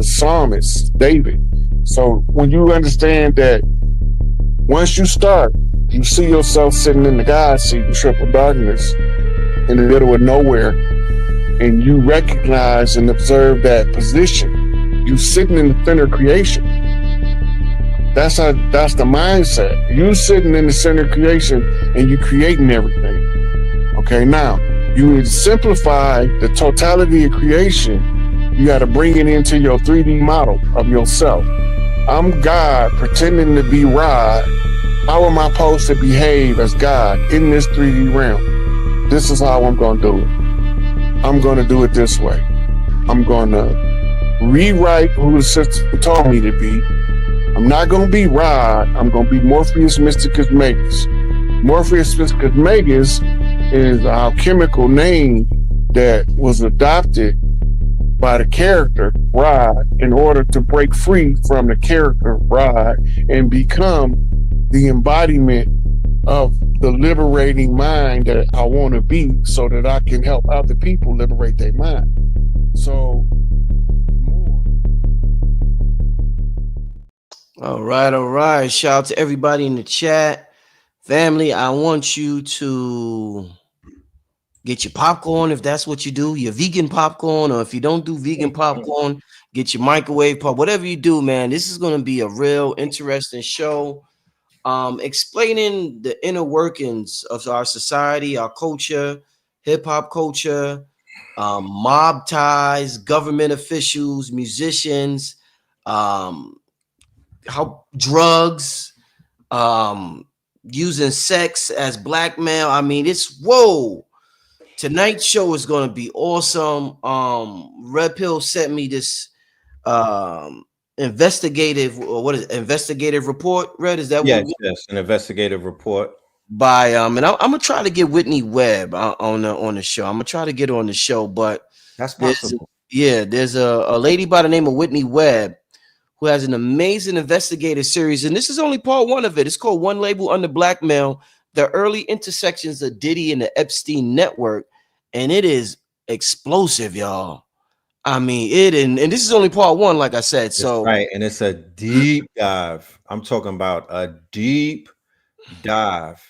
psalmist, David. So when you understand that once you start, you see yourself sitting in the God seat in triple darkness in the middle of nowhere, and you recognize and observe that position. You sitting in the center of creation. That's the mindset. You sitting in the center of creation and you creating everything. Okay, now you would simplify the totality of creation. You got to bring it into your 3D model of yourself. I'm God pretending to be Rod. How am I supposed to behave as God in this 3D realm? This is how I'm going to do it. I'm going to do it this way. I'm going to rewrite who the system told me to be. I'm not going to be Rod. I'm going to be Morpheus Mysticus Magus. Morpheus Mysticus Magus is our chemical name that was adopted by the character Rod in order to break free from the character Rod and become the embodiment of the liberating mind that I want to be, so that I can help other people liberate their mind. So more. All right. Shout out to everybody in the chat. Family, I want you to get your popcorn if that's what you do, your vegan popcorn, or if you don't do vegan popcorn, get your microwave pop, whatever you do, man. This is going to be a real interesting show. Explaining the inner workings of our society, our culture, hip-hop culture, mob ties, government officials, musicians, how drugs, using sex as blackmail. I mean, it's whoa. Tonight's show is going to be awesome. Red Pill sent me this investigative report. Red, is that yes, an investigative report by and I'm gonna try to get Whitney Webb on the show. I'm gonna try to get her on the show, but that's possible. There's a lady by the name of Whitney Webb who has an amazing investigative series, and this is only part one of it. It's called One Label Under Blackmail: The Early Intersections of Diddy and the Epstein Network, and it is explosive, y'all. I mean, and this is only part one, like I said. So right, and it's a deep dive. I'm talking about a deep dive.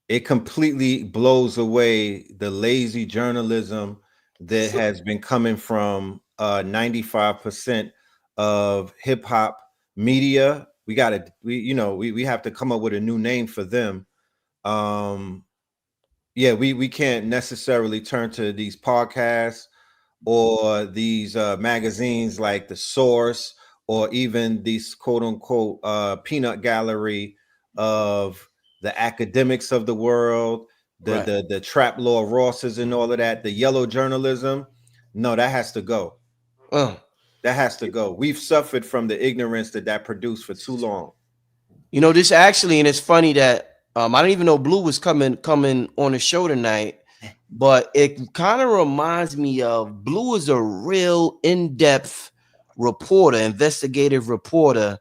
It completely blows away the lazy journalism that has been coming from 95% of hip hop media. We have to come up with a new name for them. We can't necessarily turn to these podcasts or these magazines like The Source, or even these quote unquote peanut gallery of the academics of the world, the Trap Law Rosses and all of that, the yellow journalism. No, that has to go. That has to go. We've suffered from the ignorance that produced for too long. You know, this actually, and it's funny that I didn't even know Blue was coming on the show tonight, but it kind of reminds me of Blue is a real in-depth reporter, investigative reporter,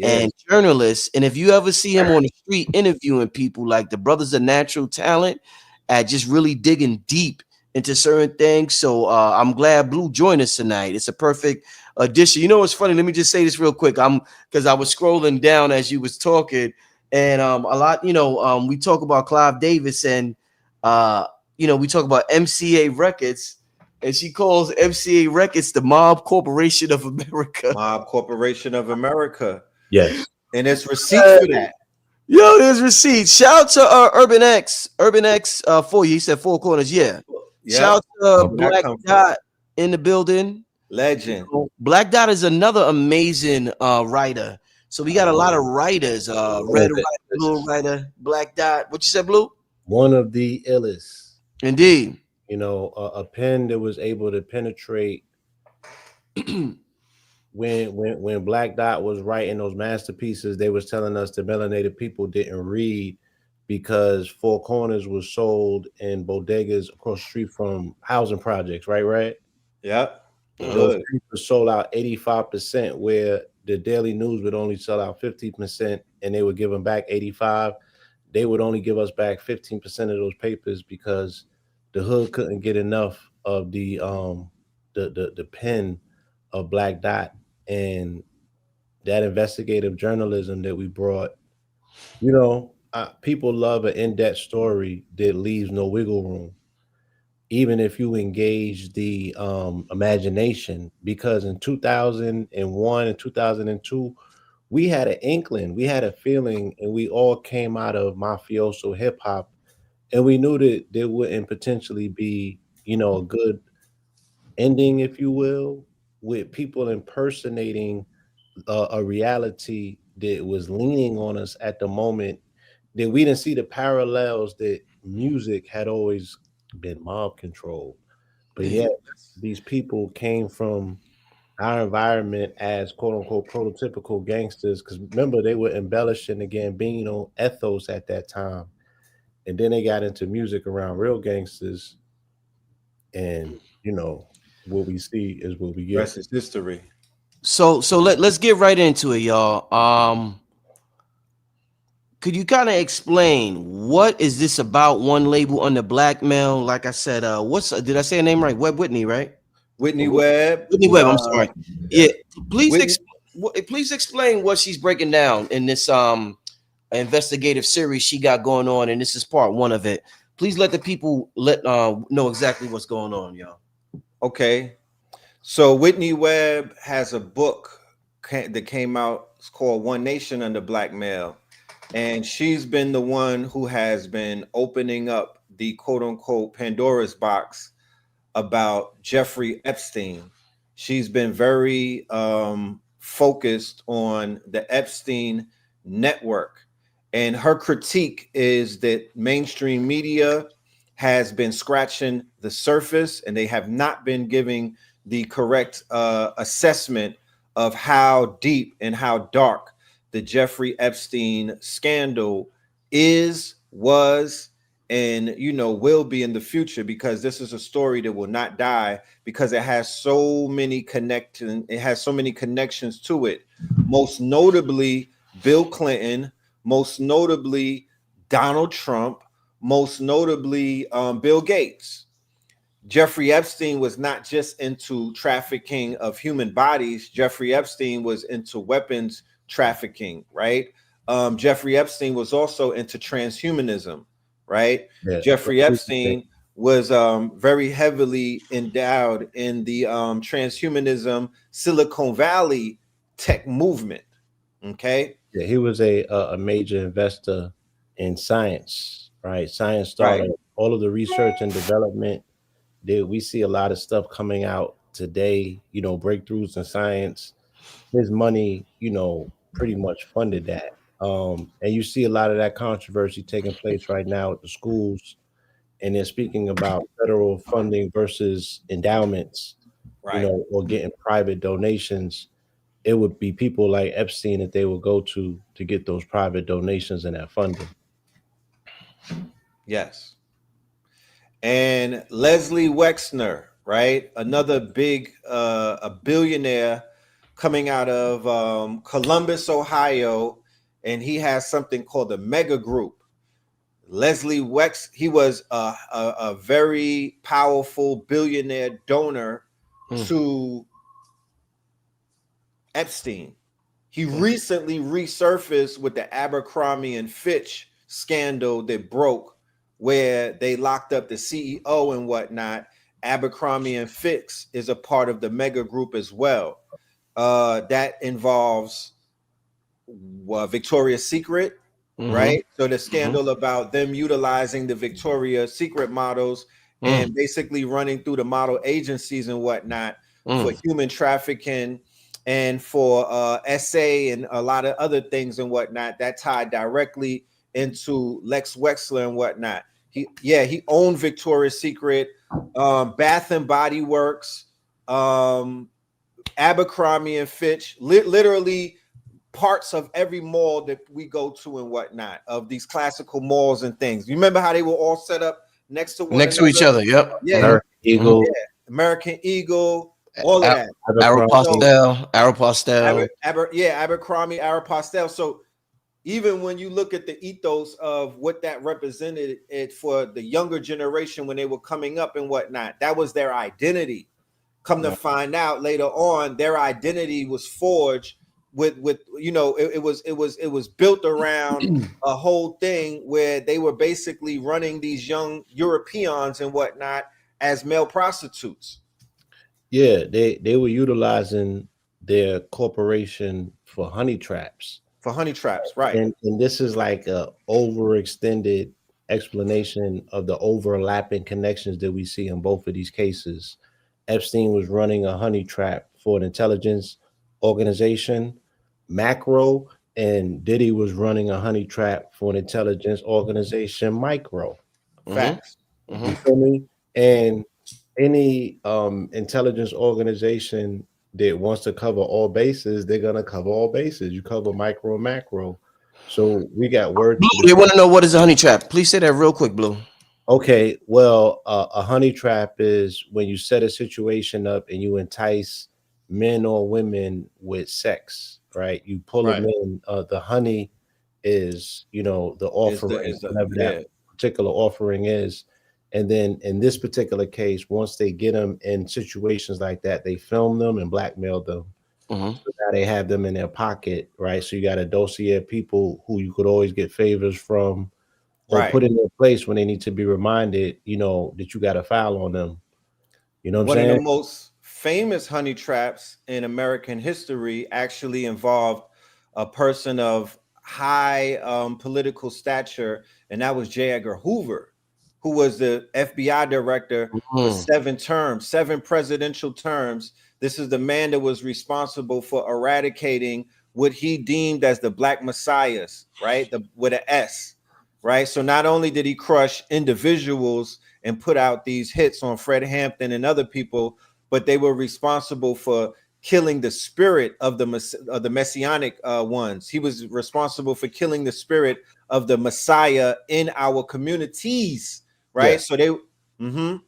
and journalist. And if you ever see him on the street interviewing people, like the brothers are natural talent at just really digging deep into certain things. So I'm glad Blue joined us tonight. It's a perfect addition. You know what's funny? Let me just say this real quick. Because I was scrolling down as you was talking, and a lot, we talk about Clive Davis, and we talk about MCA Records, and she calls MCA Records the Mob Corporation of America. Mob Corporation of America. Yes. And there's receipts for that. Yo, there's receipts. Shout out to Urban X for you. He said Four Corners. Yeah. Shout out to Black Dot in the building. Legend. Black Dot is another amazing writer. So we got a lot of writers. Red writer, Blue writer, Black Dot. What you said, Blue? One of the illest. Indeed. A pen that was able to penetrate when Black Dot was writing those masterpieces. They was telling us the melanated people didn't read because Four Corners was sold in bodegas across the street from housing projects, right? Yep. Those people sold out 85%, where the Daily News would only sell out 50%, and they would give them back 85%. They would only give us back 15% of those papers because the hood couldn't get enough of the pen of Black Dot and that investigative journalism that we brought, people love an in-depth story that leaves no wiggle room, even if you engage the imagination. Because in 2001 and 2002, we had an inkling, we had a feeling, and we all came out of mafioso hip hop, and we knew that there wouldn't potentially be, a good ending, if you will, with people impersonating a reality that was leaning on us at the moment, that we didn't see the parallels that music had always been mob controlled. But yet these people came from our environment as quote unquote prototypical gangsters, because remember, they were embellishing the Gambino ethos at that time. And then they got into music around real gangsters, and what we see is what we get. Rest is history. So let's get right into it, y'all. Could you kind of explain what is this about? One label under blackmail. Like I said, did I say her name right? Whitney, right? Whitney Webb. Whitney Webb. I'm sorry. Yeah. Please, please explain what she's breaking down in this investigative series she got going on, and this is part one of it. Please let the people know exactly what's going on, y'all. Okay. So Whitney Webb has a book that came out. It's called One Nation Under Blackmail. And she's been the one who has been opening up the quote unquote Pandora's box about Jeffrey Epstein. She's been very focused on the Epstein network. And her critique is that mainstream media has been scratching the surface, and they have not been giving the correct assessment of how deep and how dark the Jeffrey Epstein scandal was, and will be in the future, because this is a story that will not die, because it has so many connections to it. Most notably Bill Clinton, most notably Donald Trump, most notably Bill Gates. Jeffrey Epstein was not just into trafficking of human bodies. Jeffrey Epstein was into weapons trafficking, right? Jeffrey Epstein was also into transhumanism, right? Yeah. Jeffrey Epstein was very heavily endowed in the transhumanism Silicon Valley tech movement. Okay. Yeah, he was a major investor in science, right? Science started all of the research and development. We see a lot of stuff coming out today, breakthroughs in science. His money, pretty much funded that. And you see a lot of that controversy taking place right now at the schools. And they're speaking about federal funding versus endowments, or getting private donations. It would be people like Epstein that they would go to get those private donations and that funding. Yes. And Leslie Wexner, right? Another big, a billionaire coming out of Columbus, Ohio, and he has something called the Mega Group. Leslie he was a very powerful billionaire donor to Epstein. He recently resurfaced with the Abercrombie and Fitch scandal that broke, where they locked up the CEO and whatnot. Abercrombie and Fitch is a part of the Mega Group as well. That involves Victoria's Secret, right? So the scandal about them utilizing the Victoria's Secret models and basically running through the model agencies and whatnot for human trafficking and for SA and a lot of other things and whatnot that tied directly into Lex Wexler and whatnot. He owned Victoria's Secret, Bath and Body Works, Abercrombie and Fitch, literally parts of every mall that we go to and whatnot, of these classical malls and things. You remember how they were all set up next to each other? Yep. Yeah. American Eagle. Yeah. American Eagle. All of that. Aeropostale. Abercrombie, Aeropostale. So even when you look at the ethos of what that represented it for the younger generation when they were coming up and whatnot, that was their identity. Come to find out later on, their identity was forged with you know, it was built around a whole thing where they were basically running these young Europeans and whatnot as male prostitutes. Yeah, they were utilizing their corporation for honey traps. For honey traps, right? And this is like a overextended explanation of the overlapping connections that we see in both of these cases. Epstein was running a honey trap for an intelligence organization, macro, and Diddy was running a honey trap for an intelligence organization, micro. Facts. You feel me? And any intelligence organization that wants to cover all bases, they're gonna cover all bases. You cover micro and macro. So we got word. Blue, they want to know what is a honey trap. Please say that real quick, Blue. Okay, well, a honey trap is when you set a situation up and you entice men or women with sex, right? You pull them in. The honey is, you know, the offering, whatever that particular offering is. And then in this particular case, once they get them in situations like that, they film them and blackmail them. So now they have them in their pocket, right? So you got a dossier of people who you could always get favors from, or put in their place when they need to be reminded, you know, that you got a file on them. You know what I'm saying? One of the most famous honey traps in American history actually involved a person of high political stature, and that was J. Edgar Hoover, who was the FBI director for 7 presidential terms. This is the man that was responsible for eradicating what he deemed as the Black Messiahs, right? With an S. Right. So not only did he crush individuals and put out these hits on Fred Hampton and other people, but they were responsible for killing the spirit of the messianic ones. He was responsible for killing the spirit of the Messiah in our communities. Right. Yes. So they. Can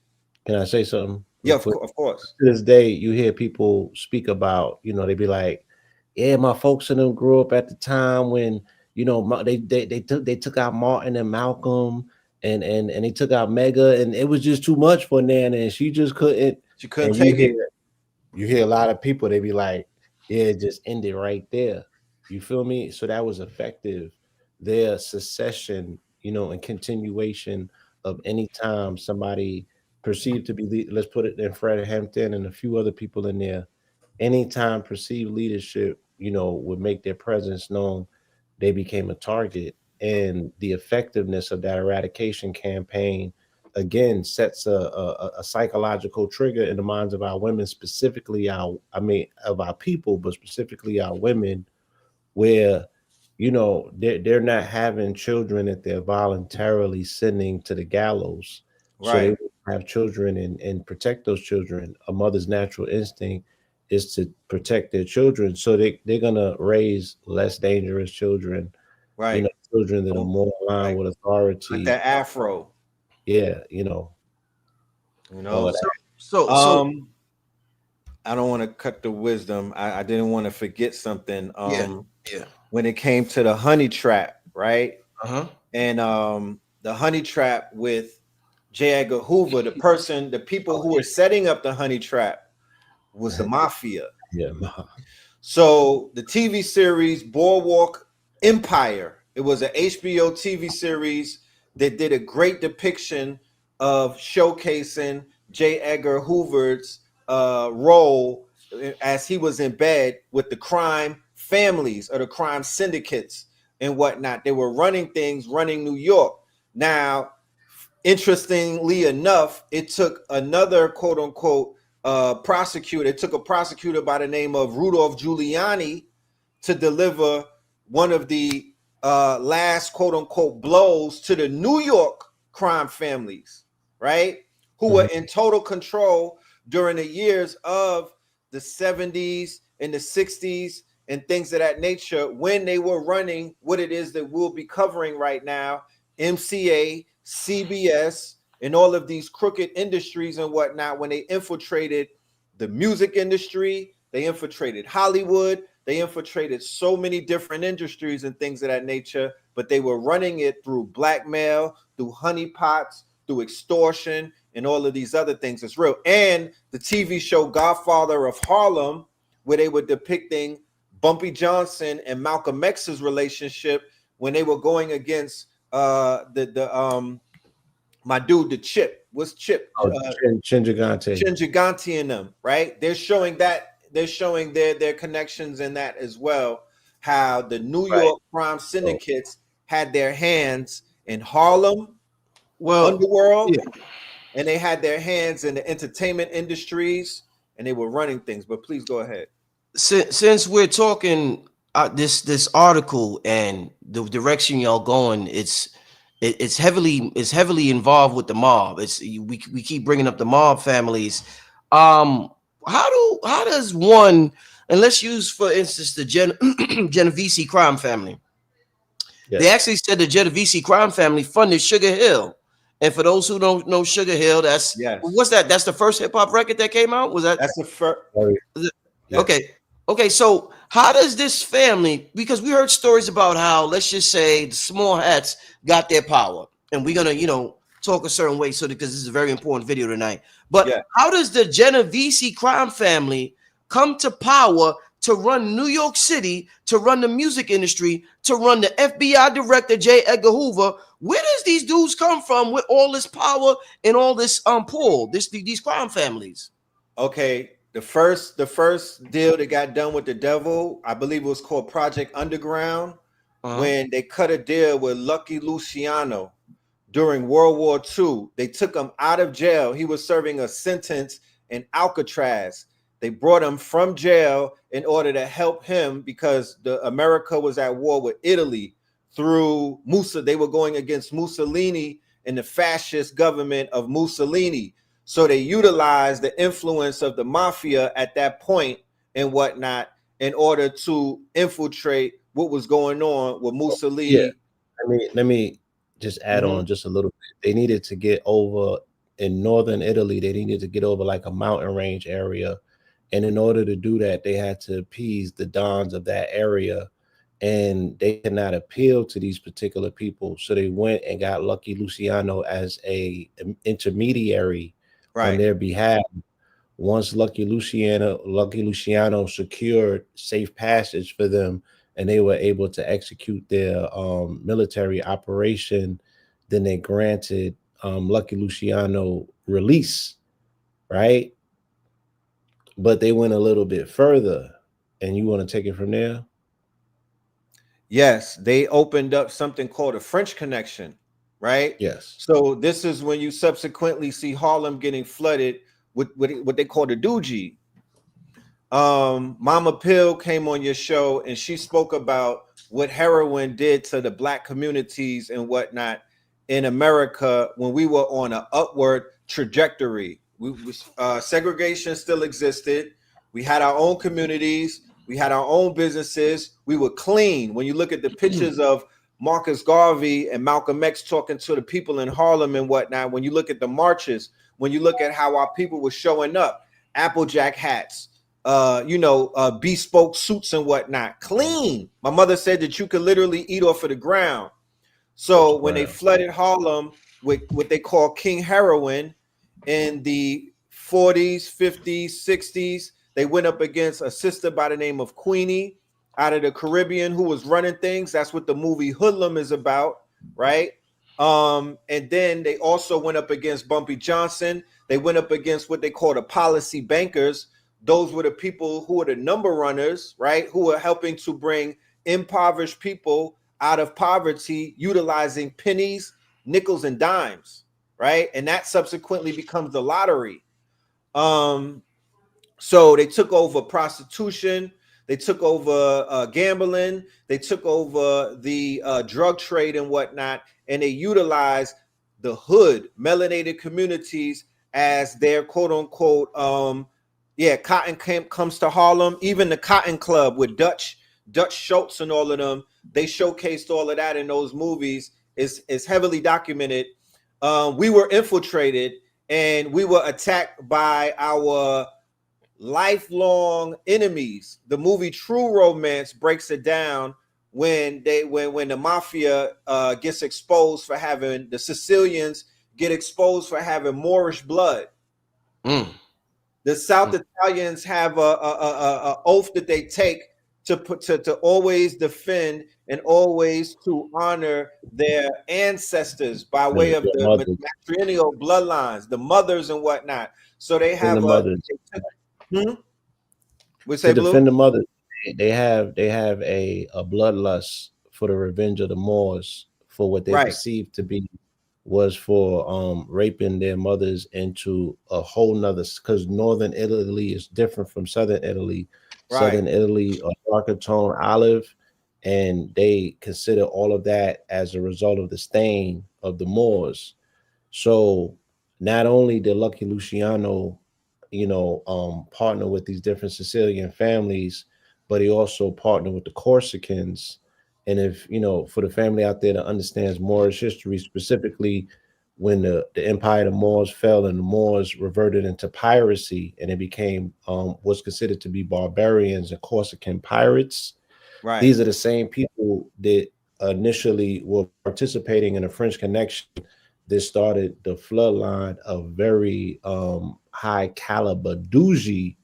I say something? Yeah, of course. To this day, you hear people speak about, you know, they be like, yeah, my folks and them grew up at the time when, you know, they took out Martin and Malcolm and they took out Mega, and it was just too much for Nana, and she just couldn't. She couldn't take it. You hear a lot of people, they be like, yeah, it just ended right there. You feel me? So that was effective. Their secession, you know, and continuation of any time somebody perceived to be, let's put it in Fred Hampton and a few other people in there, anytime perceived leadership, you know, would make their presence known, they became a target. And the effectiveness of that eradication campaign, again, sets a psychological trigger in the minds of our women, specifically of our people, but specifically our women, where, you know, they're not having children that they're voluntarily sending to the gallows. So they have children and protect those children. A mother's natural instinct is to protect their children. So they're gonna raise less dangerous children, you know, children that are more aligned with authority. Like that afro. Yeah, you know. So I don't want to cut the wisdom. I didn't want to forget something. When it came to the honey trap, right? And the honey trap with J. Edgar Hoover, the people who were setting up the honey trap was the Mafia. Yeah. So the TV series Boardwalk Empire, it was an HBO TV series that did a great depiction of showcasing J. Edgar Hoover's role as he was in bed with the crime families or the crime syndicates and whatnot. They were running things, running New York. Now, interestingly enough, it took another quote unquote prosecutor. It took a prosecutor by the name of Rudolph Giuliani to deliver one of the last quote unquote blows to the New York crime families, right? Who were in total control during the years of the 70s and the 60s and things of that nature, when they were running what it is that we'll be covering right now, MCA, CBS, and all of these crooked industries and whatnot, when they infiltrated the music industry, they infiltrated Hollywood, they infiltrated so many different industries and things of that nature, but they were running it through blackmail, through honeypots, through extortion, and all of these other things is real. And the TV show Godfather of Harlem, where they were depicting Bumpy Johnson and Malcolm X's relationship when they were going against my dude, the Chip. What's Chip? Chin Gigante and them, right? They're showing their connections in that as well. How the New York crime syndicates had their hands in Harlem, underworld, and they had their hands in the entertainment industries, and they were running things. But please go ahead. Since we're talking this article and the direction y'all going, it's heavily involved with the mob. We keep bringing up the mob families. How does one, and let's use for instance the Genovese crime family. Yes. They actually said the Genovese crime family funded Sugar Hill. And for those who don't know Sugar Hill, that's what's that? That's the first hip hop record that came out. Was that? That's the first. Okay. So how does this family? Because we heard stories about how, let's just say, the small hats got their power, and we're gonna, talk a certain way, so because this is a very important video tonight. But how does the Genovese crime family come to power to run New York City, to run the music industry, to run the FBI director J. Edgar Hoover? Where does these dudes come from with all this power and all this pull? These crime families. Okay. The first deal that got done with the devil, I believe it was called Project Underground, when they cut a deal with Lucky Luciano during World War II. They took him out of jail. He was serving a sentence in Alcatraz. They brought him from jail in order to help him because America was at war with Italy through They were going against Mussolini and the fascist government of Mussolini. So they utilized the influence of the mafia at that point and whatnot in order to infiltrate what was going on with Mussolini. Yeah. Let me just add on just a little bit. They needed to get over in northern Italy. They needed to get over like a mountain range area. And in order to do that, they had to appease the dons of that area. And they could not appeal to these particular people. So they went and got Lucky Luciano as an intermediary on their behalf. Once Lucky Luciano secured safe passage for them and they were able to execute their military operation, then they granted Lucky Luciano release, right? But they went a little bit further. And you want to take it from there? Yes, they opened up something called a French Connection, right? Yes. So this is when you subsequently see Harlem getting flooded with what they call the Doogie. Mama Pill came on your show and she spoke about what heroin did to the Black communities and whatnot in America when we were on an upward trajectory. Segregation still existed. We had our own communities. We had our own businesses. We were clean. When you look at the pictures of Marcus Garvey and Malcolm X talking to the people in Harlem and whatnot, when you look at the marches, when you look at how our people were showing up, Applejack hats, bespoke suits and whatnot, clean. My mother said that you could literally eat off of the ground. So when they flooded Harlem with what they call King Heroin in the 40s, 50s, 60s, they went up against a sister by the name of Queenie out of the Caribbean who was running things. That's what the movie Hoodlum is about, right? And then they also went up against Bumpy Johnson. They went up against what they call the policy bankers. Those were the people who were the number runners, right? Who were helping to bring impoverished people out of poverty, utilizing pennies, nickels, and dimes, right? And that subsequently becomes the lottery. So they took over prostitution, they took over gambling, they took over the drug trade and whatnot, and they utilized the hood, melanated communities as their quote unquote, Cotton Camp comes to Harlem, even the Cotton Club with Dutch Schultz and all of them, they showcased all of that in those movies. Is heavily documented. We were infiltrated and we were attacked by our lifelong enemies. The movie True Romance breaks it down when the mafia gets exposed for having the Sicilians get exposed for having Moorish blood. The South Italians have a oath that they take to always defend and always to honor their ancestors by way of the matrilineal bloodlines, the mothers and whatnot. So they have the mothers. We say to Blue? defend the mothers. They have a bloodlust for the revenge of the Moors for what they perceive to be was for raping their mothers into a whole nother, because northern Italy is different from southern Italy. Southern Italy are darker tone olive, and they consider all of that as a result of the stain of the Moors. So not only did Lucky Luciano, partner with these different Sicilian families, but he also partnered with the Corsicans. And if, for the family out there that understands Moorish history, specifically when the empire of the Moors fell and the Moors reverted into piracy and it became what's considered to be barbarians and Corsican pirates. These are the same people that initially were participating in a French connection that started the floodline of very high caliber Dougie.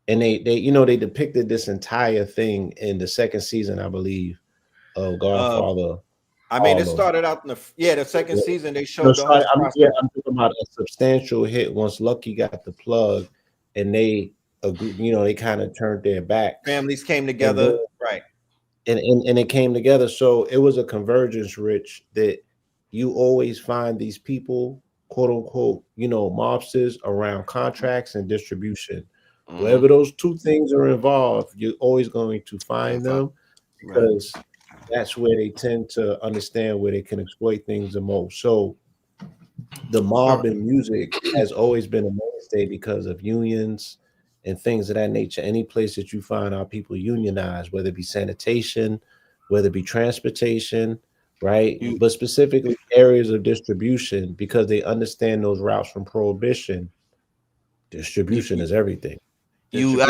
And they depicted this entire thing in the second season, I believe, of Godfather. It started out in the second season. They showed the whole process. I'm talking about a substantial hit once Lucky got the plug, and they they kind of turned their back. Families came together, and it came together. So it was a convergence, Rich, that you always find these people, quote unquote, mobsters around contracts and distribution. Wherever those two things are involved, you're always going to find them, because that's where they tend to understand where they can exploit things the most. So the mob in music has always been a mainstay because of unions and things of that nature. Any place that you find our people unionize, whether it be sanitation, whether it be transportation, right? But specifically areas of distribution, because they understand those routes from prohibition. Distribution is everything. You're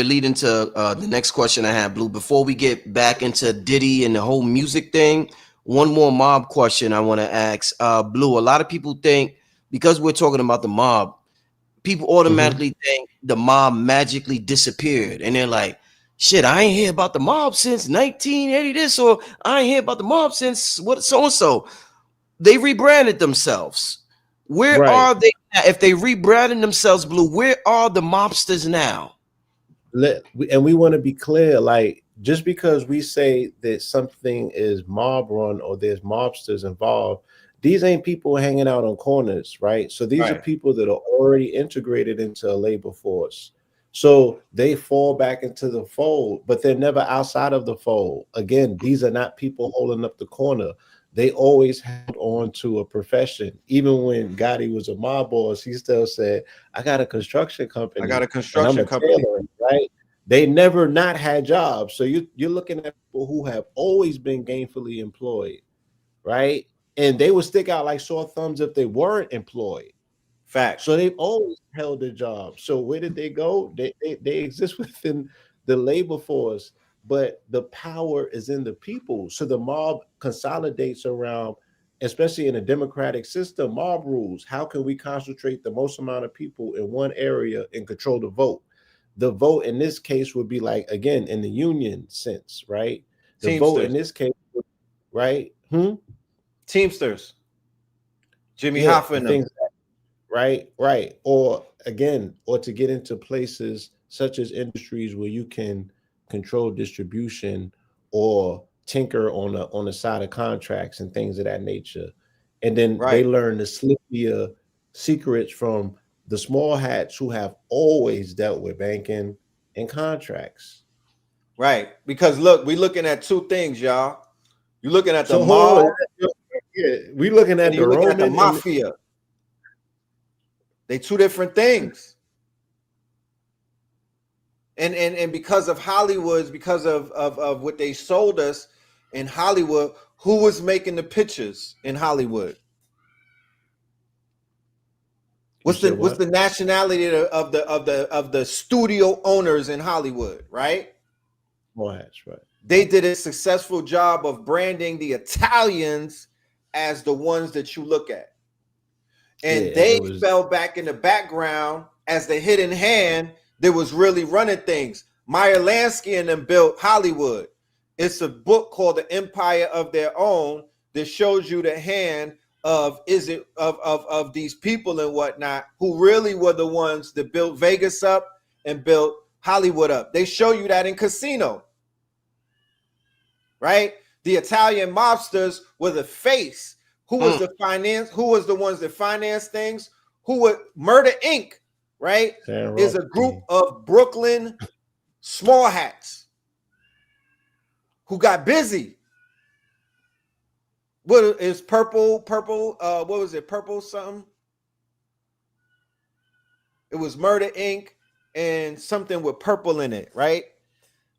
leading to the next question I have, Blue. Before we get back into Diddy and the whole music thing, one more mob question I want to ask. Blue, a lot of people think, because we're talking about the mob, people automatically think the mob magically disappeared. And they're like, shit, I ain't hear about the mob since 1980 this, or I ain't hear about the mob since what so-and-so. They rebranded themselves. Where are they now? If they rebranded themselves, Blue, where are the mobsters now? And we want to be clear, like, just because we say that something is mob run or there's mobsters involved, these ain't people hanging out on corners, right? So these are people that are already integrated into a labor force. So they fall back into the fold, but they're never outside of the fold. Again, these are not people holding up the corner. They always held on to a profession. Even when Gotti was a mob boss, he still said, I got a construction company. Tailor, right? They never not had jobs. So you're looking at people who have always been gainfully employed, right? And they would stick out like sore thumbs if they weren't employed. Fact. So they've always held a job. So where did they go? They exist within the labor force, but the power is in the people. So the mob consolidates around, especially in a democratic system, mob rules. How can we concentrate the most amount of people in one area and control the vote? The vote in this case would be like, again, in the union sense, right? The Teamsters. Vote in this case, right? Teamsters. Jimmy Hoffa and them. Right. Or again, or to get into places such as industries where you can control distribution or tinker on the side of contracts and things of that nature. And then they learn the slippier secrets from the small hats who have always dealt with banking and contracts. Right. Because look, we're looking at two things, y'all. You're looking at the mob. We're looking at the Roman, at the Mafia. They two different things. And because of Hollywood, because of what they sold us in Hollywood, who was making the pictures in Hollywood? What's the nationality of the studio owners in Hollywood, right? Well, that's right. They did a successful job of branding the Italians as the ones that you look at. And Yeah, they it was fell back in the background as the hidden hand that was really running things. Meyer Lansky and them built Hollywood. It's a book called The Empire of Their Own that shows you the hand of these people and whatnot who really were the ones that built Vegas up and built Hollywood up. They show you that in Casino, right? The Italian mobsters were the face. Who was the finance? Who was the ones that financed things? Who would Murder Inc., right? Is a group of Brooklyn small hats who got busy. What is purple? What was it? Purple something? It was Murder Inc. and something with purple in it, right?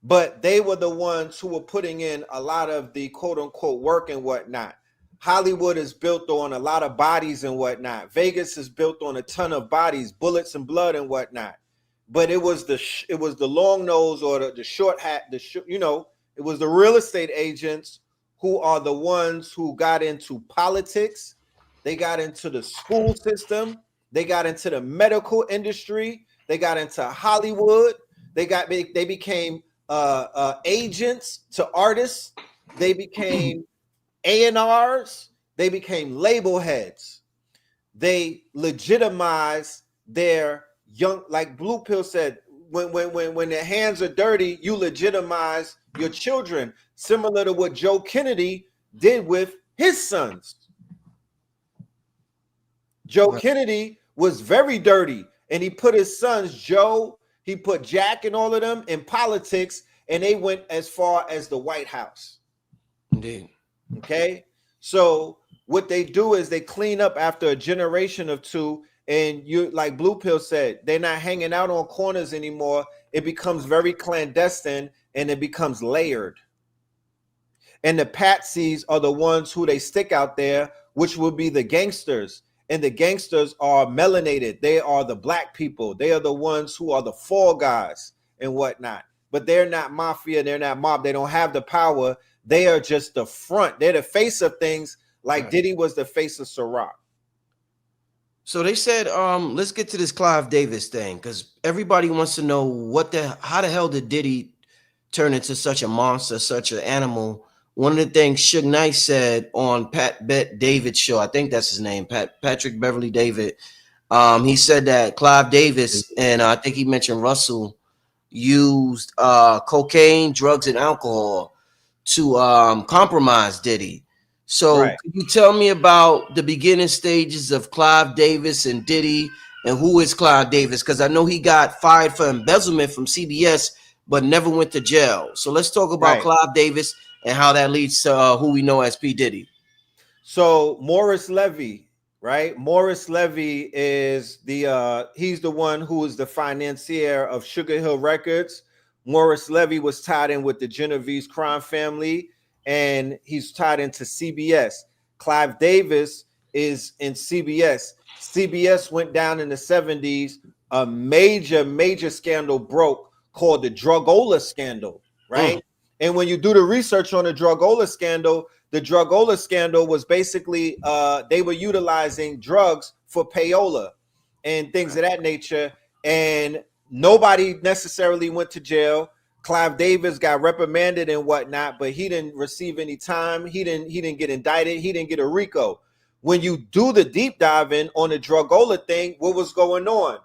But they were the ones who were putting in a lot of the quote unquote work and whatnot. Hollywood is built on a lot of bodies and whatnot. Vegas is built on a ton of bodies, bullets and blood and whatnot. But it was the long nose or the short hat, it was the real estate agents who are the ones who got into politics. They got into the school system. They got into the medical industry. They got into Hollywood. They became agents to artists. They became A&Rs. They became label heads. They legitimized their young, like Blue Pill said, when their hands are dirty, you legitimize your children, similar to what Joe Kennedy did with his sons. Joe Kennedy was very dirty, and he put his sons, he put Jack and all of them in politics, and they went as far as the White House. Indeed. Okay, so what they do is they clean up after a generation or two, and you, like Blue Pill said, they're not hanging out on corners anymore. It becomes very clandestine and it becomes layered. And the patsies are the ones who they stick out there, which will be the gangsters. And the gangsters are melanated. They are the black people. They are the ones who are the fall guys and whatnot. But they're not mafia. They're not mob. They don't have the power. They are just the front. They're the face of things, like Diddy was the face of Ciroc. So they said, let's get to this Clive Davis thing, because everybody wants to know how the hell did Diddy turn into such a monster, such an animal? One of the things Suge Knight said on Pat Bet David's show, I think that's his name, Patrick Beverly David. He said that Clive Davis, and I think he mentioned Russell, used cocaine, drugs, and alcohol to compromise Diddy. So Can you tell me about the beginning stages of Clive Davis and Diddy, and who is Clive Davis? Because I know he got fired for embezzlement from CBS, but never went to jail. So let's talk about Clive Davis and how that leads to who we know as P. Diddy. So Morris Levy, right? Morris Levy is he's the one who is the financier of Sugar Hill Records. Morris Levy was tied in with the Genovese crime family, and he's tied into CBS. Clive Davis is in CBS. CBS went down in the 70s. A major scandal broke called the Drugola scandal, right? And when you do the research on the Drugola scandal was basically they were utilizing drugs for payola and things of that nature, and nobody necessarily went to jail. Clive Davis got reprimanded and whatnot, but he didn't receive any time. He didn't get indicted. He didn't get a RICO. When you do the deep dive in on the Drugola thing, what was going on?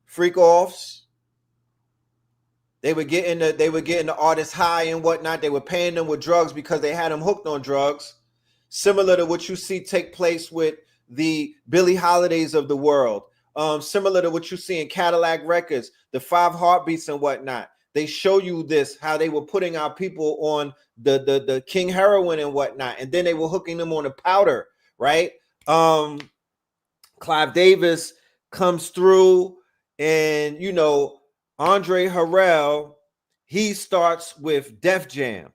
Freak offs. They were getting the artists high and whatnot. They were paying them with drugs because they had them hooked on drugs. Similar to what you see take place with the Billie Holidays of the world. Similar to what you see in Cadillac Records, the 5 Heartbeats and whatnot. They show you this, how they were putting our people on the King heroin and whatnot, and then they were hooking them on the powder, right? Clive Davis comes through, and Andre Harrell, he starts with Def Jam.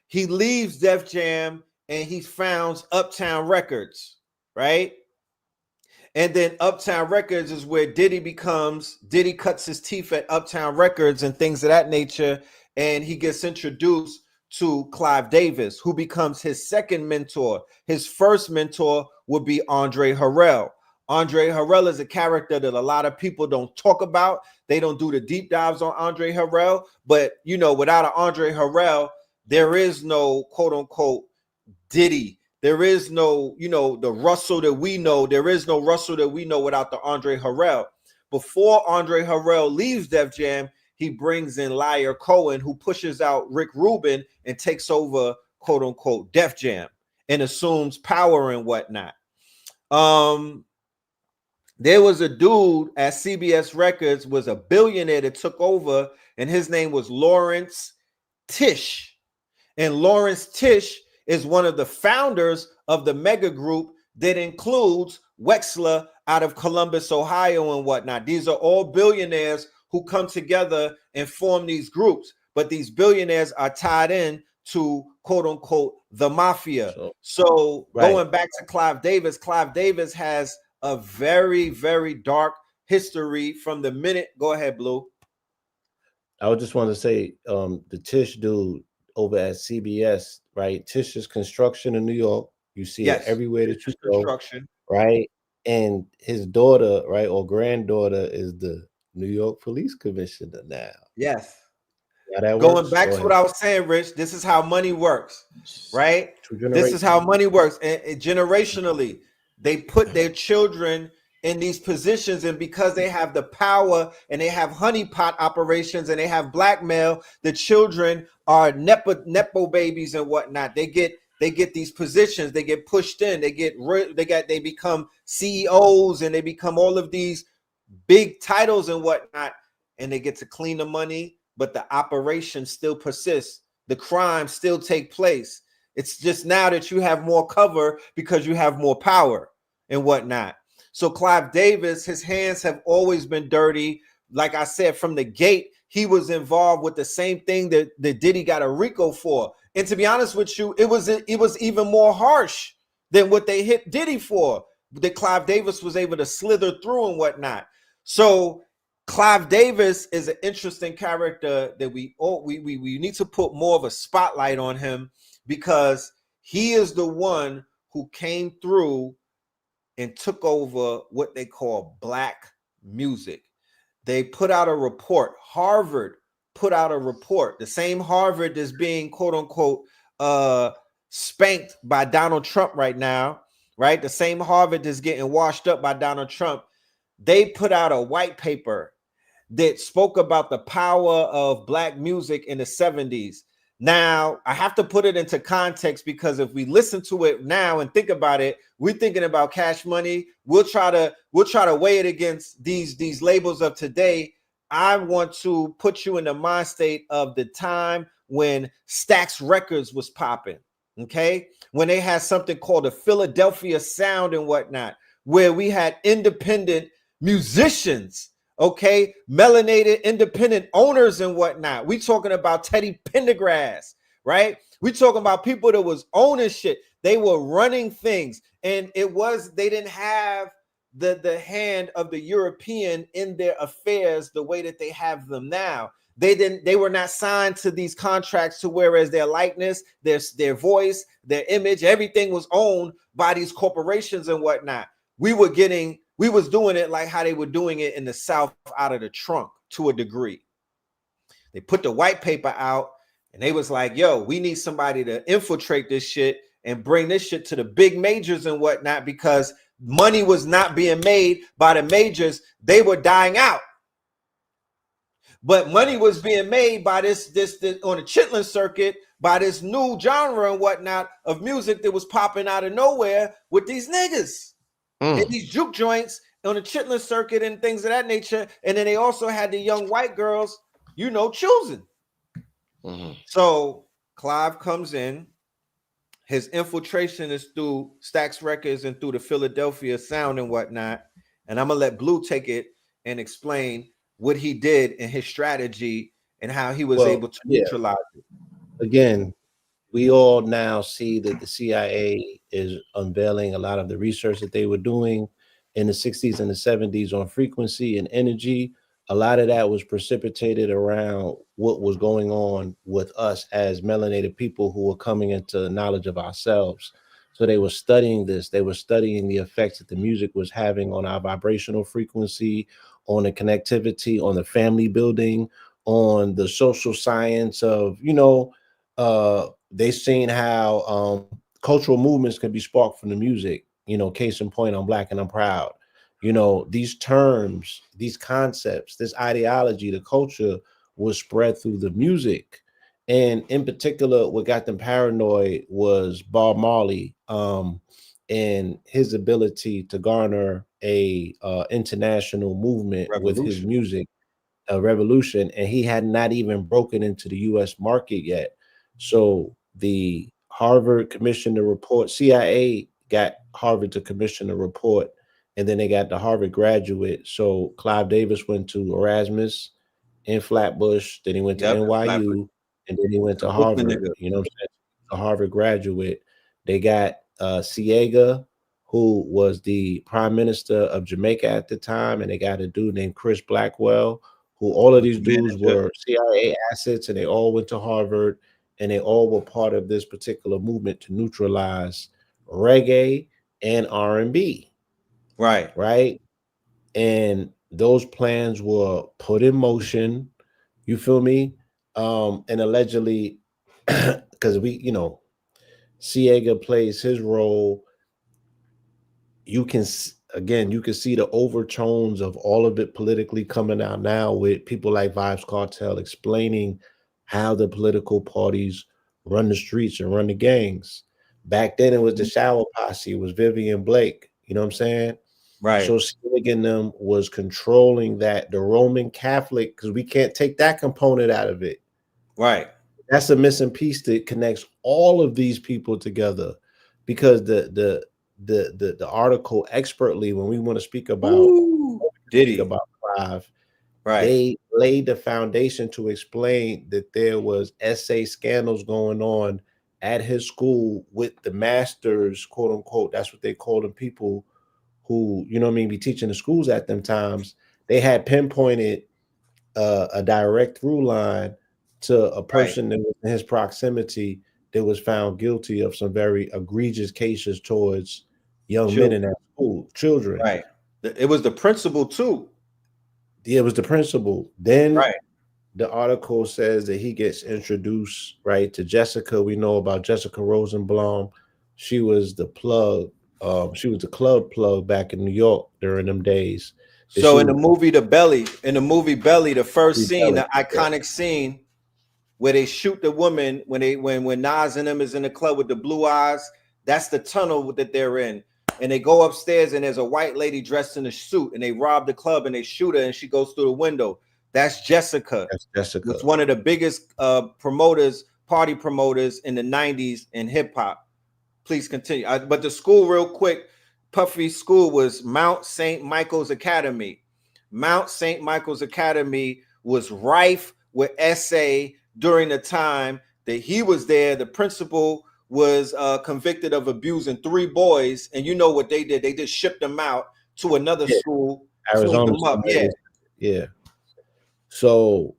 He leaves Def Jam and he founds Uptown Records, right? And then Uptown Records is where Diddy cuts his teeth at Uptown Records and things of that nature. And he gets introduced to Clive Davis, who becomes his second mentor. His first mentor would be Andre Harrell. Andre Harrell is a character that a lot of people don't talk about. They don't do the deep dives on Andre Harrell. But, you know, without an Andre Harrell, there is no quote unquote Diddy. There is no, you know, the Russell that we know. There is no Russell that we know without the Andre Harrell. Before Andre Harrell leaves Def Jam, he brings in Liar Cohen, who pushes out Rick Rubin and takes over, quote unquote, Def Jam and assumes power and whatnot. There was a dude at CBS Records, was a billionaire that took over, and his name was Lawrence Tisch. And Lawrence Tisch is one of the founders of the mega group that includes Wexler out of Columbus, Ohio, and whatnot. These are all billionaires who come together and form these groups, but these billionaires are tied in to quote unquote the mafia. So going back to Clive Davis has a very, very dark history from the minute. Go ahead, Blue. I would just want to say the Tisch dude over at CBS, right? Tisch's Construction in New York. You see it everywhere that you go, right? And his daughter, right, or granddaughter is the New York Police Commissioner now. Yes. Going back to what I was saying, Rich, this is how money works, right? This is how money works. And generationally, they put their children in these positions, and because they have the power and they have honeypot operations and they have blackmail, the children are nepo babies and whatnot. They get these positions, they get pushed in, they become CEOs, and they become all of these big titles and whatnot, and they get to clean the money, but the operation still persists. The crimes still take place. It's just now that you have more cover because you have more power and whatnot. So Clive Davis, his hands have always been dirty. Like I said, from the gate, he was involved with the same thing that Diddy got a RICO for. And to be honest with you, it was even more harsh than what they hit Diddy for, that Clive Davis was able to slither through and whatnot. So Clive Davis is an interesting character that we need to put more of a spotlight on him, because he is the one who came through and took over what they call black music. They put out a report. Harvard put out a report. The same Harvard that's being quote unquote spanked by Donald Trump right now, right? The same Harvard that's getting washed up by Donald Trump. They put out a white paper that spoke about the power of black music in the 70s. Now, I have to put it into context, because if we listen to it now and think about it, we're thinking about Cash Money. We'll try to weigh it against these labels of today. I want to put you in the mind state of the time when Stax Records was popping, okay? When they had something called the Philadelphia Sound and whatnot, where we had independent musicians, okay, melanated independent owners and whatnot. We talking about Teddy Pendergrass, right? We talking about people that was owning shit. They were running things, and they didn't have the hand of the European in their affairs the way that they have them now. They were not signed to these contracts to whereas their likeness, their voice, their image, everything was owned by these corporations and whatnot. We was doing it like how they were doing it in the South, out of the trunk to a degree. They put the white paper out and they was like, yo, we need somebody to infiltrate this shit and bring this shit to the big majors and whatnot, because money was not being made by the majors. They were dying out. But money was being made by this on the Chitlin circuit, by this new genre and whatnot of music that was popping out of nowhere with these niggas. And these juke joints on the Chitlin circuit and things of that nature. And then they also had the young white girls, you know, choosing. So Clive comes in. His infiltration is through Stax Records and through the Philadelphia Sound and whatnot. And I'm going to let Blue take it and explain what he did and his strategy and how he was able to neutralize it. Again, we all now see that the CIA is unveiling a lot of the research that they were doing in the 60s and the 70s on frequency and energy, a lot of that was precipitated around what was going on with us as melanated people who were coming into knowledge of ourselves. So they were studying this. They were studying the effects that the music was having on our vibrational frequency, on the connectivity, on the family building, on the social science of, they seen how cultural movements can be sparked from the music. Case in point, I'm Black and I'm proud. These terms, these concepts, this ideology, the culture was spread through the music. And in particular, what got them paranoid was Bob Marley, and his ability to garner a international movement with his Revolution. music, a revolution, and he had not even broken into the U.S. market yet. So the Harvard commissioned a report. CIA got Harvard to commission a report, and then they got the Harvard graduate. So Clive Davis went to Erasmus in Flatbush, then he went to Yep. Flatbush. NYU, and then he went A to Brooklyn Harvard. nigga. You know what I'm saying? A Harvard graduate. They got Siega, who was the prime minister of Jamaica at the time, and they got a dude named Chris Blackwell, who all of these dudes were CIA assets, and they all went to Harvard, and they all were part of this particular movement to neutralize reggae and R&B. Right. And those plans were put in motion. You feel me? And allegedly, because Siega plays his role. You can see the overtones of all of it politically coming out now with people like Vibes Cartel explaining how the political parties run the streets and run the gangs. Back then, it was the Shower Posse, it was Vivian Blake. You know what I'm saying? Right. So Sig and them was controlling that. The Roman Catholic, because we can't take that component out of it. Right. That's a missing piece that connects all of these people together, because the article expertly, when we want to speak about Diddy, about Clive, right, they laid the foundation to explain that there was essay scandals going on at his school with the masters, quote unquote. That's what they call them, people who, be teaching the schools at them times. They had pinpointed a direct through line to a person that was in his proximity that was found guilty of some very egregious cases towards young men in that school, children. Right. It was the principal too. Yeah, it was the principal. Then the article says that he gets introduced, right, to Jessica. We know about Jessica Rosenblum. She was the plug. She was the club plug back in New York during them days. So in the movie Belly, the first scene, the iconic scene where they shoot the woman when Nas and them is in the club with the blue eyes, that's the tunnel that they're in. And they go upstairs and there's a white lady dressed in a suit and they rob the club and they shoot her and she goes through the window. That's Jessica. That's Jessica. It's one of the biggest party promoters in the 90s in hip hop. Please continue. But the school, real quick, Puffy's school was Mount St. Michael's Academy. Mount St. Michael's Academy was rife with SA during the time that he was there. The principal was convicted of abusing 3 boys, and you know what they did? They just shipped them out to another school, Arizona. Yeah. So,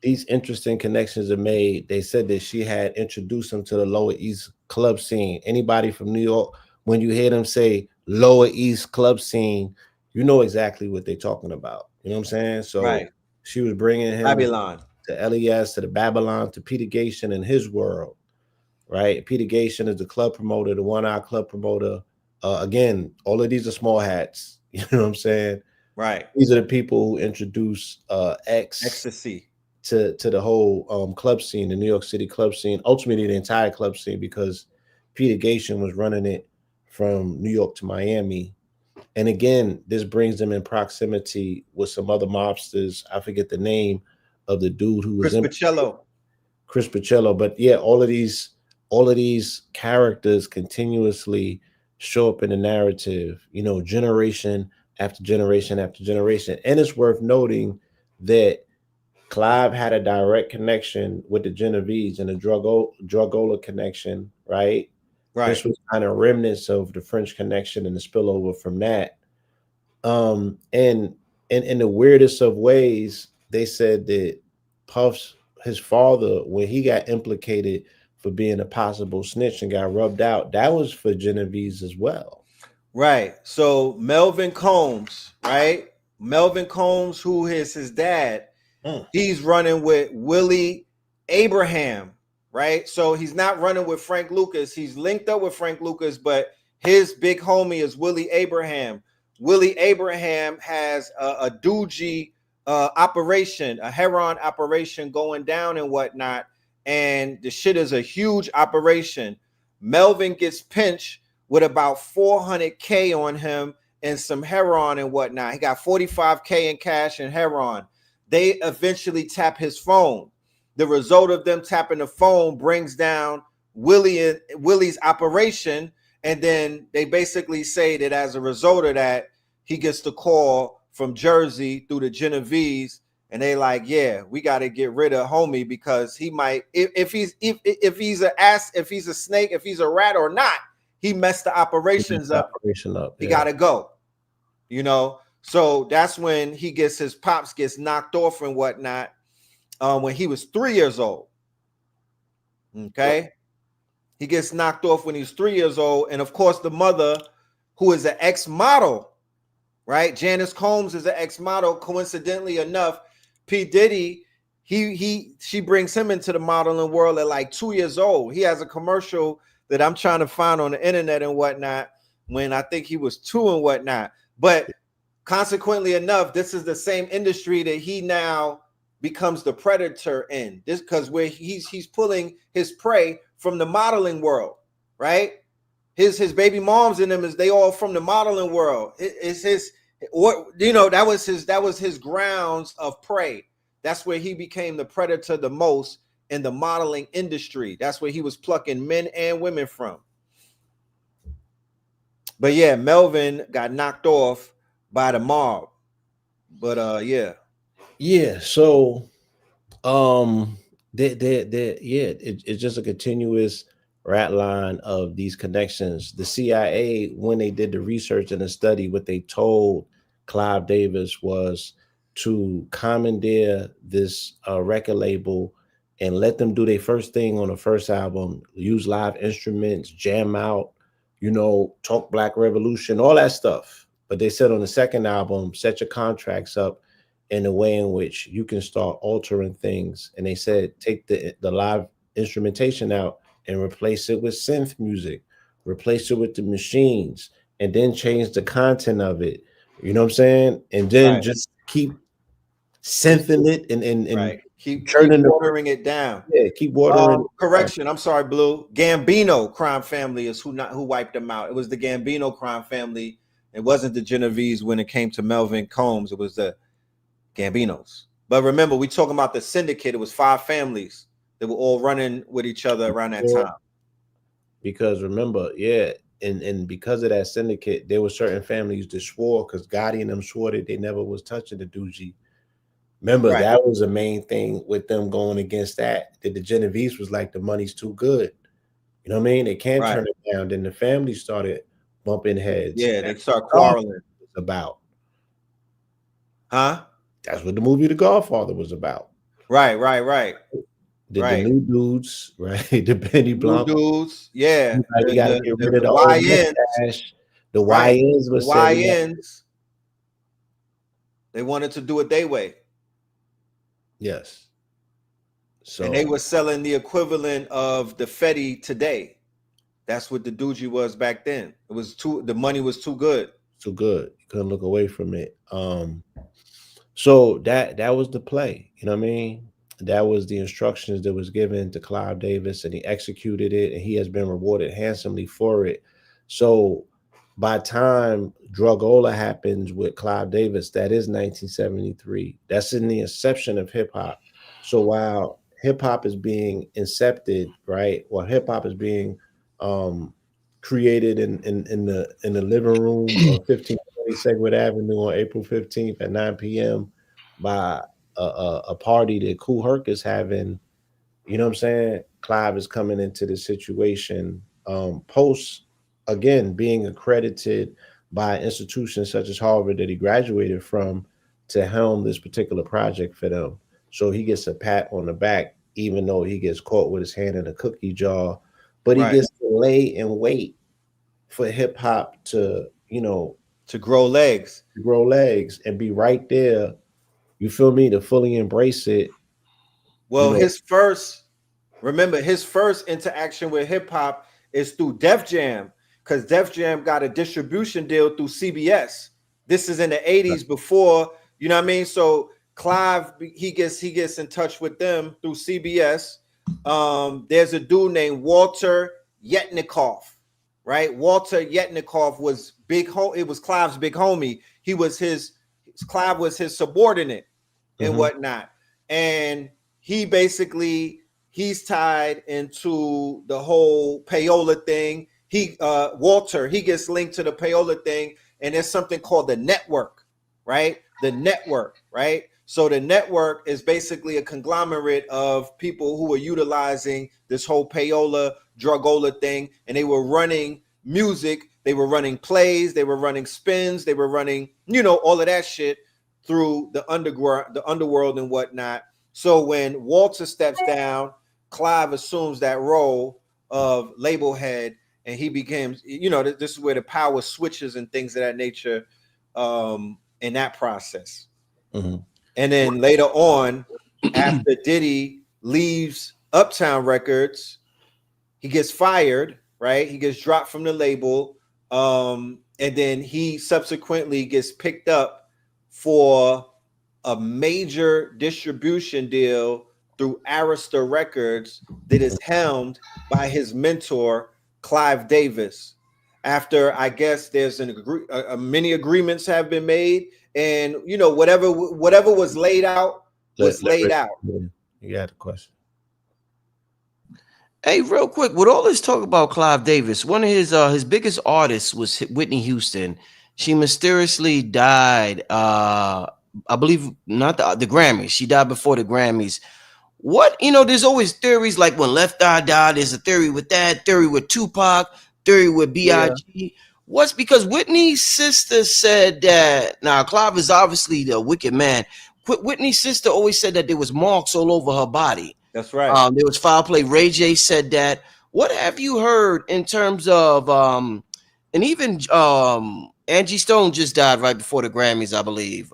these interesting connections are made. They said that she had introduced him to the Lower East club scene. Anybody from New York, when you hear them say Lower East club scene, you know exactly what they're talking about. You know what I'm saying? So she was bringing him Babylon to LES, to the Babylon, to Peter Gation and his world, right? Peter Gation is the club promoter, the one-eye club promoter. Again, all of these are small hats. You know what I'm saying? Right. These are the people who introduce ecstasy to the whole club scene, the New York City club scene, ultimately the entire club scene, because Peter Gation was running it from New York to Miami. And again, this brings them in proximity with some other mobsters. I forget the name of the dude who was Chris Pacello. But yeah, all of these characters continuously show up in the narrative, generation after generation after generation. And it's worth noting that Clive had a direct connection with the Genovese and the Dragola connection, right? This was kind of remnants of the French connection and the spillover from that. And in the weirdest of ways, they said that Puff's his father, when he got implicated for being a possible snitch and got rubbed out, that was for Genovese as well. Right. So Melvin Combs, right? Melvin Combs, who is his dad, he's running with Willie Abraham, right? So he's not running with Frank Lucas. He's linked up with Frank Lucas, but his big homie is Willie Abraham. Willie Abraham has a doogie operation, a heroin operation going down and whatnot. And the shit is a huge operation. Melvin gets pinched with about 400K on him and some heroin and whatnot. He got 45K in cash and heroin. They eventually tap his phone. The result of them tapping the phone brings down Willie's operation. And then they basically say that as a result of that, he gets the call from Jersey through the Genovese. And they like, yeah, we got to get rid of homie because he might, if he's a snake, if he's a rat or not, he messed the operations up. He got to go, you know? So that's when his pops gets knocked off and whatnot when he was 3 years old. Okay. He gets knocked off when he's 3 years old. And of course, the mother, who is an ex-model, right? Janice Combs is an ex-model. Coincidentally enough, P. Diddy, she brings him into the modeling world at like 2 years old. He has a commercial that I'm trying to find on the internet and whatnot when I think he was 2 and whatnot. But consequently enough, this is the same industry that he now becomes the predator in. This because where he's pulling his prey from the modeling world, right? His baby moms in them they all from the modeling world. It's his, what you know, that was his grounds of prey. That's where he became the predator the most in the modeling industry. That's where he was plucking men and women from. But yeah, Melvin got knocked off by the mob. But yeah. So it's just a continuous rat line of these connections. The CIA, when they did the research and the study, what they told Clive Davis was to commandeer this record label and let them do their first thing on the first album, use live instruments, jam out, you know, talk Black Revolution, all that stuff. But they said on the second album, set your contracts up in a way in which you can start altering things. And they said, take the live instrumentation out and replace it with synth music, replace it with the machines, and then change the content of it. You know what I'm saying? And then just keep synthing it and keep watering it down. Yeah, keep watering. Correction, I'm sorry, Blue. Gambino crime family is who wiped them out. It was the Gambino crime family. It wasn't the Genovese when it came to Melvin Combs. It was the Gambinos. But remember, we talking about the syndicate. It was 5 families that were all running with each other around that time. Because remember, and because of that syndicate, there were certain families that swore, because Gotti and them swore that they never was touching the doogie. Remember, that was the main thing with them going against that the Genovese was like, the money's too good. You know what I mean? They can't turn it down. Then the family started bumping heads. Yeah, they start quarreling. About. Huh? That's what the movie The Godfather was about. Right. The new dudes, right? The Benny Blanc dudes, yeah. You got to get rid of the YNs. The YNs were YNs. They wanted to do it their way. Yes. So and they were selling the equivalent of the Fetty today. That's what the doogie was back then. It was the money was too good. Too good. You couldn't look away from it. So that was the play. You know what I mean? That was the instructions that was given to Clive Davis, and he executed it, and he has been rewarded handsomely for it. So by time Drugola happens with Clive Davis, that is 1973. That's in the inception of hip hop. So while hip hop is being incepted, right? While hip hop is being created in the living room of 1520 Segwood Avenue on April 15th at 9 p.m. by a party that Kool Herc is having, you know what I'm saying? Clive is coming into the situation post, again, being accredited by institutions such as Harvard that he graduated from, to helm this particular project for them. So he gets a pat on the back, even though he gets caught with his hand in a cookie jar, but he Right. gets to lay and wait for hip hop to, you know, To grow legs. and be right there. You feel me? To fully embrace it. Well, You know, his first interaction with hip hop is through Def Jam, because Def Jam got a distribution deal through CBS. This is in the 80s before, you know what I mean? So Clive, he gets in touch with them through CBS. There's a dude named Walter Yetnikoff, right? Walter Yetnikoff was it was Clive's big homie. Clive was his subordinate and whatnot. And he's tied into the whole payola thing. Walter, he gets linked to the payola thing, and there's something called the network, right? The network, right? So the network is basically a conglomerate of people who were utilizing this whole payola, drugola thing, and they were running music, they were running plays, they were running spins, they were running, you know, all of that shit through the underworld and whatnot. So when Walter steps down, Clive assumes that role of label head, and he becomes, you know, this is where the power switches and things of that nature in that process. And then later on, after Diddy leaves Uptown Records, he gets fired, right? He gets dropped from the label. And then he subsequently gets picked up for a major distribution deal through Arista Records that is helmed by his mentor, Clive Davis. After, I guess, there's many agreements have been made, and you know, whatever was laid out was laid out. You had a question. Hey, real quick, with all this talk about Clive Davis, one of his biggest artists was Whitney Houston. She mysteriously died. I believe not the Grammys. She died before the Grammys. What, you know, there's always theories, like when Left Eye died, there's a theory with that, theory with Tupac, theory with B.I.G. Yeah. What's because Whitney's sister said that, now Clive is obviously the wicked man. Whitney's sister always said that there was marks all over her body. That's right. There was foul play. Ray J said that. What have you heard in terms of and even Angie Stone just died right before the Grammys, I believe.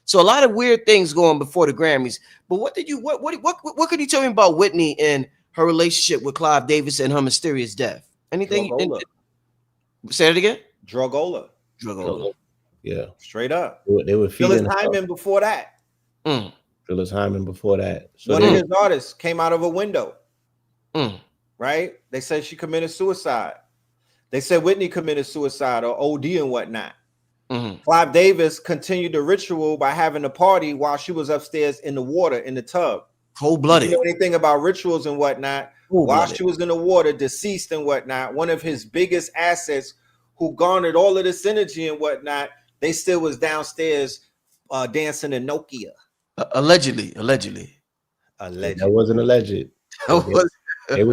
So a lot of weird things going before the Grammys. But what could you tell me about Whitney and her relationship with Clive Davis and her mysterious death? Anything? Say it again. Drugola. Yeah. Straight up. They were Phyllis Hyman before that. Phyllis Hyman before that. So one of his artists came out of a window. Right? They said she committed suicide. They said Whitney committed suicide or OD and whatnot. Clive Davis continued the ritual by having a party while she was upstairs in the water, in the tub. Cold-blooded. You know anything about rituals and whatnot? While she was in the water, deceased and whatnot, one of his biggest assets who garnered all of this energy and whatnot, they still was downstairs dancing in Nokia. Allegedly. That wasn't alleged. They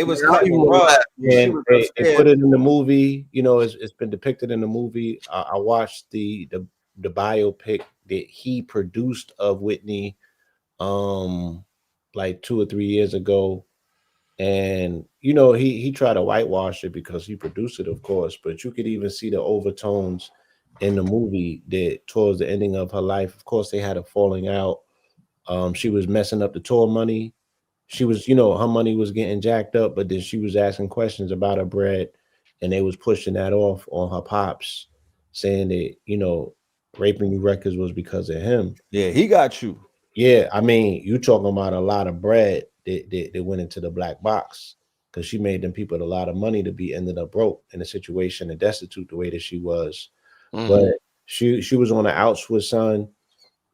was cutting rug. They put it in the movie. You know, it's been depicted in the movie. I watched the biopic that he produced of Whitney, like 2 or 3 years ago, and you know he tried to whitewash it because he produced it, of course. But you could even see the overtones in the movie that towards the ending of her life. Of course, they had a falling out. She was messing up the tour money. She was, you know, her money was getting jacked up, but then she was asking questions about her bread, and they was pushing that off on her pops, saying that, you know, Raping You Records was because of him. Yeah, he got you. Yeah, I mean, you talking about a lot of bread that went into the black box, because she made them people a lot of money to be ended up broke in a situation and destitute the way that she was. But she was on the outs with son.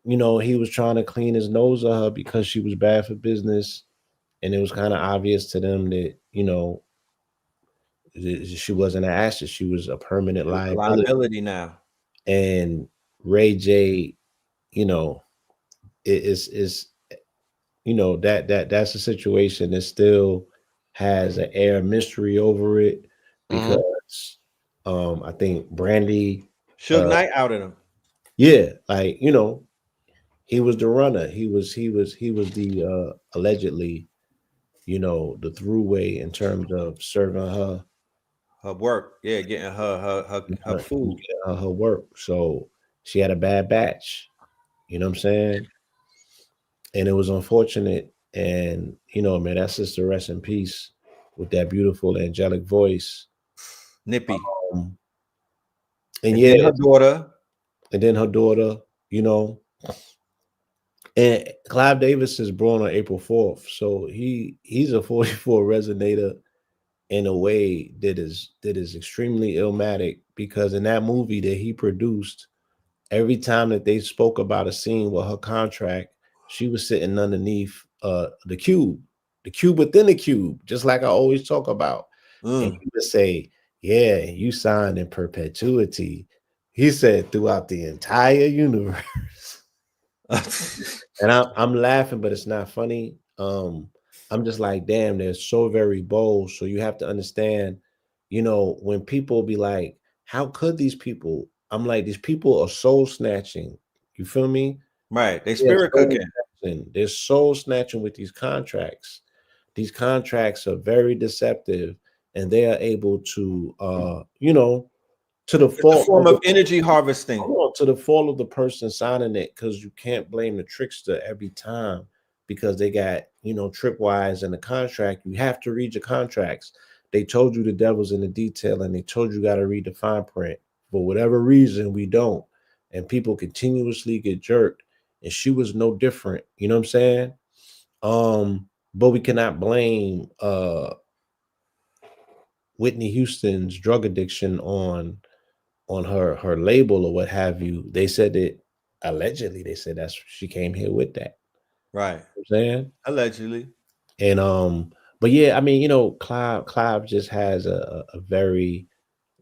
You know, he was trying to clean his nose of her because she was bad for business. And it was kind of obvious to them that, you know, she wasn't an asset. She was a permanent liability now. And Ray J, you know, is you know, that's a situation that still has an air of mystery over it, because I think Brandy Suge Knight outed him. Yeah, like he was the runner. He was the allegedly, the throughway in terms of serving her Her work, yeah, getting her food. her work. So she had a bad batch. You know what I'm saying? And it was unfortunate. And may that sister rest in peace with that beautiful angelic voice. Nippy. Um, and And yeah, then her daughter. and then her daughter, and Clive Davis is born on April 4th. So he's a 44 resonator in a way that is extremely illmatic, because in that movie that he produced, every time that they spoke about a scene with her contract, she was sitting underneath the cube within the cube, just like I always talk about. And he would say, yeah, you signed in perpetuity. He said throughout the entire universe. And I'm laughing, but it's not funny. I'm just like, damn, they're so very bold. So you have to understand, when people be like, how could these people? I'm like, these people are soul snatching. You feel me? Right. They They're spirit soul cooking. snatching. They're soul snatching with these contracts. These contracts are very deceptive, and they are able to, to the It's a fault form of of energy harvesting. to the fault of the person signing it, because you can't blame the trickster every time, because they got tripwires in the contract. You have to read your contracts. They told you the devil's in the detail, and they told you got to read the fine print. For whatever reason, we don't, and people continuously get jerked. And she was no different. You know what I'm saying? But we cannot blame Whitney Houston's drug addiction on her label or what have you. They said that allegedly they said that's she came here with that. Right. You know what I'm saying? Allegedly. And but yeah, I mean, Clive just has a very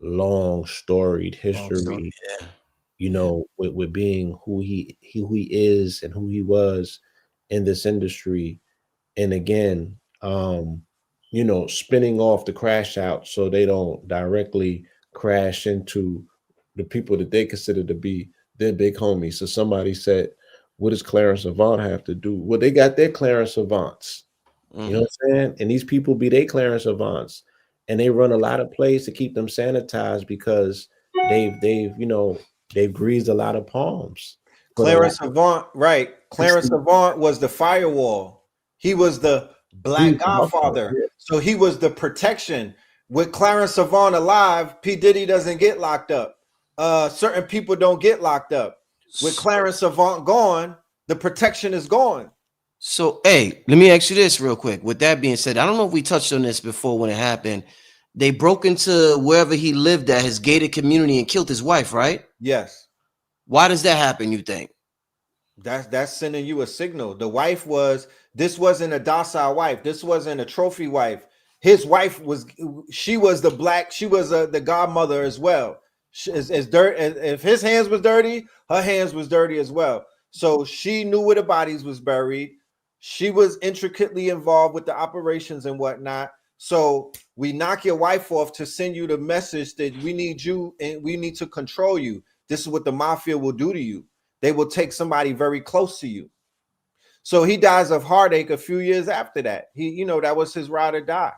long storied history, with being who he is and who he was in this industry. And again, spinning off the crash out so they don't directly crash into the people that they consider to be their big homies. So somebody said, what does Clarence Avant have to do? Well, they got their Clarence Avants. You know what I'm saying? And these people be their Clarence Avants. And they run a lot of plays to keep them sanitized, because they've greased a lot of palms. Clarence Avant, right. Clarence Avant was the firewall. He was the Black Godfather. So he was the protection. With Clarence Avant alive, P. Diddy doesn't get locked up. Certain people don't get locked up. With Clarence Avant gone, the protection is gone. So, hey, let me ask you this real quick. With that being said, I don't know if we touched on this before when it happened. They broke into wherever he lived at, his gated community, and killed his wife, right? Yes. Why does that happen, you think? That's sending you a signal. This wasn't a docile wife. This wasn't a trophy wife. His wife was the godmother as well. If his hands was dirty, her hands was dirty as well. So she knew where the bodies was buried. She was intricately involved with the operations and whatnot. So we knock your wife off to send you the message that we need you and we need to control you. This is what the mafia will do to you. They will take somebody very close to you. So he dies of heartache a few years after that. That was his ride or die.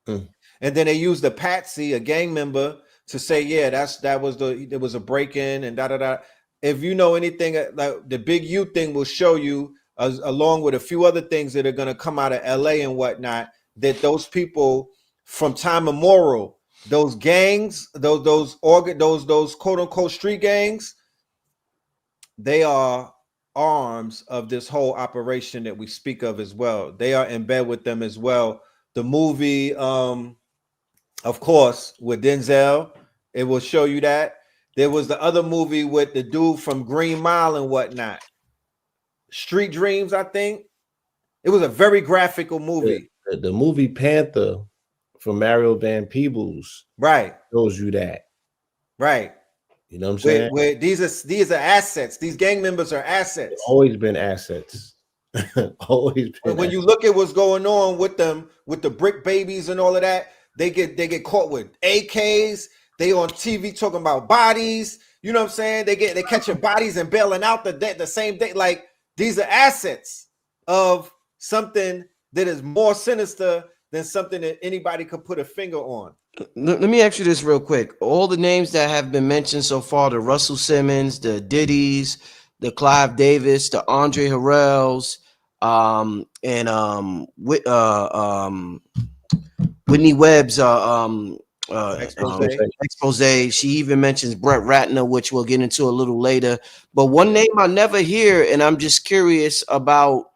And then they used the patsy, a gang member, to say, yeah, there was a break-in and da-da-da. If you know anything, like the Big U thing will show you, along with a few other things that are going to come out of LA and whatnot, that those people from time immemorial, those gangs, those quote unquote street gangs, they are arms of this whole operation that we speak of as well. They are in bed with them as well. The movie, of course, with Denzel, it will show you that. There was the other movie with the dude from Green Mile and whatnot. Street Dreams, I think. It was a very graphical movie. The movie Panther from Mario Van Peebles, right, shows you that. Right. You know what I'm saying? Where these are assets. These gang members are assets. They've always been assets. Always been. When you look at what's going on with them, with the brick babies and all of that, they get caught with AKs. They on TV talking about bodies. You know what I'm saying? They catching bodies and bailing out the same day. Like, these are assets of something that is more sinister than something that anybody could put a finger on. Let me ask you this real quick. All the names that have been mentioned so far, the Russell Simmons, the Diddy's, the Clive Davis, the Andre Harrells, Whitney Webb's expose. She even mentions Brett Ratner, which we'll get into a little later. But one name I never hear, and I'm just curious about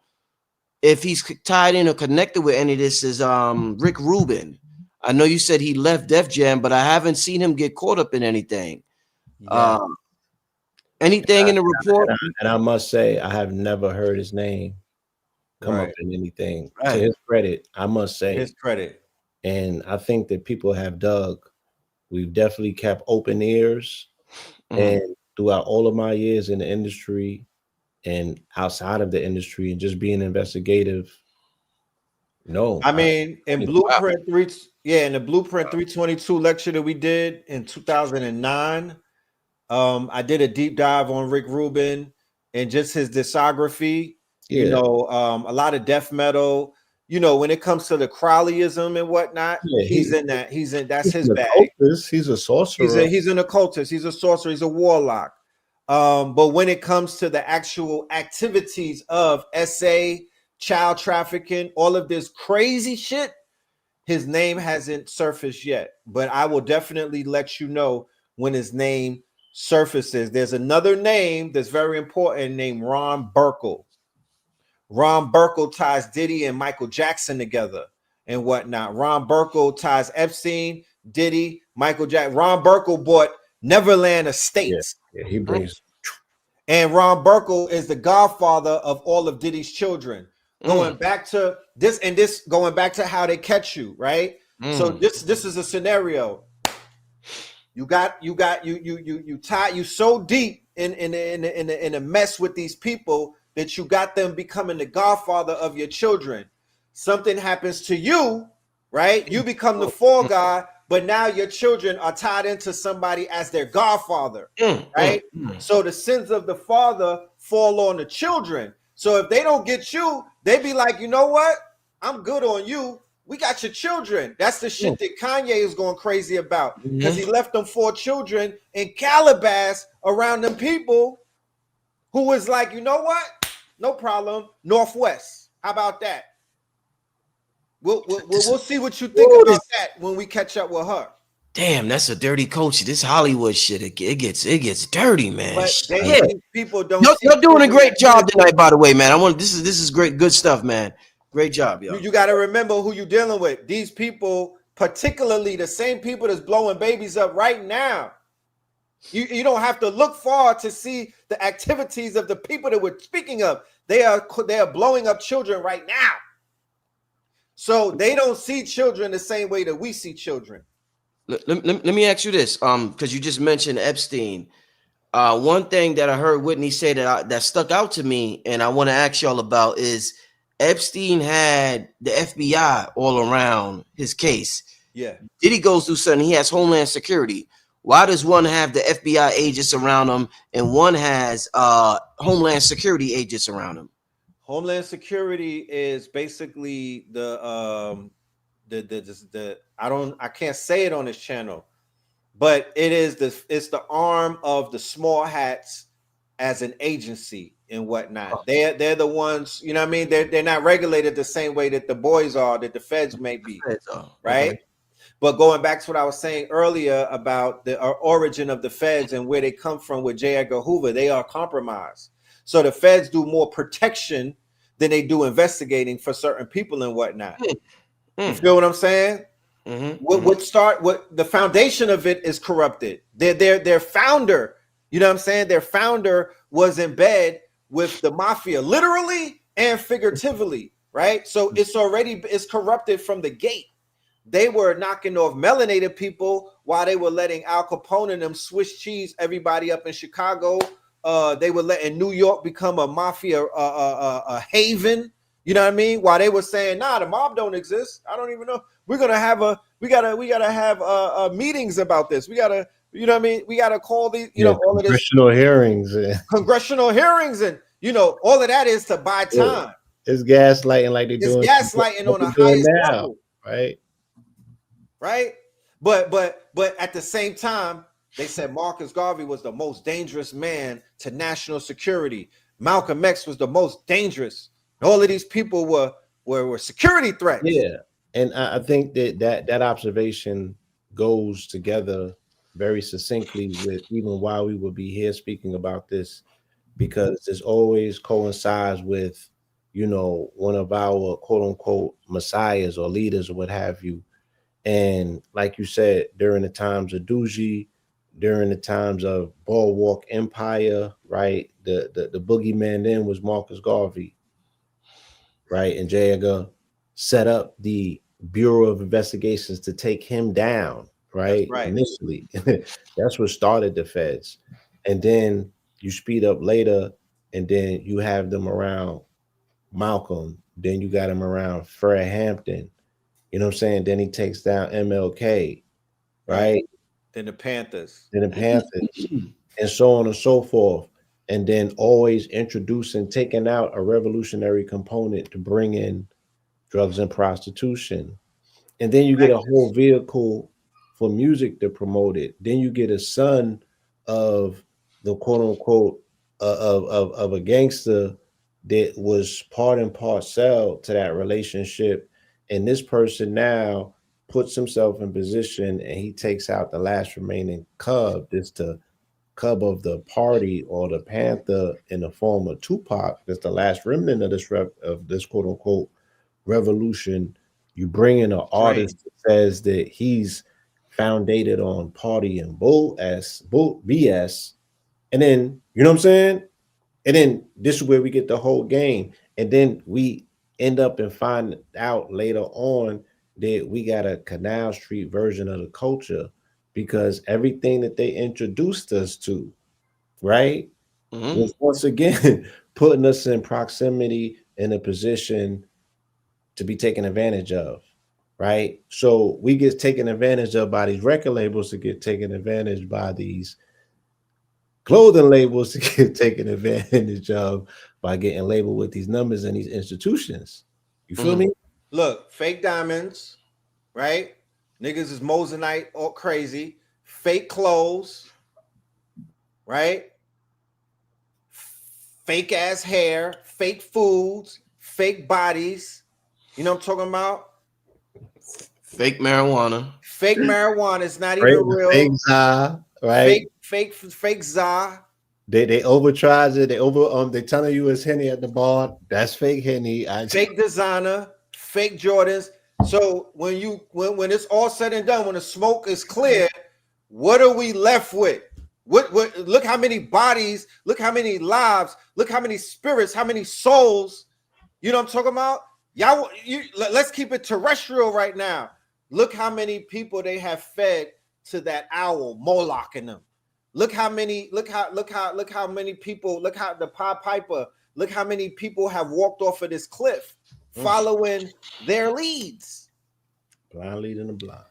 if he's tied in or connected with any of this, is Rick Rubin. I know you said he left Def Jam, but I haven't seen him get caught up in anything. Yeah. Anything in the report? And I must say, I have never heard his name come up in anything. Right. To his credit, I must say. His credit. And I think that people have dug. We've definitely kept open ears. And throughout all of my years in the industry and outside of the industry and just being investigative, no. I mean, in Blueprint 3, in the Blueprint 322 lecture that we did in 2009, I did a deep dive on Rick Rubin and just his discography. Yeah. You know, a lot of death metal. You know, when it comes to the Crowleyism and whatnot, he's in that. That's his bag. He's a sorcerer. He's an occultist. He's a sorcerer. He's a warlock. But when it comes to the actual activities of SA, child trafficking, all of this crazy shit, his name hasn't surfaced yet. But I will definitely let you know when his name surfaces. There's another name that's very important named Ron Burkle. Ron Burkle ties Diddy and Michael Jackson together and whatnot. Ron Burkle ties Epstein, Diddy, Michael Jackson. Ron Burkle bought Neverland Estates. Yeah, he brings. And Ron Burkle is the godfather of all of Diddy's children. Going back to this and this, going back to how they catch you, right? So this is a scenario. You so deep in a mess with these people that you got them becoming the godfather of your children. Something happens to you, right? You become the fall guy, but now your children are tied into somebody as their godfather, right? So the sins of the father fall on the children. So if they don't get you, they be like, you know what? I'm good on you. We got your children. That's the shit that Kanye is going crazy about, because he left them 4 children in Calabasas around them people who was like, you know what? No problem. Northwest. How about that? We'll see what you think about that when we catch up with her. Damn, that's a dirty culture. This Hollywood shit, it gets dirty, man. But people don't. You're doing a great job tonight, by the way, man. This is great, good stuff, man. Great job, yo. You got to remember who you're dealing with. These people, particularly the same people that's blowing babies up right now. You don't have to look far to see the activities of the people that we're speaking of. They are blowing up children right now. So they don't see children the same way that we see children. Let me ask you this, because you just mentioned Epstein. One thing that I heard Whitney say that stuck out to me, and I want to ask y'all about, is Epstein had the FBI all around his case. Yeah. Diddy goes through something. He has Homeland Security. Why does one have the FBI agents around him and one has Homeland Security agents around him? Homeland Security is basically I can't say it on this channel, but it's the arm of the small hats as an agency and whatnot. They're the ones, you know what I mean? They're not regulated the same way that the boys are, that the feds may be, right? Okay. But going back to what I was saying earlier about the origin of the feds and where they come from with J. Edgar Hoover, they are compromised. So the feds do more protection than they do investigating for certain people and whatnot. You feel what I'm saying? What the foundation of it is corrupted. Their founder, you know what I'm saying? Their founder was in bed with the mafia, literally and figuratively, right? So it's corrupted from the gate. They were knocking off melanated people while they were letting Al Capone and them Swiss cheese everybody up in Chicago. They were letting New York become a mafia a haven. You know what I mean? While they were saying, nah, the mob don't exist. I don't even know. We're going to have a We gotta have meetings about this. We gotta, you know what I mean? We gotta call these, you know, all of this congressional hearings, and you know, all of that is to buy time. It's gaslighting like they're doing. It's gaslighting on the highest level, right? Right. But at the same time, they said Marcus Garvey was the most dangerous man to national security. Malcolm X was the most dangerous. All of these people were security threats. Yeah, and I think that observation goes together very succinctly with even why we would be here speaking about this, because this always coincides with, you know, one of our quote unquote messiahs or leaders or what have you. And like you said, during the times of Doogie, during the times of Boardwalk Empire, right? The boogeyman then was Marcus Garvey, right? And J. Edgar set up the Bureau of Investigations to take him down, right? That's right. Initially, that's what started the feds. And then you speed up later, and then you have them around Malcolm. Then you got him around Fred Hampton. You know what I'm saying? Then he takes down MLK, right? Then the Panthers. And so on and so forth. And then always introducing, taking out a revolutionary component to bring in drugs and prostitution. And then you get a whole vehicle for music to promote it. Then you get a son of the quote unquote of a gangster that was part and parcel to that relationship. And this person now puts himself in position, and he takes out the last remaining cub. This the cub of the party, or the Panther, in the form of Tupac. That's the last remnant of this quote unquote revolution. You bring in an artist that says that he's founded on party and bull BS, and then you know what I'm saying. And then this is where we get the whole game, and then we end up and find out later on that we got a Canal Street version of the culture, because everything that they introduced us to, right, was once again putting us in proximity in a position to be taken advantage of, right? So we get taken advantage of by these record labels, to get taken advantage by these clothing labels, to get taken advantage of by getting labeled with these numbers and these institutions. You feel me? Look, fake diamonds, right? Niggas is Mosinite all crazy. Fake clothes, right? Fake ass hair, fake foods, fake bodies. You know what I'm talking about? Fake marijuana. Fake marijuana is not even real. Fake za, right? Fake za. They overcharge it. They telling you it's Henny at the bar. That's fake Henny. Fake designer, fake Jordans. So when it's all said and done, when the smoke is clear, what are we left with? What look how many bodies, look how many lives, look how many spirits, how many souls. You know what I'm talking about? Y'all, let's keep it terrestrial right now. Look how many people they have fed to that owl, Moloch in them. Look how many people, look how the Pied Piper, look how many people have walked off of this cliff following their leads. Blind leading the blind.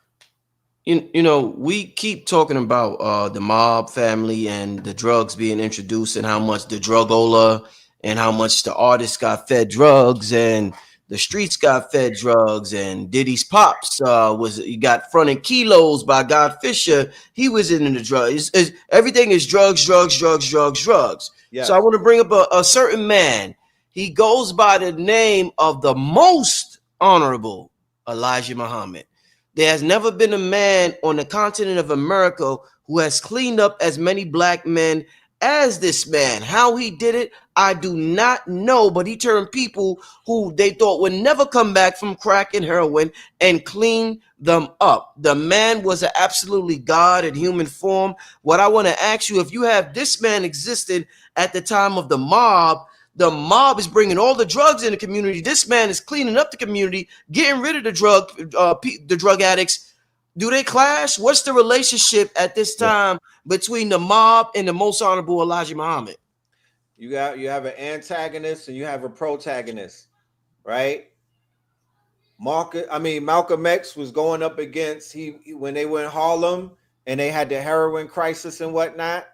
You know, we keep talking about the mob family and the drugs being introduced, and how much the drugola and how much the artists got fed drugs and the streets got fed drugs, and Diddy's pops he got fronted kilos by God Fisher. He was in the drugs. Everything is drugs. Yes. So I want to bring up a certain man. He goes by the name of the Most Honorable Elijah Muhammad. There has never been a man on the continent of America who has cleaned up as many black men as this man. How he did it, I do not know, but he turned people who they thought would never come back from crack and heroin and clean them up. The man was an absolutely God in human form. What I want to ask you, if you have this man existed at the time of the mob is bringing all the drugs in the community. This man is cleaning up the community, getting rid of the drug addicts. Do they clash? What's the relationship at this time between the mob and the Most Honorable Elijah Muhammad? You have an antagonist and you have a protagonist, right? Malcolm X was going up against when they were in Harlem and they had the heroin crisis and whatnot.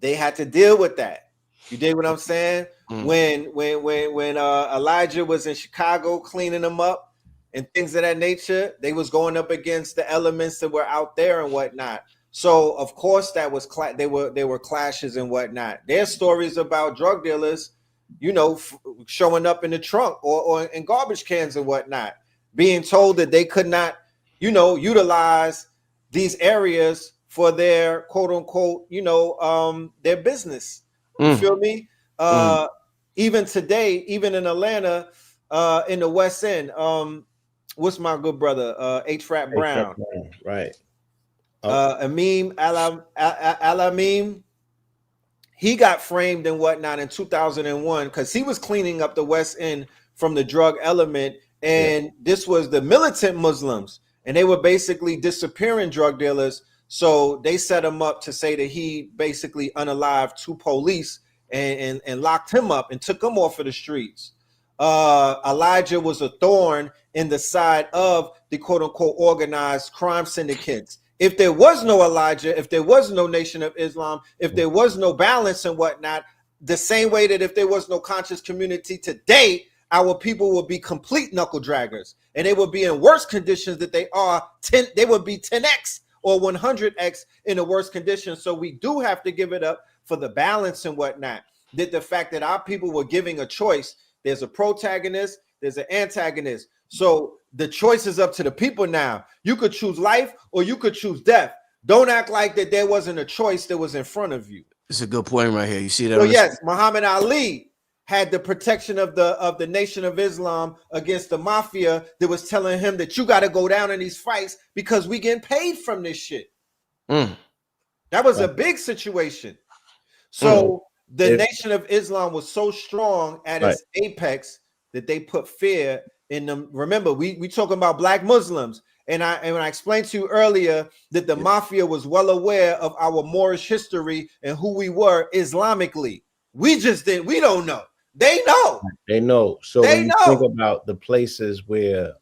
They had to deal with that. You dig what I'm saying? When Elijah was in Chicago cleaning them up and things of that nature, they was going up against the elements that were out there and whatnot. So of course that was they were clashes and whatnot. There's stories about drug dealers, you know, showing up in the trunk or in garbage cans and whatnot, being told that they could not, you know, utilize these areas for their quote unquote, you know, their business. You feel me? Even today, even in Atlanta, in the West End, what's my good brother, H-Rap Brown, right? Amim Alamim, he got framed and whatnot in 2001 because he was cleaning up the West End from the drug element, and this was the militant Muslims, and they were basically disappearing drug dealers. So they set him up to say that he basically unalived 2 police and locked him up and took him off of the streets. Elijah was a thorn in the side of the quote unquote organized crime syndicates. If there was no Elijah, if there was no Nation of Islam, if there was no balance and whatnot, the same way that if there was no conscious community today, our people would be complete knuckle draggers, and they would be in worse conditions that they are. They would be 10x or 100x in the worst conditions. So we do have to give it up for the balance and whatnot. That the fact that our people were giving a choice. There's a protagonist, there's an antagonist. So the choice is up to the people now. You could choose life or you could choose death. Don't act like that there wasn't a choice that was in front of you. It's a good point right here. You see that? So yes, Muhammad Ali had the protection of the Nation of Islam against the Mafia that was telling him that you got to go down in these fights because we getting paid from this shit. That was a big situation. So the Nation of Islam was so strong at its apex that they put fear in them. Remember, we talking about Black Muslims, and when I explained to you earlier that the Mafia was well aware of our Moorish history and who we were Islamically. We don't know. They know. They know. So when you think about the places where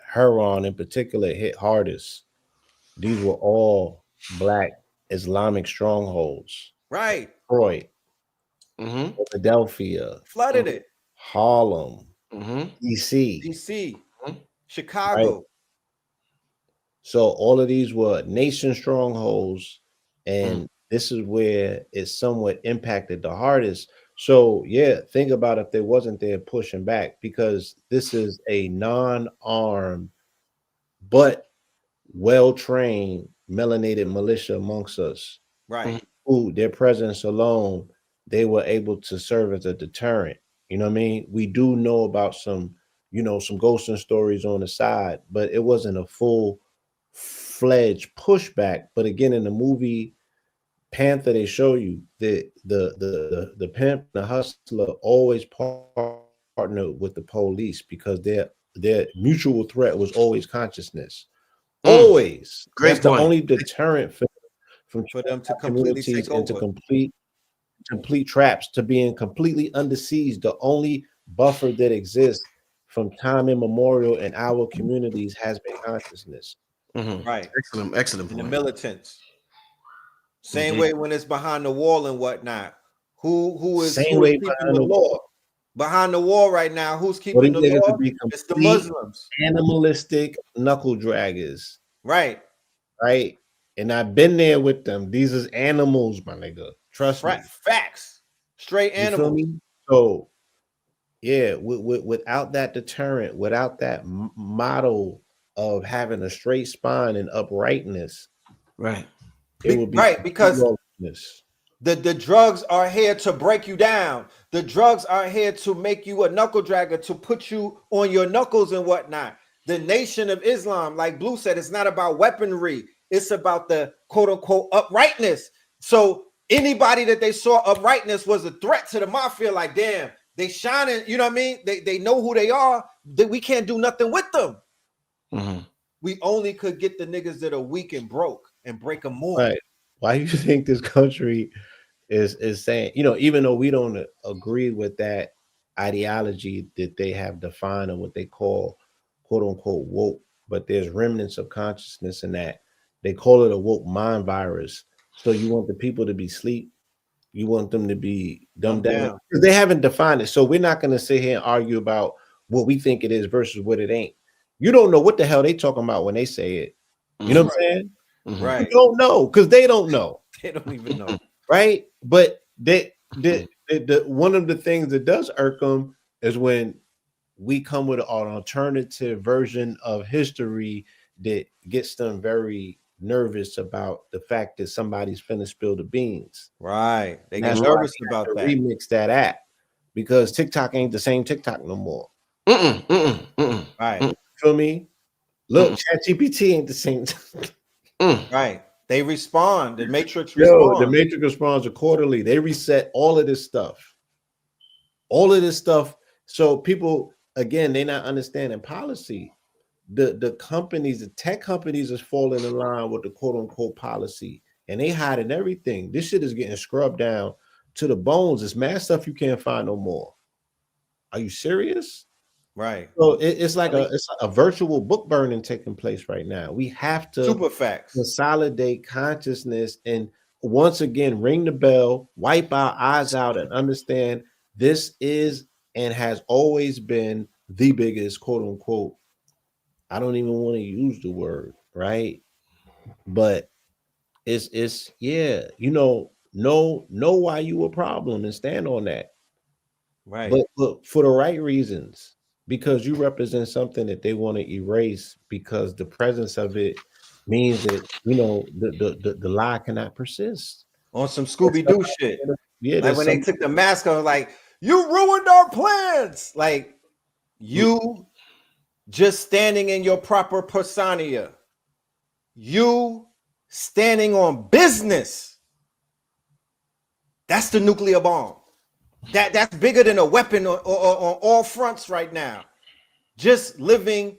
heroin in particular hit hardest, these were all Black Islamic strongholds. Right. Detroit, Philadelphia, flooded it. Harlem, DC, Chicago. Right? So all of these were nation strongholds, and this is where it somewhat impacted the hardest. So yeah, think about if they wasn't there pushing back, because this is a non-armed but well-trained melanated militia amongst us. Right. Who their presence alone, they were able to serve as a deterrent. You know what I mean? We do know about some, you know, some ghosting stories on the side, but it wasn't a full-fledged pushback. But again, in the movie Panther, they show you that the pimp, the hustler, always partnered with the police because their mutual threat was always consciousness. Always. That's the only deterrent for them to completely take over, into complete traps, to being completely under siege. The only buffer that exists from time immemorial in our communities has been consciousness. Right. Excellent point. The militants. Same way when it's behind the wall and whatnot. Who is keeping the law? Behind the wall right now, who's keeping the law? It's the Muslims. Animalistic knuckle draggers. Right. Right. And I've been there with them. These is animals, my nigga. Trust me. Facts. Straight animals. So, yeah, without that deterrent, without that model of having a straight spine and uprightness, right? It would be because the drugs are here to break you down. The drugs are here to make you a knuckle dragger, to put you on your knuckles and whatnot. The Nation of Islam, like Blue said, it's not about weaponry. It's about the quote unquote uprightness. So anybody that they saw uprightness was a threat to the Mafia. Like, damn, they shining. You know what I mean? They know who they are. That we can't do nothing with them. We only could get the niggas that are weak and broke and break them more. Right. Why do you think this country is saying, you know, even though we don't agree with that ideology that they have defined and what they call quote unquote woke, but there's remnants of consciousness in that. They call it a woke mind virus. So you want the people to be asleep. You want them to be dumbed down because they haven't defined it. So we're not going to sit here and argue about what we think it is versus what it ain't. You don't know what the hell they talking about when they say it. You know what I'm saying? Right. You don't know because they don't know. They don't even know. Right. But the one of the things that does irk them is when we come with an alternative version of history that gets them very nervous about the fact that somebody's finna spill the beans. Right. They get nervous about that. Remix that app because TikTok ain't the same TikTok no more. Right. Feel me? Look, ChatGPT ain't the same. Right. They respond. The Matrix responds. The Matrix responds accordingly. They reset all of this stuff. All of this stuff. So people, again, they're not understanding policy. The companies, the tech companies is falling in line with the quote unquote policy and they hiding everything. This shit is getting scrubbed down to the bones. It's mad stuff you can't find no more. Are you serious? Right. So it's like a virtual book burning taking place right now. We have to super facts consolidate consciousness and once again ring the bell, wipe our eyes out and understand this is and has always been the biggest quote unquote. I don't even want to use the word, right? But it's yeah, you know why you a problem and stand on that. Right. But look, for the right reasons, because you represent something that they want to erase because the presence of it means that the lie cannot persist. On some Scooby-Doo shit. Yeah, like when they took the mask off, like, you ruined our plans. Like you just standing in your proper persona. You standing on business. That's the nuclear bomb. That's bigger than a weapon on all fronts right now. Just living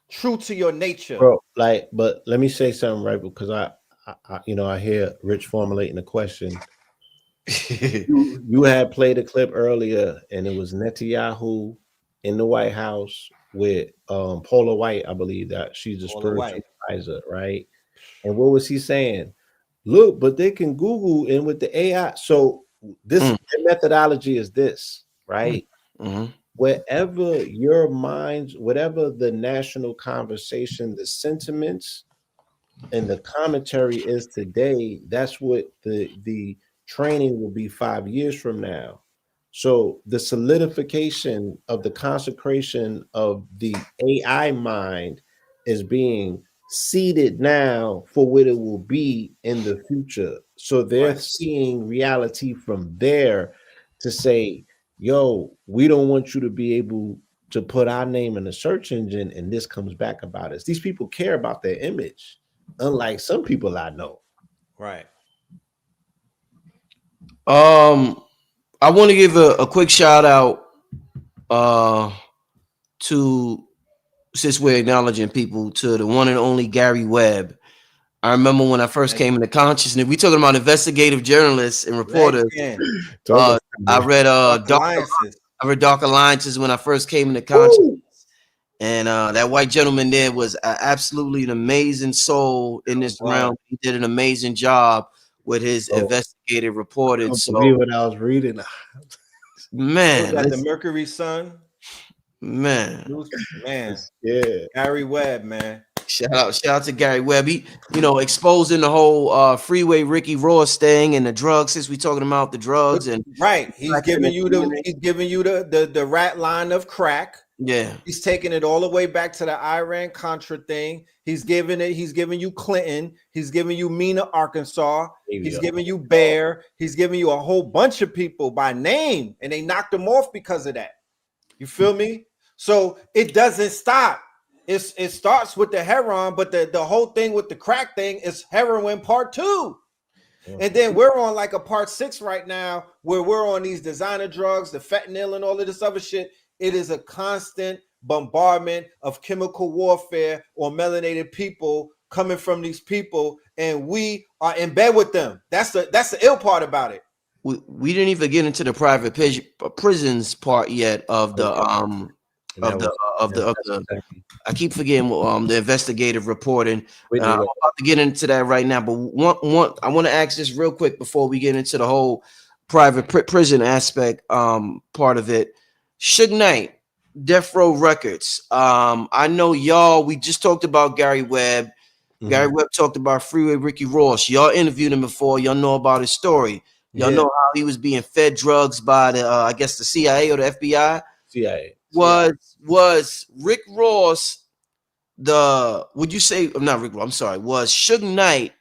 true to your nature. Bro, but let me say something, right? Because I hear Rich formulating a question. you had played a clip earlier, and it was Netanyahu in the White House with Paula White, I believe that she's a spiritual advisor, right? And what was he saying? Look, but they can Google and with the AI. So this methodology is this, right? Wherever your minds, whatever the national conversation, the sentiments, and the commentary is today, that's what the training will be 5 years from now. So the solidification of the consecration of the AI mind is being seeded now for what it will be in the future. So they're seeing reality from there to say, yo, we don't want you to be able to put our name in a search engine and this comes back about us. These people care about their image, unlike some people I know. Right. I want to give a quick shout out to, since we're acknowledging people, to the one and only Gary Webb. I remember when I first came into consciousness, we talking about investigative journalists and reporters. I read Dark Alliances when I first came into consciousness. And that white gentleman there was absolutely an amazing soul in this realm. He did an amazing job with his investigative reporting. So what I was reading, man, the Mercury Sun, man, yeah, Gary Webb, man. Shout out to Gary Webb. He, exposing the whole Freeway Ricky Ross thing and the drugs. Since we talking about the drugs and he's giving you the rat line of crack. Yeah, he's taking it all the way back to the Iran Contra thing. He's giving you Clinton. He's giving you Mena, Arkansas. He's giving you Bear. He's giving you a whole bunch of people by name, and they knocked him off because of that. You feel me? So it doesn't stop. It starts with the heroin, but the whole thing with the crack thing is heroin part 2. And then we're on like a part 6 right now where we're on these designer drugs, the fentanyl and all of this other shit. It is a constant bombardment of chemical warfare on melanated people coming from these people, and we are in bed with them. That's the ill part about it. We didn't even get into the private prisons part yet of the And of the exactly I keep forgetting the investigative reporting. Whitney I'm Webb. about to get into that right now, but one I want to ask this real quick before we get into the whole private prison aspect part of it. Suge Knight, Death Row Records. I know y'all. We just talked about Gary Webb. Gary Webb talked about Freeway Ricky Ross. Y'all interviewed him before. Y'all know about his story. Y'all know how he was being fed drugs by the I guess the CIA or the FBI. CIA. Was Rick Ross would you say not Rick Ross, I'm sorry, was Suge Knight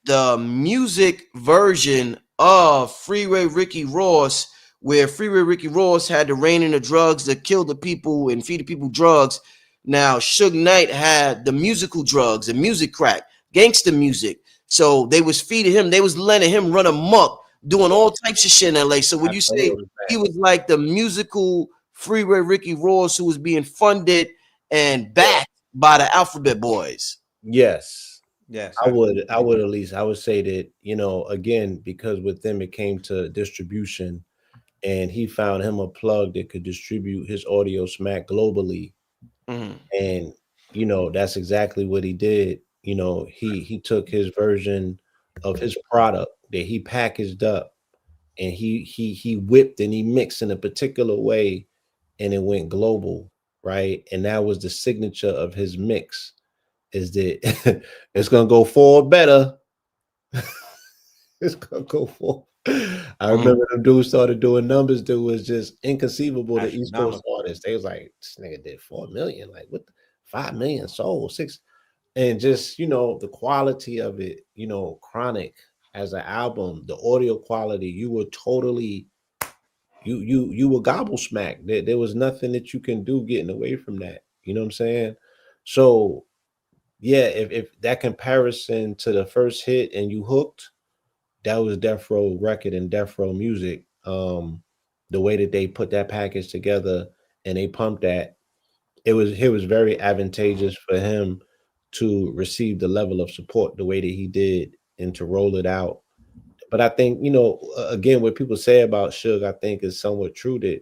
the music version of Freeway Ricky Ross, where Freeway Ricky Ross had the reign in the drugs that killed the people and feed the people drugs? Now Suge Knight had the musical drugs and music crack, gangster music. So they was feeding him, they was letting him run amok, doing all types of shit in LA. So would you say he was like the musical Freeway Ricky Ross who was being funded and backed by the Alphabet Boys? Yes. Yes, I would at least, I would say that, you know, again, because with them it came to distribution, and he found him a plug that could distribute his audio smack globally. And, you know, that's exactly what he did. You know, he took his version of his product that he packaged up, and he whipped and he mixed in a particular way, and it went global, right? And that was the signature of his mix, is that it's gonna go forward better. It's gonna go forward. I remember them dudes started doing numbers that was just inconceivable to East Coast artists. They was like, this nigga did 4 million, like what 5 million sold, 6, and just, you know, the quality of it, you know, Chronic as an album, the audio quality, you were totally you were gobblesmack. There was nothing that you can do getting away from that. You know what I'm saying? So yeah, if that comparison to the first hit and you hooked, that was Death Row record and Death Row music. The way that they put that package together and they pumped that, it was very advantageous for him to receive the level of support the way that he did and to roll it out. But I think, you know, again, what people say about Suge, I think is somewhat true, that,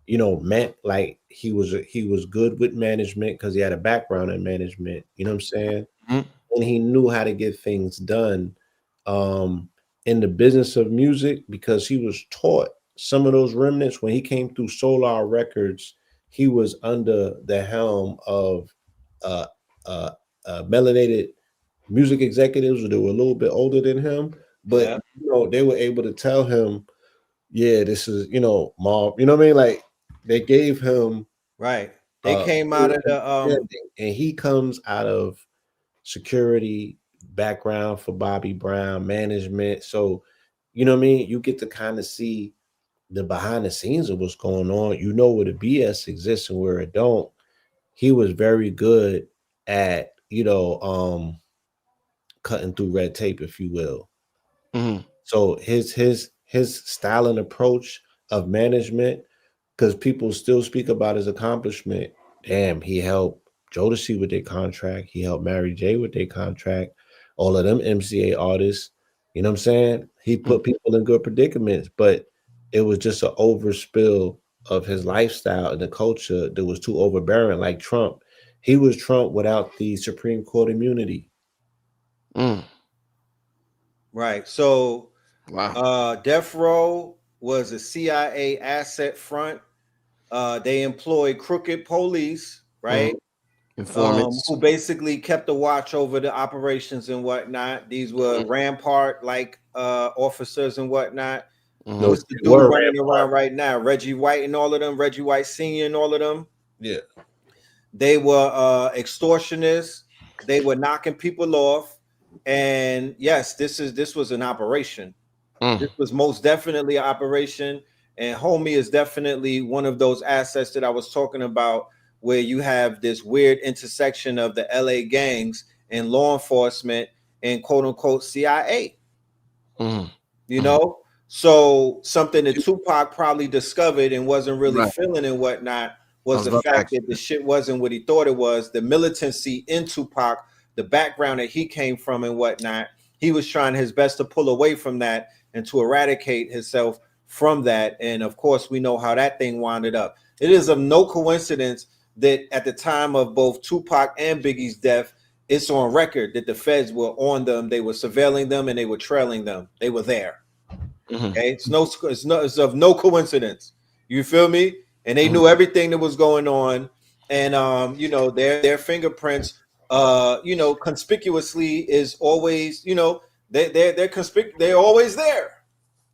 you know, man, like he was good with management because he had a background in management. You know what I'm saying? And he knew how to get things done in the business of music, because he was taught some of those remnants when he came through Solar Records. He was under the helm of melanated music executives that were a little bit older than him, but you know, they were able to tell him, yeah, this is, you know, Mob, you know what I mean? Like they gave him They came out of the and he comes out of security background for Bobby Brown management. So, you know what I mean? You get to kind of see the behind the scenes of what's going on. You know where the BS exists and where it don't. He was very good at, you know, cutting through red tape, if you will. So his style and approach of management, because people still speak about his accomplishment. Damn, he helped Jodeci with their contract. He helped Mary J with their contract. All of them MCA artists. You know what I'm saying? He put people in good predicaments, but it was just an overspill of his lifestyle and the culture that was too overbearing. Like Trump, he was Trump without the Supreme Court immunity. Right. So Death Row was a CIA asset front. They employed crooked police, right? Informants. Who basically kept a watch over the operations and whatnot. These were Rampart like officers and whatnot. What's the dude running around right now? Reggie White and all of them, Reggie White Sr. and all of them. Yeah. They were extortionists. They were knocking people off. And yes, this was an operation. This was most definitely an operation. And Homie is definitely one of those assets that I was talking about, where you have this weird intersection of the LA gangs and law enforcement and quote unquote CIA. You know, so something that Tupac probably discovered and wasn't really feeling and whatnot was the fact that the shit wasn't what he thought it was. The militancy in Tupac, the background that he came from and whatnot, he was trying his best to pull away from that and to eradicate himself from that. And of course, we know how that thing wounded up. It is of no coincidence that at the time of both Tupac and Biggie's death, it's on record that the feds were on them, they were surveilling them, and they were trailing them. They were there. Okay, it's of no coincidence. You feel me? And they knew everything that was going on, and you know, their fingerprints, you know, conspicuously is always, you know, they're always there.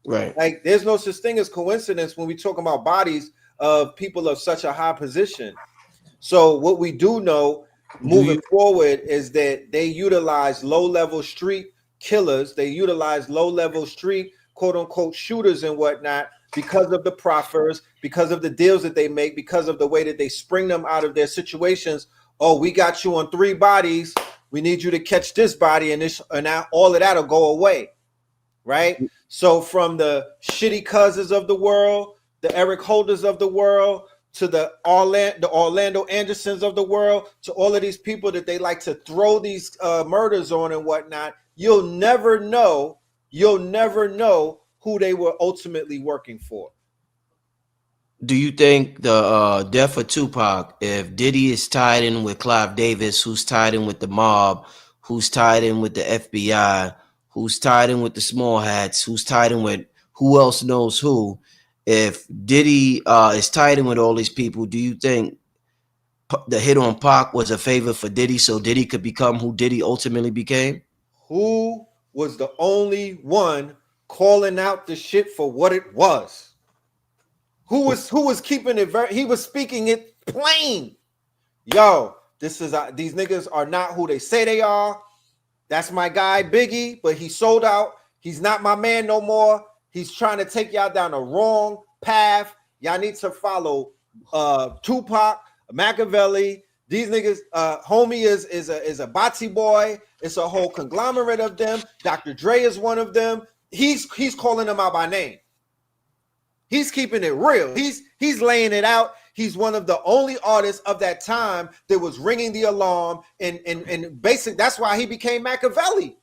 Right. Like there's no such thing as coincidence when we talk about bodies of people of such a high position. So what we do know moving forward is that they utilize low-level street killers. They utilize low-level street quote-unquote shooters and whatnot because of the proffers, because of the deals that they make, because of the way that they spring them out of their situations. Oh, we got you on 3 bodies. We need you to catch this body, and this, and now all of that'll go away, right? So from the shitty cousins of the world, the Eric Holders of the world, to the Orlando Andersons of the world, to all of these people that they like to throw these murders on and whatnot, you'll never know who they were ultimately working for. Do you think the death of Tupac, if Diddy is tied in with Clive Davis, who's tied in with the mob, who's tied in with the FBI, who's tied in with the small hats, who's tied in with who else knows who, if Diddy is tied in with all these people, do you think the hit on Pac was a favor for Diddy so Diddy could become who Diddy ultimately became? Who was the only one calling out the shit for what it was? Who was keeping it he was speaking it plain. Yo, this is these niggas are not who they say they are. That's my guy Biggie, but he sold out. He's not my man no more. He's trying to take y'all down the wrong path. Y'all need to follow Tupac, Machiavelli. These niggas, homie is a Bati boy. It's a whole conglomerate of them. Dr. Dre is one of them. He's calling them out by name. He's keeping it real. He's laying it out. He's one of the only artists of that time that was ringing the alarm, and basically that's why he became Machiavelli.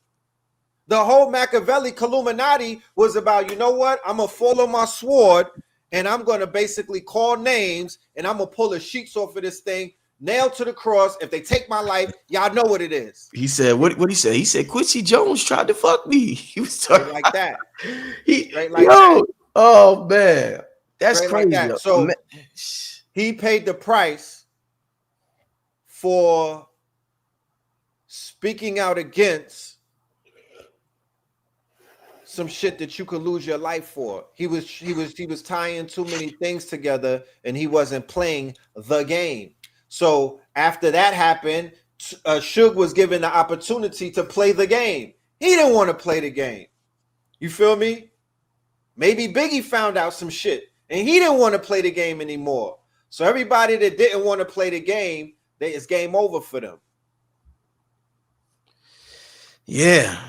The whole Machiavelli Illuminati was about, you know what? I'm gonna follow my sword, and I'm gonna basically call names, and I'm gonna pull the sheets off of this thing, nailed to the cross. If they take my life, y'all know what it is. He said, what he said? He said Quincy Jones tried to fuck me. He was talking like that. That. Oh man, that's crazy. Like that. So he paid the price for speaking out against some shit that you could lose your life for. He was tying too many things together, and he wasn't playing the game. So after that happened, Suge was given the opportunity to play the game. He didn't want to play the game. You feel me? Maybe Biggie found out some shit, and he didn't want to play the game anymore. So everybody that didn't want to play the game, it's game over for them. Yeah.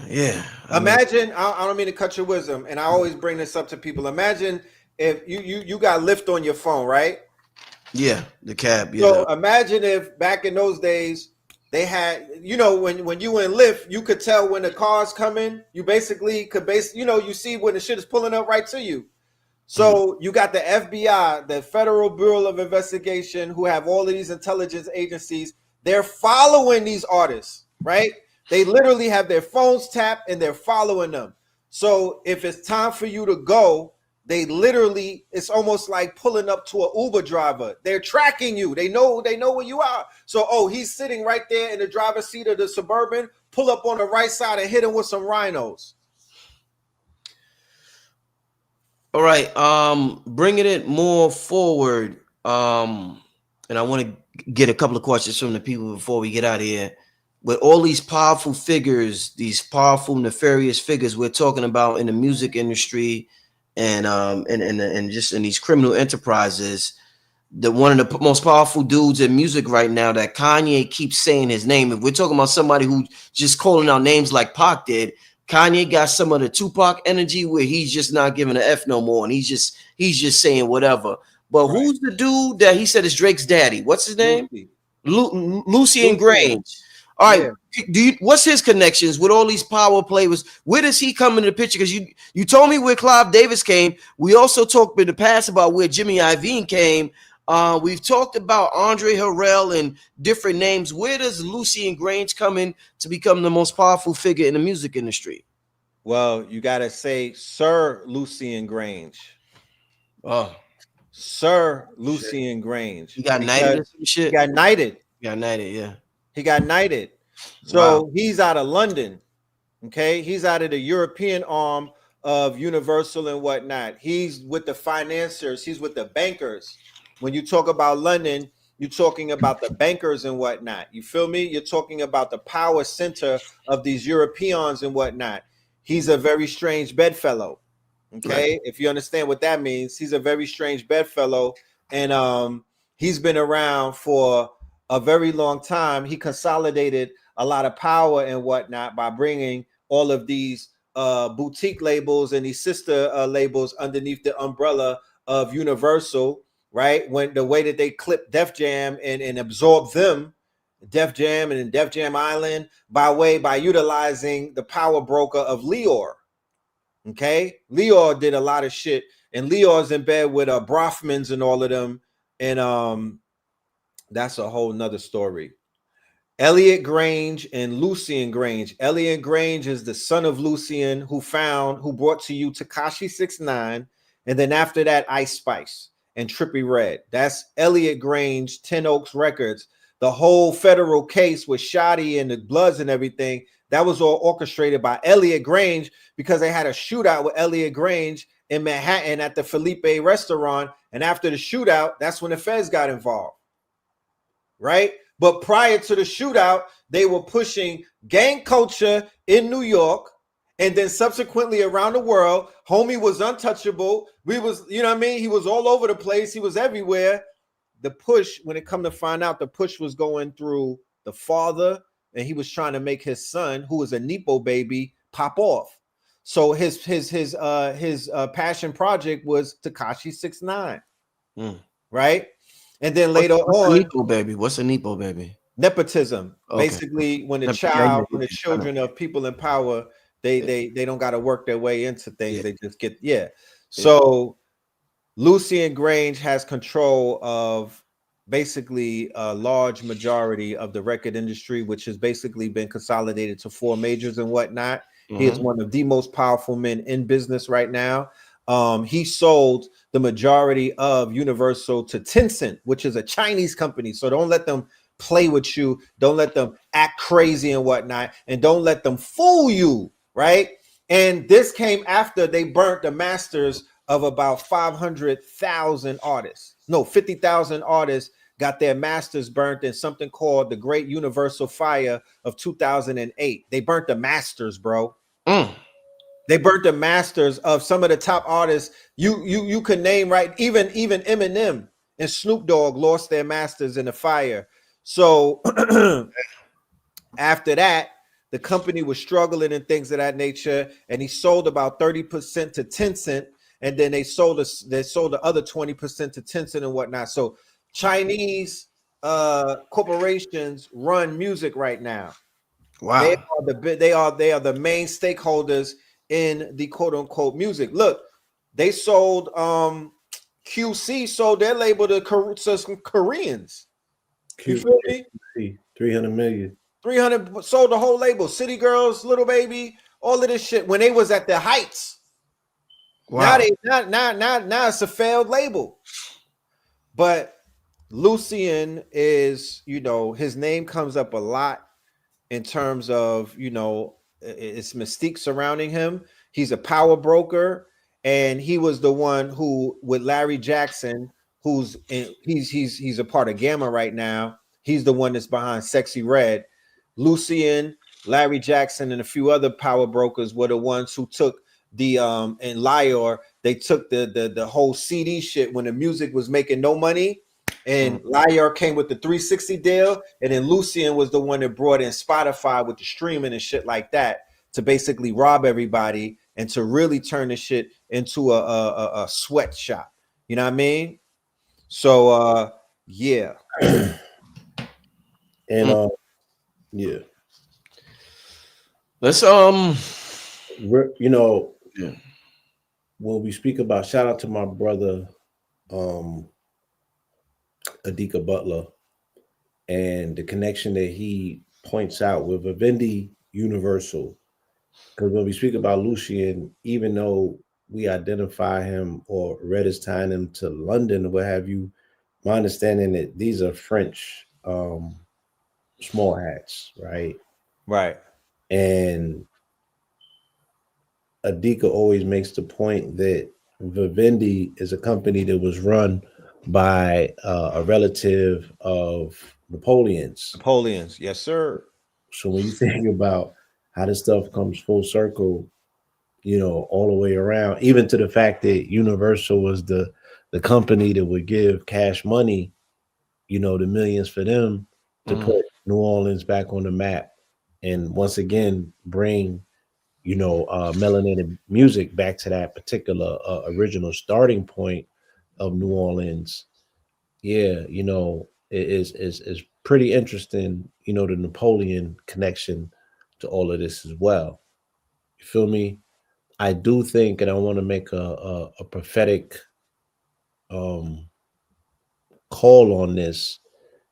Imagine, I don't mean to cut your wisdom, and I always bring this up to people. Imagine if you got Lyft on your phone, right? Yeah, the cab. Yeah. So imagine if back in those days they had, you know, when you in Lyft, you could tell when the car's coming. You basically could you see when the shit is pulling up right to you. So you got the FBI, the Federal Bureau of Investigation, who have all of these intelligence agencies. They're following these artists, right? They literally have their phones tapped and they're following them. So if it's time for you to go, it's almost like pulling up to an Uber driver. They're tracking you. They know where you are. So, he's sitting right there in the driver's seat of the Suburban. Pull up on the right side and hit him with some rhinos. All right. Bringing it more forward. And I want to get a couple of questions from the people before we get out of here. With all these powerful figures, these powerful nefarious figures we're talking about in the music industry, and just in these criminal enterprises, one of the most powerful dudes in music right now that Kanye keeps saying his name. If we're talking about somebody who just calling out names like Pac did, Kanye got some of the Tupac energy where he's just not giving an F no more, and he's just saying whatever. But right. Who's the dude that he said is Drake's daddy? What's his name? Lucian Grange. All right, what's his connections with all these power players? Where does he come into the picture? Because you told me where Clive Davis came. We also talked in the past about where Jimmy Iovine came. We've talked about Andre Harrell and different names. Where does Lucian Grange come in to become the most powerful figure in the music industry? Well, you gotta say Sir Lucian Grange. Oh, Sir Lucian Grange. He got knighted or some shit. He got knighted. Yeah. He got knighted. So he's out of London. Okay, he's out of the European arm of Universal and whatnot. He's with the financiers. He's with the bankers. When you talk about London, you're talking about the bankers and whatnot. You feel me? You're talking about the power center of these Europeans and whatnot. He's a very strange bedfellow. Okay, right. If you understand what that means, he's a very strange bedfellow, and he's been around for a very long time. He consolidated a lot of power and whatnot by bringing all of these boutique labels and these sister labels underneath the umbrella of Universal, right? When the way that they clipped Def Jam and absorbed them, Def Jam and Def Jam Island, by utilizing the power broker of Leor. Okay, Leor did a lot of shit, and Leor's in bed with Brofmans and all of them, and that's a whole nother story. Elliot Grange and Lucian Grange. Elliot Grange is the son of Lucian, who brought to you Tekashi 6ix9ine, and then after that Ice Spice and Trippie Redd. That's Elliot Grange, 10 Oaks Records. The whole federal case with Shotty and the Bloods and everything, that was all orchestrated by Elliot Grange, because they had a shootout with Elliot Grange in Manhattan at the Felipe restaurant. And after the shootout, that's when the feds got involved, right? But prior to the shootout, they were pushing gang culture in New York, and then subsequently around the world. Homie was untouchable. He was all over the place. He was everywhere. The push, when it come to find out, the push was going through the father, and he was trying to make his son, who was a Nepo baby, pop off. So his passion project was Tekashi 6ix9ine, right? And then later on, Nepo baby. What's a Nepo baby? Nepotism. Okay. Basically, when the children of people in power, they don't got to work their way into things. They just get So Lucian Grange has control of basically a large majority of the record industry, which has basically been consolidated to 4 majors and whatnot. Mm-hmm. He is one of the most powerful men in business right now. He sold the majority of Universal to Tencent, which is a Chinese company. So don't let them play with you. Don't let them act crazy and whatnot. And don't let them fool you, right? And this came after they burnt the masters of about 500,000 artists. No, 50,000 artists got their masters burnt in something called the Great Universal Fire of 2008. They burnt the masters, bro. They burnt the masters of some of the top artists you could name, right? Even Eminem and Snoop Dogg lost their masters in the fire. So after that, the company was struggling and things of that nature, and he sold about 30% to Tencent, and then they sold the other 20% to Tencent and whatnot. So Chinese corporations run music right now. Wow. They are the main stakeholders in the quote unquote music. Look, they sold QC sold their label to some Koreans. You feel me? 300 million. 300 sold the whole label. City Girls, Little Baby, all of this shit when they was at the heights. Wow. Now it's a failed label. But Lucian is, his name comes up a lot in terms of, it's mystique surrounding him. He's a power broker, and he was the one who, with Larry Jackson, he's a part of Gamma right now. He's the one that's behind Sexy Red. Lucian, Larry Jackson, and a few other power brokers were the ones who took the and Lior. They took the whole CD shit when the music was making no money. And Lior came with the 360 deal, and then Lucian was the one that brought in Spotify with the streaming and shit like that to basically rob everybody and to really turn the shit into a sweatshop. You know what I mean? So yeah. And Yeah. Let's You know, yeah. when we speak about, shout out to my brother Adika Butler and the connection that he points out with Vivendi Universal. Because when we speak about Lucian, even though we identify him or Red is tying him to London or what have you, my understanding that these are French small hats, right? Right. And Adika always makes the point that Vivendi is a company that was run by a relative of Napoleon's. Napoleon's, yes, sir. So when you think about how this stuff comes full circle, you know, all the way around, even to the fact that Universal was the company that would give cash money, you know, the millions for them to put New Orleans back on the map, and once again bring, you know, melanated music back to that particular original starting point of New Orleans. Yeah, you know, it is pretty interesting, you know, the Napoleon connection to all of this as well. You feel me? I do think, and I want to make a prophetic um, call on this.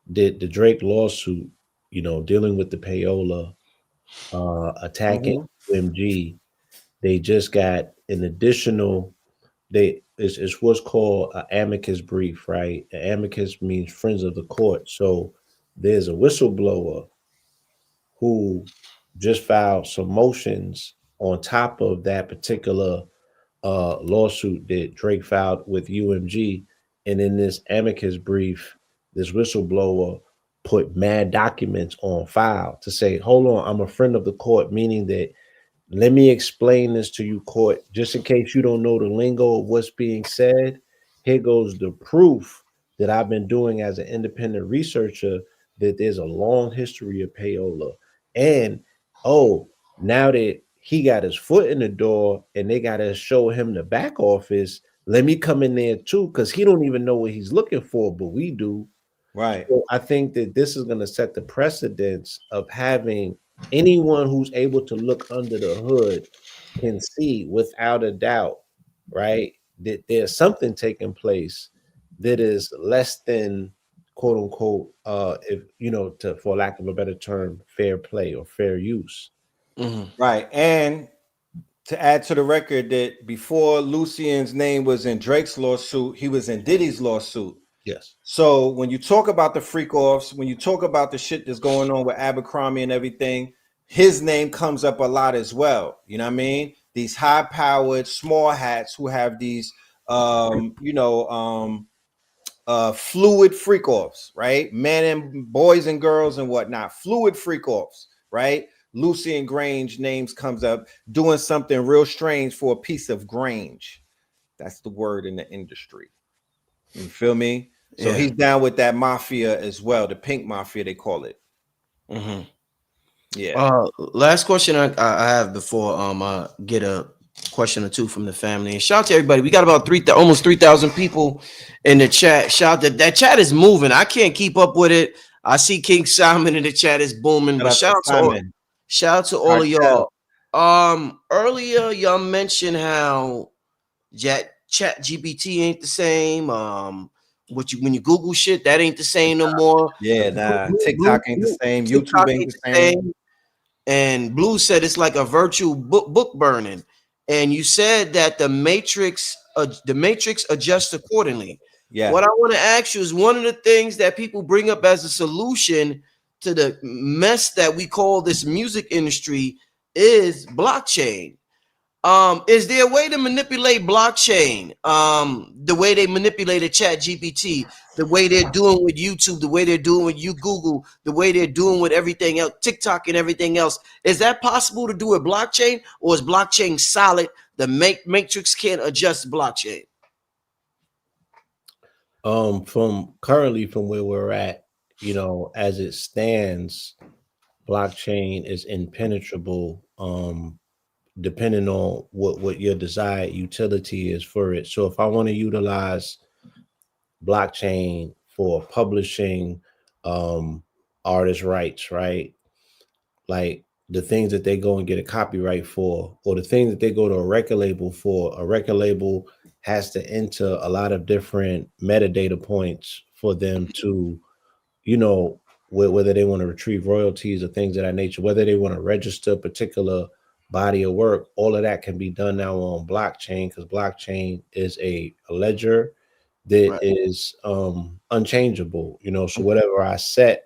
The Drake lawsuit, you know, dealing with the payola, attacking UMG, they just got an additional. It's what's called an amicus brief, right? An amicus means friends of the court. So there's a whistleblower who just filed some motions on top of that particular lawsuit that Drake filed with UMG. And in this amicus brief, this whistleblower put mad documents on file to say, hold on, I'm a friend of the court, meaning that let me explain this to you, court, just in case you don't know the lingo of what's being said. Here goes the proof that I've been doing as an independent researcher that there's a long history of payola. And oh, now that he got his foot in the door and they got to show him the back office, let me come in there too, because he don't even know what he's looking for, but we do. Right. So I think that this is going to set the precedence of having anyone who's able to look under the hood can see without a doubt, right, that there's something taking place that is less than quote unquote, if you know, to for lack of a better term, fair play or fair use. Right. And to add to the record that before Lucian's name was in Drake's lawsuit, he was in Diddy's lawsuit. Yes. So when you talk about the freak offs, when you talk about the shit that's going on with Abercrombie and everything, his name comes up a lot as well. You know what I mean? These high powered small hats who have these fluid freak offs, right? Men and boys and girls and whatnot, fluid freak offs, right? Lucian Grange names comes up doing something real strange for a piece of Grange. That's the word in the industry. You feel me? So he's down with that mafia as well, the pink mafia they call it. Yeah. Last question I have before I get a question or two from the family. And shout out to everybody. We got about almost 3,000 people in the chat. Shout out that chat is moving. I can't keep up with it. I see King Simon in the chat is booming. But shout out to all of y'all. Earlier y'all mentioned how chat GPT ain't the same. When you Google shit, that ain't the same no more. Yeah, nah. TikTok ain't the same. YouTube ain't the same. And Blue said it's like a virtual book burning. And you said that the matrix adjusts accordingly. Yeah. What I want to ask you is one of the things that people bring up as a solution to the mess that we call this music industry is blockchain. Is there a way to manipulate blockchain? The way they manipulated Chat GPT, the way they're doing with YouTube, the way they're doing with Google, the way they're doing with everything else, TikTok and everything else. Is that possible to do with blockchain, or is blockchain solid? The matrix can't adjust blockchain. From where we're at, you know, as it stands, blockchain is impenetrable. Depending on what your desired utility is for it. So if I want to utilize blockchain for publishing artist rights, right? like the things that they go and get a copyright for, or the things that they go to a record label for. A record label has to enter a lot of different metadata points for them to, you know, whether they want to retrieve royalties or things of that nature, whether they want to register a particular body of work. All of that can be done now on blockchain, because blockchain is a ledger that Right. is unchangeable, you know. So whatever I set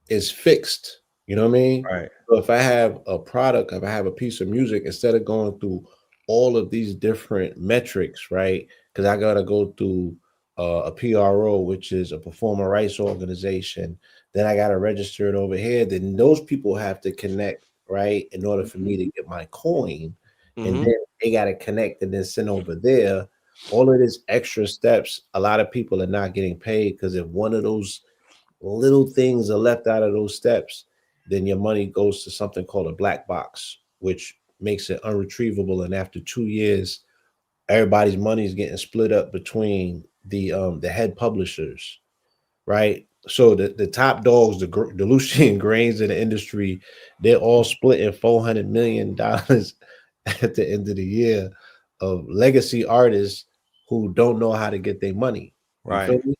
is fixed, you know what I mean? Right. So if I have a product, if I have a piece of music, instead of going through all of these different metrics, right? Because I gotta go through a PRO, which is a performer rights organization. Then I gotta register it over here. Then those people have to connect, right, in order for me to get my coin. And then they gotta connect and then send over there. All of these extra steps, a lot of people are not getting paid, because if one of those little things are left out of those steps, then your money goes to something called a black box, which makes it unretrievable. And after 2 years, everybody's money is getting split up between the head publishers, right? So the top dogs, the Lucian grains in the industry, they're all splitting $400 million at the end of the year of legacy artists who don't know how to get their money. You feel Right. me?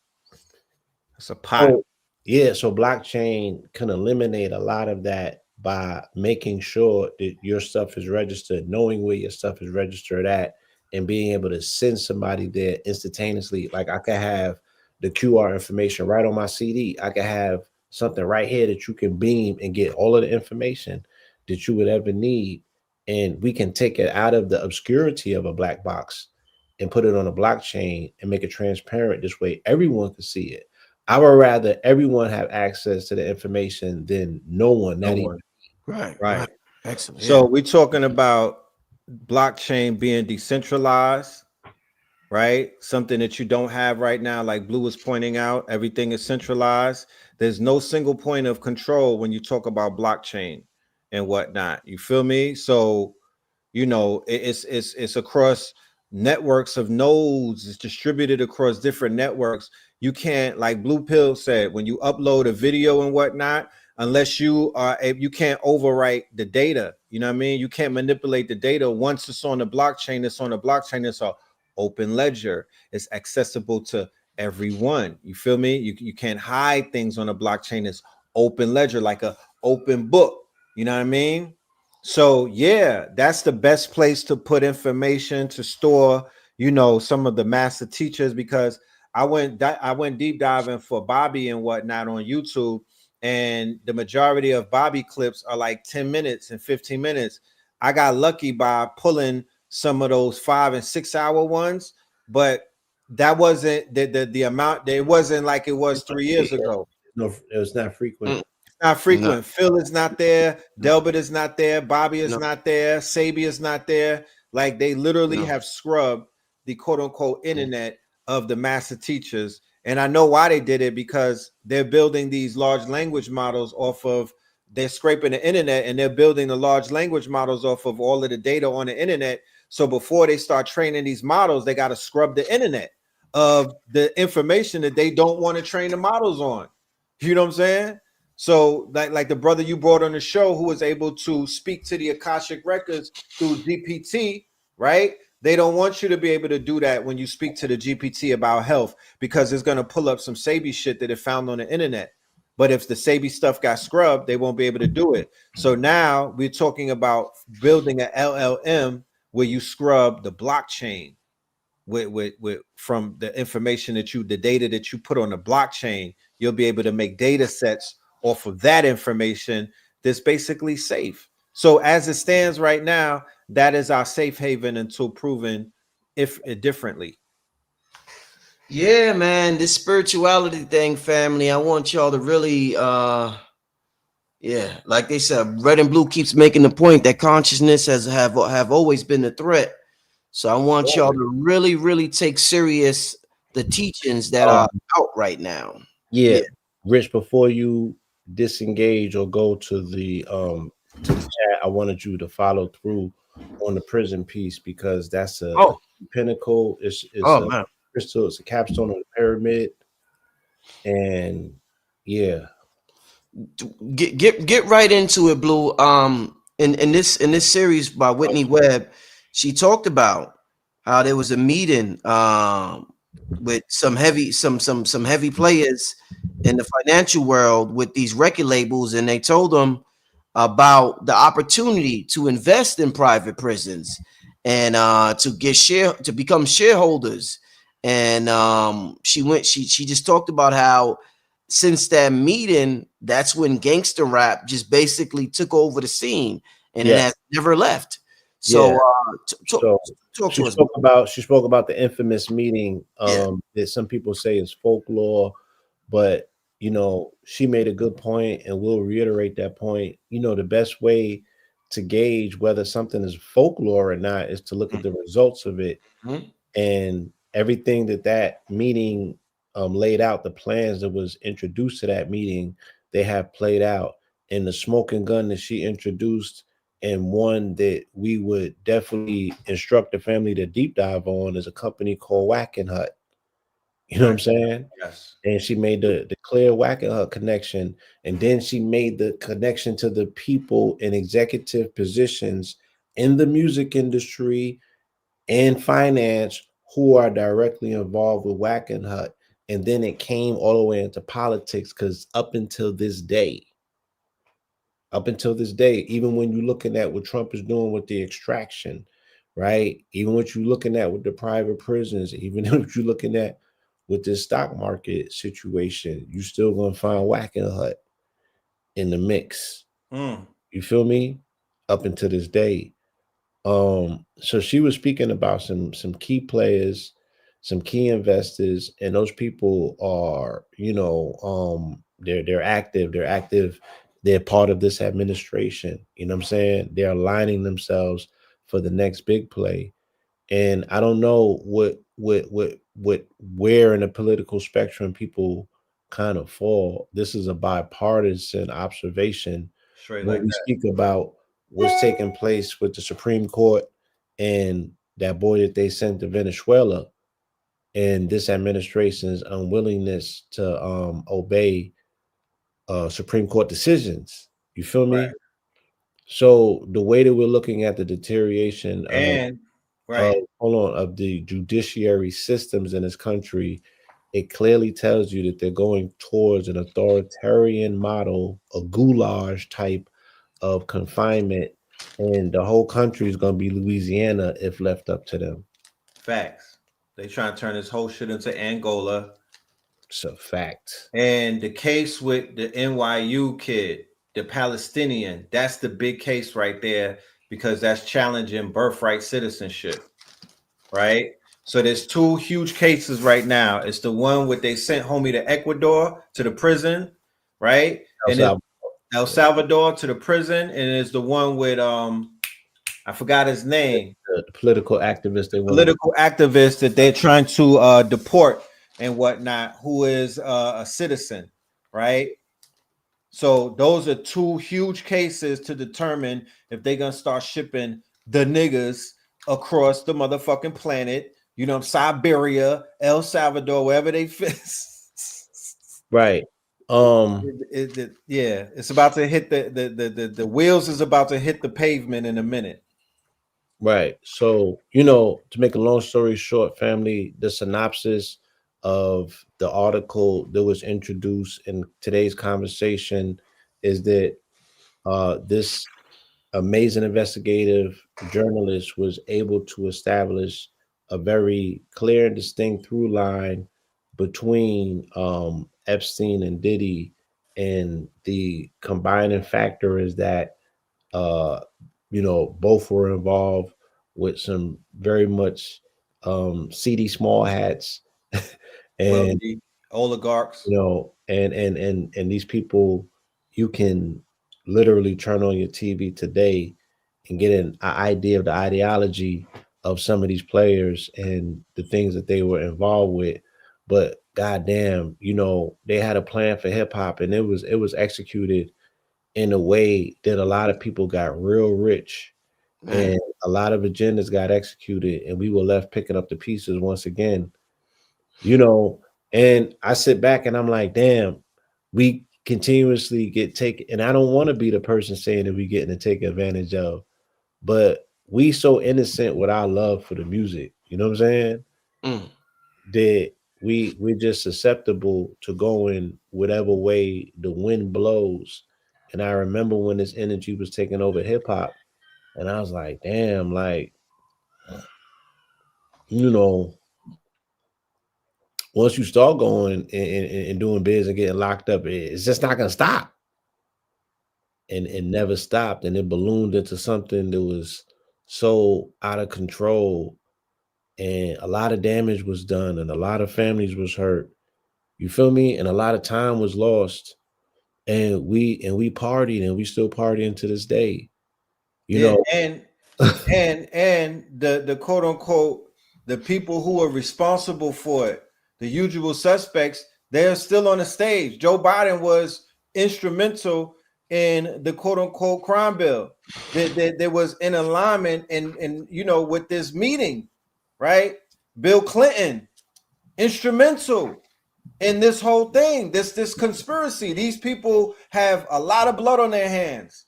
It's a pot. So, yeah, so blockchain can eliminate a lot of that by making sure that your stuff is registered, knowing where your stuff is registered at, and being able to send somebody there instantaneously. Like I can have the QR information right on my CD. I can have something right here that you can beam and get all of the information that you would ever need. And we can take it out of the obscurity of a black box and put it on a blockchain and make it transparent. This way, everyone can see it. I would rather everyone have access to the information than no one. No Not even one. Right. Right. Excellent. So we're talking about blockchain being decentralized, right? Something that you don't have right now, like Blue was pointing out, everything is centralized. There's no single point of control when you talk about blockchain and whatnot. You feel me? So, you know, it's across networks of nodes. It's distributed across different networks. You can't, like Blue Pill said, when you upload a video and whatnot, unless you are, you can't overwrite the data. You know what I mean? You can't manipulate the data. Once it's on the blockchain, it's on the blockchain. It's a open ledger. It's accessible to everyone. You feel me? You can't hide things on a blockchain. It's open ledger, like a open book. You know what I mean? So yeah, that's the best place to put information, to store, you know, some of the master teachers, because I went deep diving for Bobby and whatnot on YouTube, and the majority of Bobby clips are like 10 minutes and 15 minutes. I got lucky by pulling some of those 5 and 6 hour ones, but that wasn't the amount. It wasn't like it was 3 years ago. No, it was not frequent. Not frequent. No. Phil is not there. Delbert is not there. Bobby is No. not there. Sabi is not there. Like they literally No. have scrubbed the quote unquote internet of the master teachers. And I know why they did it, because they're building these large language models off of, they're scraping the internet and they're building the large language models off of all of the data on the internet. So before they start training these models, they got to scrub the internet of the information that they don't want to train the models on. You know what I'm saying? So like the brother you brought on the show who was able to speak to the Akashic records through GPT, right? They don't want you to be able to do that when you speak to the GPT about health, because it's going to pull up some Sabi shit that it found on the internet. But if the Sabi stuff got scrubbed, they won't be able to do it. So now we're talking about building an LLM where you scrub the blockchain with from the information that the data that you put on the blockchain. You'll be able to make data sets off of that information that's basically safe. So as it stands right now, that is our safe haven until proven if differently. Yeah, man, this spirituality thing, family. I want y'all to really yeah, like they said, Red and Blue keeps making the point that consciousness have always been a threat. So I want y'all to really take serious the teachings that are out right now. Yeah. Rich, before you disengage or go to the chat, I wanted you to follow through on the prison piece, because that's a pinnacle. It's a crystal, it's a capstone on the pyramid. And yeah. get right into it, Blue. In this series by Whitney Webb, she talked about how there was a meeting with some heavy players in the financial world with these record labels, and they told them about the opportunity to invest in private prisons and to become shareholders. And she just talked about how since that meeting, that's when gangster rap just basically took over the scene, and it has never left. So, So talk she to us. spoke about the infamous meeting that some people say is folklore, but you know, she made a good point, and we'll reiterate that point. You know, the best way to gauge whether something is folklore or not is to look at the results of it. Mhm. And everything that meeting laid out, the plans that was introduced to that meeting, they have played out. And the smoking gun that she introduced, and one that we would definitely instruct the family to deep dive on, is a company called Whacking Hut. You know what I'm saying? Yes. And she made the clear Whacking Hut connection, and then she made the connection to the people in executive positions in the music industry and finance who are directly involved with Whacking Hut. And then it came all the way into politics, because up until this day, even when you're looking at what Trump is doing with the extraction, right? Even what you're looking at with the private prisons, even what you're looking at with this stock market situation, you still gonna find Whacking Hut in the mix. You feel me? Up until this day. So she was speaking about some key players, some key investors, and those people are, you know, they're active, they're part of this administration. You know what I'm saying? They're aligning themselves for the next big play. And I don't know where in the political spectrum people kind of fall. This is a bipartisan observation Straight when like we that. speak about what's taking place with the Supreme Court and that boy that they sent to Venezuela, and this administration's unwillingness to obey Supreme Court decisions. You feel me? Right. So the way that we're looking at the deterioration And right. of the judiciary systems in this country, it clearly tells you that they're going towards an authoritarian model, a goulash type of confinement, and the whole country is going to be Louisiana if left up to them. Facts. They trying to turn this whole shit into Angola. It's a fact. And the case with the NYU kid, the Palestinian, that's the big case right there, because that's challenging birthright citizenship, right? So there's two huge cases right now. It's the one with they sent homie to Ecuador to the prison, right? And it's El Salvador to the prison, and it's the one with I forgot his name. The political activist Political activist that they're trying to deport and whatnot, who is a citizen, right? So those are two huge cases to determine if they're gonna start shipping the niggas across the motherfucking planet. You know, Siberia, El Salvador, wherever they fit. Right. Yeah, it's about to hit the wheels is about to hit the pavement in a minute. Right. So, you know, to make a long story short, family, the synopsis of the article that was introduced in today's conversation is that this amazing investigative journalist was able to establish a very clear and distinct through line between Epstein and Diddy, and the combining factor is that you know, both were involved with some very much seedy small hats and Wealthy oligarchs. you know, and these people, you can literally turn on your TV today and get an idea of the ideology of some of these players and the things that they were involved with. But goddamn, you know, they had a plan for hip hop, and it was executed in a way that a lot of people got real rich, and a lot of agendas got executed, and we were left picking up the pieces once again. You know, and I sit back and I'm like, damn, we continuously get taken. And I don't want to be the person saying that we getting to take advantage of, but we so innocent with our love for the music. You know what I'm saying? Mm. That we're just susceptible to going whatever way the wind blows. And I remember when this energy was taking over hip hop, and I was like, damn, like, you know, once you start going and doing biz and getting locked up, it's just not gonna stop. And it never stopped, and it ballooned into something that was so out of control, and a lot of damage was done, and a lot of families was hurt. You feel me? And a lot of time was lost. And we partied, and we still partying to this day. You Yeah, know, and the quote unquote the people who are responsible for it, the usual suspects, they're still on the stage. Joe Biden was instrumental in the quote unquote crime bill. There was an alignment and you know with this meeting, right? Bill Clinton, instrumental in this whole thing, this conspiracy. These people have a lot of blood on their hands,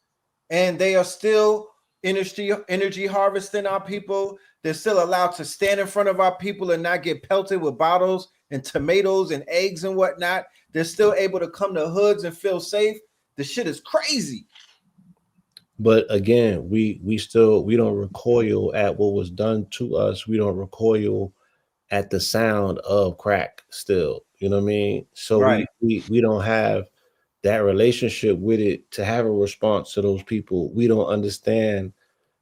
and they are still energy harvesting our people. They're still allowed to stand in front of our people and not get pelted with bottles and tomatoes and eggs and whatnot. They're still able to come to hoods and feel safe. The shit is crazy. but again, we don't recoil at what was done to us. We don't recoil at the sound of crack still. You know what I mean? So Right. we don't have that relationship with it to have a response to those people. We don't understand,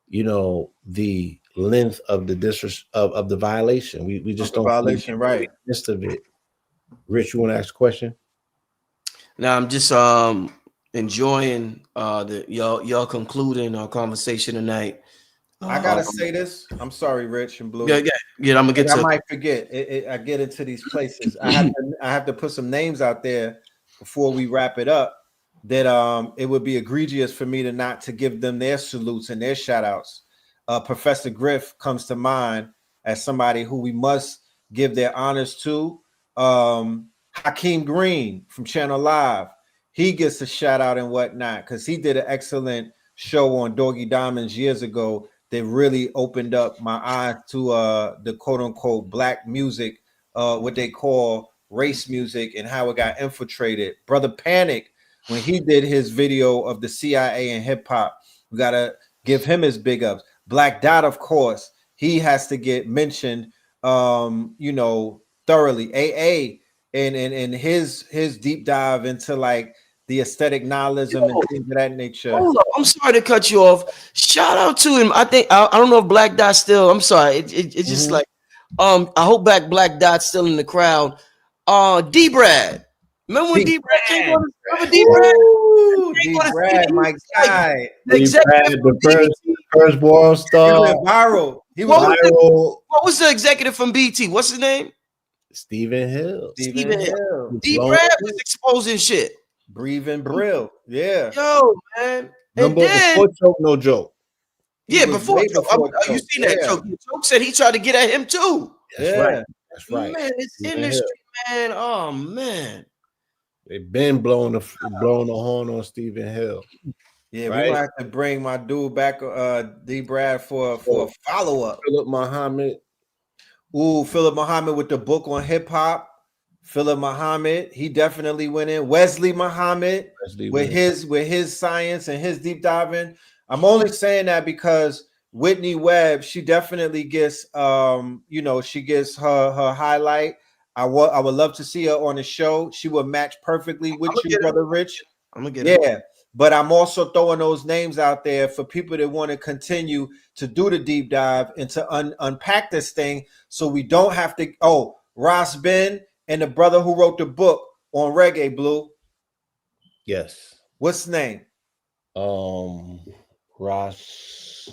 you know, the length of the of the violation. We just don't violation, right? Midst of it. Rich, you want to ask a question? Now I'm just enjoying the y'all concluding our conversation tonight. I gotta say this. I'm sorry, Rich and Blue. Yeah. I'm gonna get to. I might forget. I get into these places. I have to put some names out there before we wrap it up. That it would be egregious for me to not to give them their salutes and their shout outs. Professor Griff comes to mind as somebody who we must give their honors to. Hakeem Green from Channel Live, he gets a shout out and whatnot because he did an excellent show on Doggy Diamonds years ago that really opened up my eyes to the quote unquote black music, what they call race music, and how it got infiltrated. Brother Panic, when he did his video of the CIA and hip hop, we gotta give him his big ups. Black Dot, of course, he has to get mentioned, you know, thoroughly. AA and his deep dive into like the aesthetic nihilism and things of that nature. Hold up, I'm sorry to cut you off. Shout out to him. I think I don't know if Black Dot still. I'm sorry. It's just like I hope Black Dot's still in the crowd. D Brad. Remember when D Brad came on? Remember D Brad? D Brad, my guy. The first world star. He went viral. He was viral. What was the executive from BT? What's his name? Stephen Hill. Stephen Hill. D Brad was exposing shit. Breathing Brill. Yeah. Yo, man. And then, before Choke, no joke. Yeah, before Choke. You seen that Choke? Choke said he tried to get at him too. That's right. That's right. Man, it's industry, man. Oh man. They've been blowing the horn on Stephen Hill. Yeah, right? We're gonna have to bring my dude back, D Brad, for a follow-up. Philip Muhammad. Ooh, Philip Muhammad with the book on hip hop. Philip Muhammad, he definitely went in. Wesley Muhammad with his science and his deep diving. I'm only saying that because Whitney Webb, she definitely gets you know, she gets her highlight. I would love to see her on the show. She would match perfectly with you, Brother Rich. I'm gonna get it. But I'm also throwing those names out there for people that want to continue to do the deep dive and to unpack this thing, so we don't have to. Oh, Ross Ben and the brother who wrote the book on reggae, Blue. Yes. What's his name? Ross.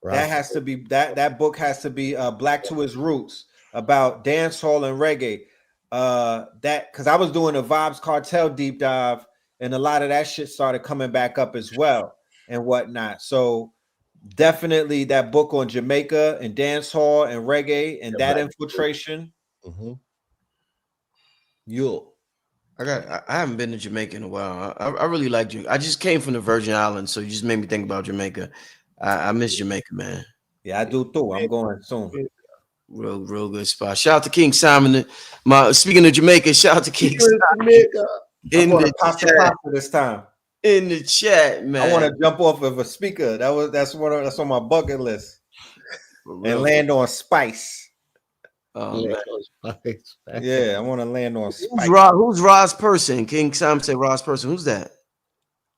That has to be that book has to be Black to His Roots, about dancehall and reggae. That because I was doing a Vibes Cartel deep dive, and a lot of that shit started coming back up as well and whatnot. So definitely that book on Jamaica and dancehall and reggae and that infiltration. I haven't been to Jamaica in a while. I really like Jamaica. I just came from the Virgin Islands, so you just made me think about Jamaica. I miss Jamaica, man. Yeah, I do too. I'm going soon. Real good spot. Shout out to King Simon. Speaking of Jamaica, shout out to King Simon I'm going to pasta this time. In the chat, man. I want to jump off of a speaker. That's on my bucket list. And land on spice. Oh, man. Yeah, I want to land on spice. Who's Ross Person? King Simon say Ross Person. Who's that?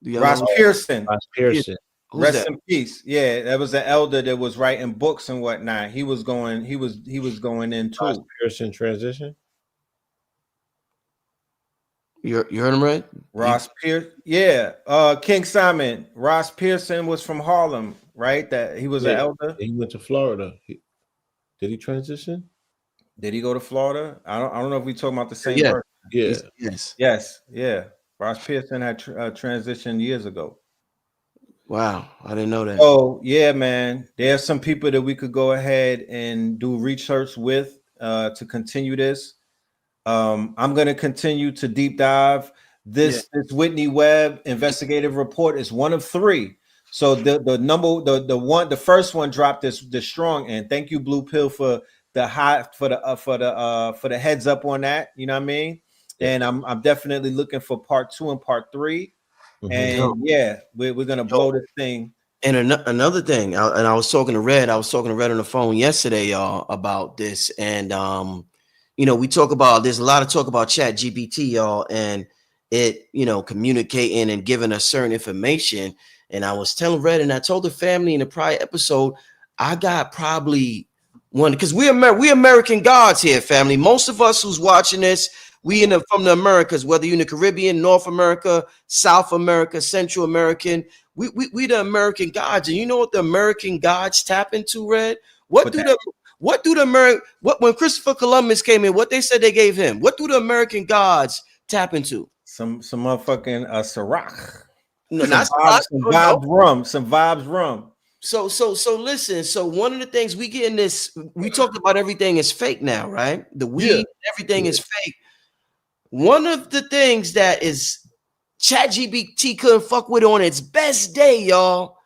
Ross Pearson. Ross Pearson. Rest in peace. Yeah, that was an elder that was writing books and whatnot. He was going in too. Ross Pearson transition. You heard him right? Ross Pearson. Yeah. King Simon. Ross Pearson was from Harlem, right? That he was an elder. He went to Florida. Did he transition? Did he go to Florida? I don't know if we talking about the same person. Yes. Yeah. Ross Pearson had transitioned years ago. Wow, I didn't know that. Oh yeah, man. There's some people that we could go ahead and do research with to continue this. I'm going to continue to deep dive. This Whitney Webb investigative report is one of 3. So the first one dropped this strong. And thank you, Blue Pill, for the heads up on that. You know what I mean? And I'm definitely looking for part 2 and part 3. And we're gonna blow this thing. And another thing, I was talking to Red. I was talking to Red on the phone yesterday, y'all, about this. And we talk about, there's a lot of talk about Chat GPT, y'all, and it, communicating and giving us certain information. And I was telling Red, and I told the family in the prior episode, I got probably one, because we American gods here, family. Most of us who's watching this, we from the Americas, whether you're in the Caribbean, North America, South America, Central American, we the American gods. And you know what the American gods tap into, Red? When Christopher Columbus came in, what they said they gave him? What do the American gods tap into? Some motherfucking Ciroc. No, not Ciroc. Some vibes rum. So listen. So one of the things we get in this, we talked about everything is fake now, right? The weed, everything is fake. One of the things that is ChatGPT couldn't fuck with on its best day, y'all.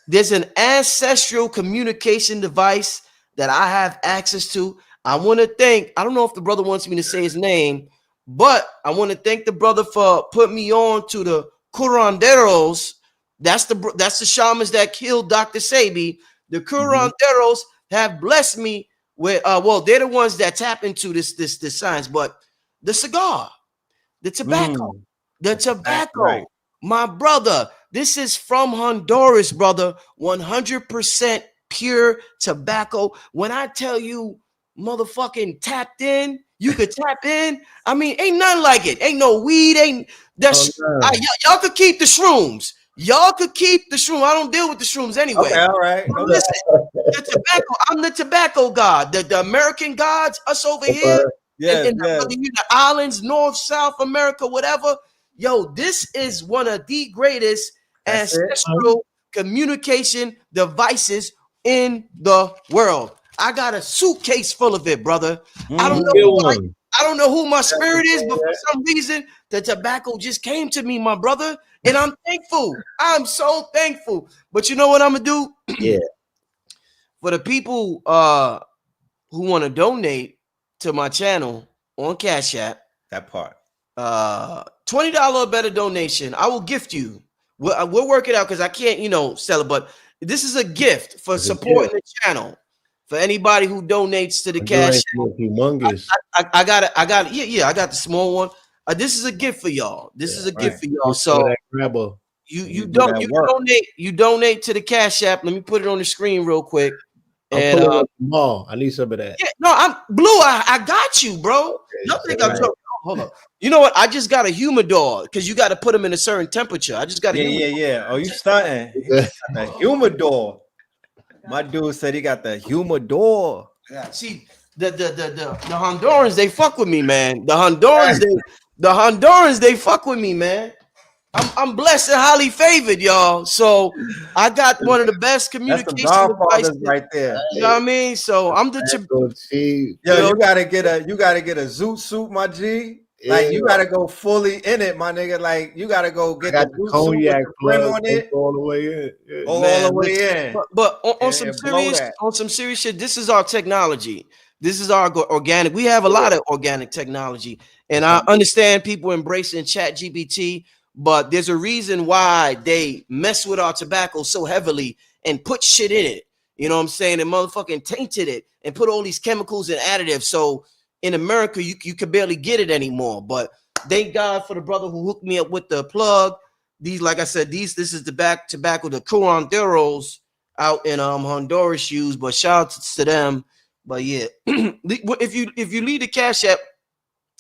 There's an ancestral communication device that I have access to. I want to thank, I don't know if the brother wants me to say his name, but I want to thank the brother for putting me on to the curanderos. That's the shamans that killed Dr. Sebi. The curanderos have blessed me with they're the ones that tap into this science, but the cigar, the tobacco, right. My brother, this is from Honduras, brother. 100% pure tobacco. When I tell you motherfucking tapped in, you could tap in. I mean, ain't nothing like it. Ain't no weed. Y'all could keep the shrooms. Y'all could keep the shroom. I don't deal with the shrooms anyway. Okay, all right. Listen, the tobacco. I'm the tobacco god. The American gods, us over here. In the islands, North, South America, whatever. Yo, this is one of the greatest ancestral communication devices in the world. I got a suitcase full of it, brother. I don't know who my spirit is, but for some reason, the tobacco just came to me, my brother, and I'm thankful. I'm so thankful. But you know what I'm gonna do? Yeah. For the people who want to donate to my channel on Cash App, that part, $20 or better donation, I will gift you. We'll work it out because I can't, sell it, but this is a gift for supporting the channel. For anybody who donates to the Cash App, humongous. I got it. I got the small one. This is a gift for y'all. This is a gift for y'all. So you donate to the Cash App. Let me put it on the screen real quick. And I need some of that. Yeah, no, I'm Blue. I got you, bro. Nothing. Hold on. You know what? I just got a humidor because you got to put them in a certain temperature. I just got a humidor. Yeah. Oh, you stunting? A humidor. My dude said he got the humidor. Yeah. See, the Hondurans, they fuck with me, man. The Hondurans, they fuck with me, man. I'm blessed and highly favored, y'all. So I got one of the best communication devices right there. You know what I mean? So I'm the you gotta get a zoot suit, my G. Like you gotta go fully in it, my nigga. Like you gotta go get the blue suit with cognac the brim plug on it, all the way in. Yeah. all the way in. But on And blow that. some serious shit, this is our technology. This is our organic. We have a lot of organic technology, and I understand people embracing Chat GPT, but there's a reason why they mess with our tobacco so heavily and put shit in it. You know what I'm saying? And motherfucking tainted it and put all these chemicals and additives. So in America, you can barely get it anymore. But thank God for the brother who hooked me up with the plug. These, like I said, this is the tobacco, the Curanderos out in Honduras use. But shout out to them. But yeah, if you leave the Cash App,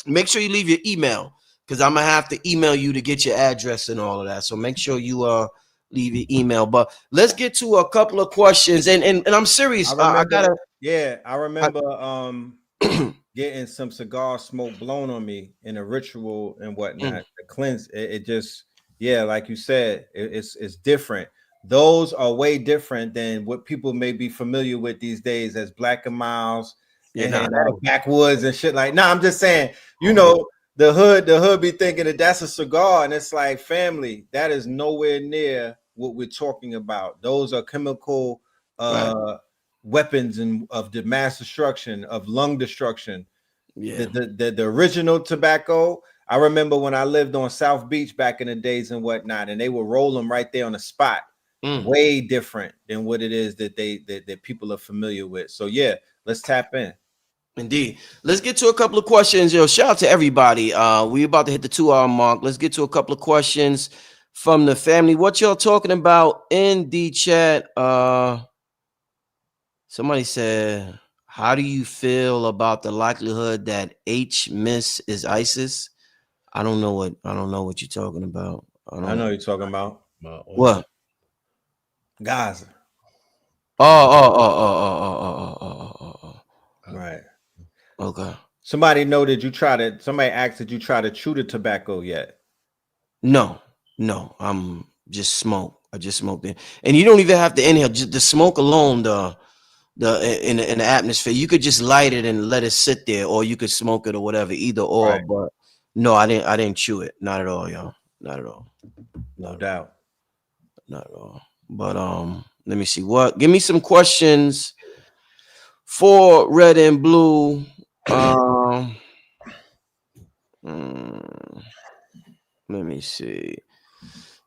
make sure you leave your email, because I'm gonna have to email you to get your address and all of that. So make sure you leave your email. But let's get to a couple of questions. And I'm serious. I remember getting some cigar smoke blown on me in a ritual and whatnot. The cleanse, it just, yeah, like you said, it's different. Those are way different than what people may be familiar with these days as Black and Miles and backwoods and shit. Like, I'm just saying, you know, the hood be thinking that that's a cigar, and it's like, family, that is nowhere near what we're talking about. Those are chemical weapons and of the mass destruction, of lung destruction. Yeah, the original tobacco. I remember when I lived on South Beach back in the days and whatnot, and they would roll them right there on the spot. Way different than what it is that that people are familiar with. So yeah, let's tap in. Indeed. Let's get to a couple of questions. Yo, shout out to everybody. We about to hit the 2-hour mark. Let's get to a couple of questions from the family. What y'all talking about in the chat? Somebody said, how do you feel about the likelihood that Miss is ISIS? I don't know what you're talking about. I know you're talking about what? Gaza. Right. Okay. Somebody asked, did you try to chew the tobacco yet? No. I'm just smoke. I just smoked it. And you don't even have to inhale. Just the smoke alone, in the atmosphere. You could just light it and let it sit there, or you could smoke it or whatever, either or. Right. But no, I didn't chew it. Not at all, y'all. Not at all. No doubt. Not at all. But let me see. Give me some questions for Red and Blue. Let me see.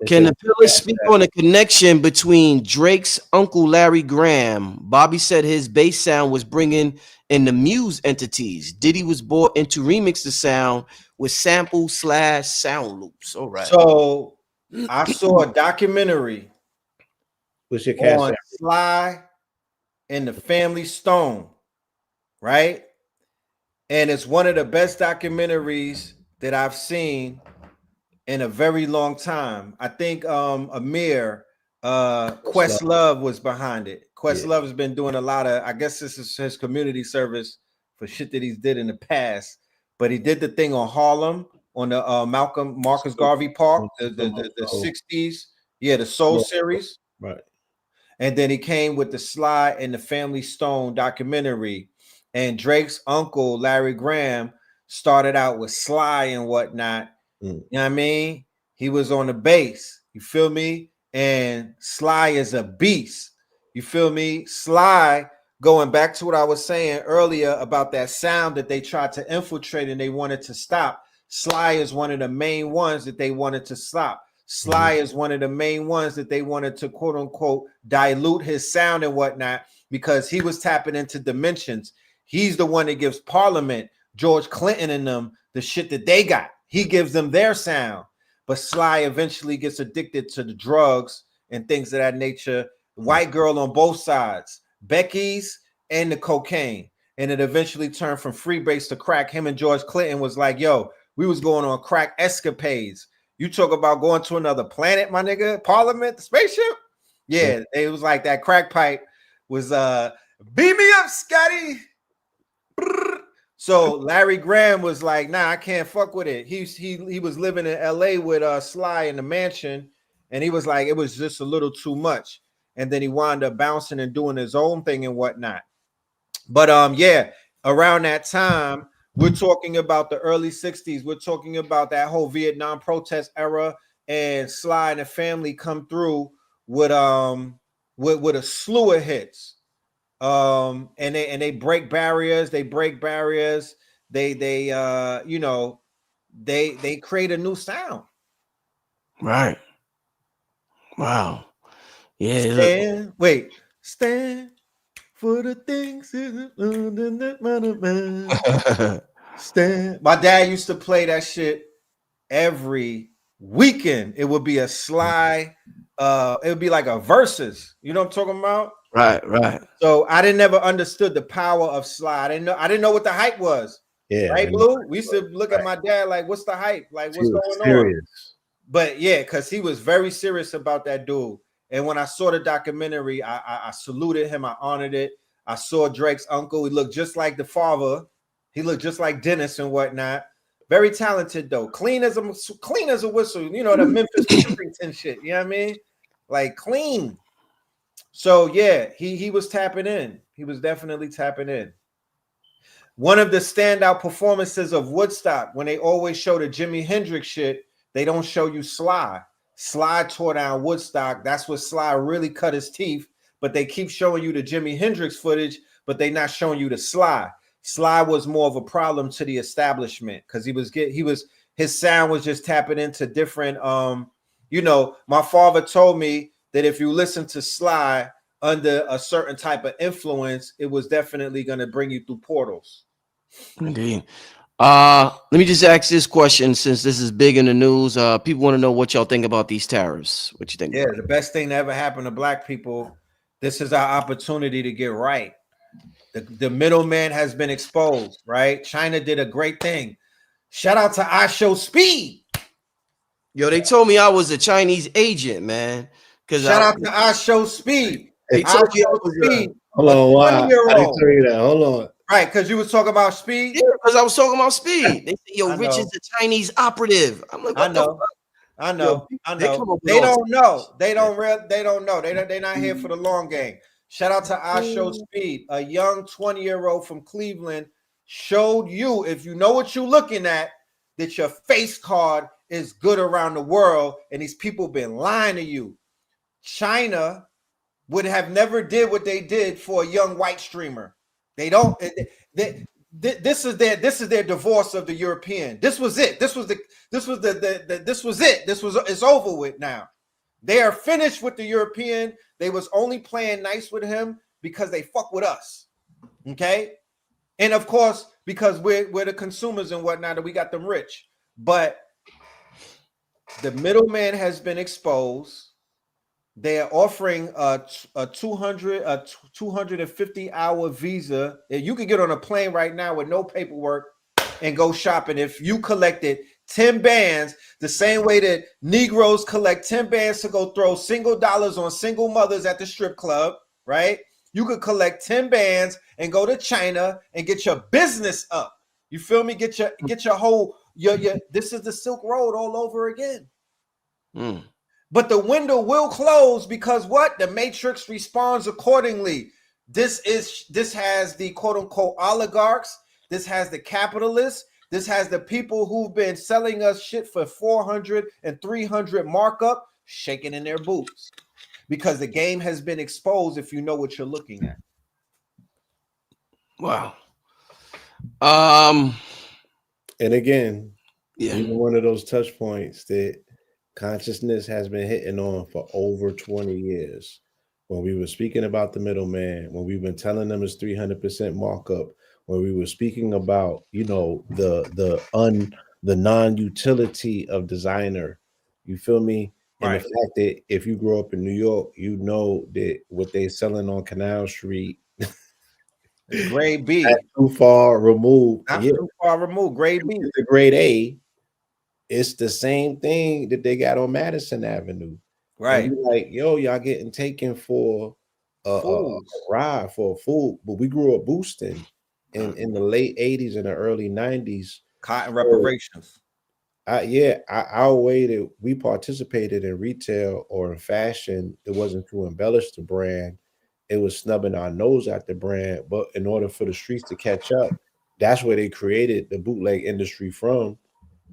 Can the pillar speak on the connection between Drake's uncle Larry Graham? Bobby said his bass sound was bringing in the Muse entities. Diddy was brought in to remix the sound with sample/sound loops. All right. So I saw a documentary on Sly and the Family Stone, right? And it's one of the best documentaries that I've seen in a very long time. I think Amir Questlove was behind it. Questlove has been doing a lot of, I guess this is his community service for shit that he's did in the past. But he did the thing on Harlem on the Marcus Garvey Park, the 60s. Yeah, the Soul series. Right. And then he came with the Sly and the Family Stone documentary. And Drake's uncle, Larry Graham, started out with Sly and whatnot. You know what I mean? He was on the bass. You feel me? And Sly is a beast. You feel me? Sly, going back to what I was saying earlier about that sound that they tried to infiltrate and they wanted to stop. Sly is one of the main ones that they wanted to stop. Sly is one of the main ones that they wanted to, quote unquote, dilute his sound and whatnot, because he was tapping into dimensions. He's the one that gives Parliament, George Clinton and them, the shit that they got. He gives them their sound. But Sly eventually gets addicted to the drugs and things of that nature. White girl on both sides, Becky's and the cocaine. And it eventually turned from freebase to crack. Him and George Clinton was like, yo, we was going on crack escapades. You talk about going to another planet, my nigga, Parliament, the spaceship. Yeah, it was like that crack pipe was beam me up, Scotty. So Larry Graham was like, nah, I can't fuck with it. He was living in LA with Sly in the mansion, and he was like, it was just a little too much. And then he wound up bouncing and doing his own thing and whatnot. But yeah, around that time We're talking about the early 60s. We're talking about that whole Vietnam protest era, and Sly and the Family come through with a slew of hits. And they break barriers. They break barriers. They create a new sound. Right. Wow. Yeah. Stand for the things. Stand. My dad used to play that shit every weekend. It would be a Sly. It would be like a versus. You know what I'm talking about? Right. So I didn't never understood the power of Sly. I didn't know what the hype was. Yeah, right, Blue? We used to look at my dad like, "What's the hype? Like, what's going on?" But yeah, because he was very serious about that dude. And when I saw the documentary, I saluted him. I honored it. I saw Drake's uncle. He looked just like the father. He looked just like Dennis and whatnot. Very talented though. Clean as a whistle. You know, the Memphis and shit. You know what I mean? Like clean. So yeah, he was tapping in. He was definitely tapping in. One of the standout performances of Woodstock, when they always show the Jimi Hendrix shit, they don't show you Sly. Sly tore down Woodstock. That's what Sly really cut his teeth. But they keep showing you the Jimi Hendrix footage, but they're not showing you the Sly. Sly was more of a problem to the establishment because his sound was just tapping into different. My father told me that if you listen to Sly under a certain type of influence, it was definitely going to bring you through portals. Indeed. Let me just ask this question since this is big in the news. People want to know what y'all think about these tariffs. What you think? Yeah, the best thing that ever happened to black people. This is our opportunity to get right. The middleman has been exposed, right? China did a great thing. Shout out to I Show Speed. Yo, they told me I was a Chinese agent, man. Shout out to I Show Speed. They told me I was Speed. Hold on, why? I didn't tell you that. Hold on. Right, because you was talking about Speed. Yeah, because I was talking about Speed. They said, "Yo, Rich is a Chinese operative." I'm like, what the fuck? I know. They don't know. They don't know. They're not here for the long game. Shout out to I Show Speed, a young 20-year-old from Cleveland, showed you, if you know what you're looking at, that your face card is good around the world, and these people been lying to you. China would have never did what they did for a young white streamer. They don't. This is their divorce of the European. This was it. It's over with now. They are finished with the European. They was only playing nice with him because they fuck with us. Okay. And of course, because we're the consumers and whatnot, and we got them rich. But the middleman has been exposed. They are offering a 250-hour visa. You can get on a plane right now with no paperwork and go shopping. If you collected 10 bands, the same way that Negroes collect 10 bands to go throw single dollars on single mothers at the strip club, right? You could collect 10 bands and go to China and get your business up. You feel me? Get your whole this is the Silk Road all over again. But the window will close because what? The matrix responds accordingly. This has the quote unquote oligarchs. This has the capitalists. This has the people who've been selling us shit for 400 and 300 markup, shaking in their boots because the game has been exposed. If you know what you're looking at. Wow. And again, even one of those touch points that consciousness has been hitting on for over 20 years. When we were speaking about the middleman, when we've been telling them it's 300% markup, when we were speaking about, the non-utility of designer, you feel me? And the fact that if you grow up in New York, you know that what they're selling on Canal Street, grade B, not too far removed. Too far removed. Grade B, the grade A. It's the same thing that they got on Madison Avenue. Right. And you're like, yo, y'all getting taken for a ride for a fool. But we grew up boosting in the late 80s and the early 90s. Cotton reparations. Our way that we participated in retail or in fashion, it wasn't to embellish the brand. It was snubbing our nose at the brand. But in order for the streets to catch up, that's where they created the bootleg industry from,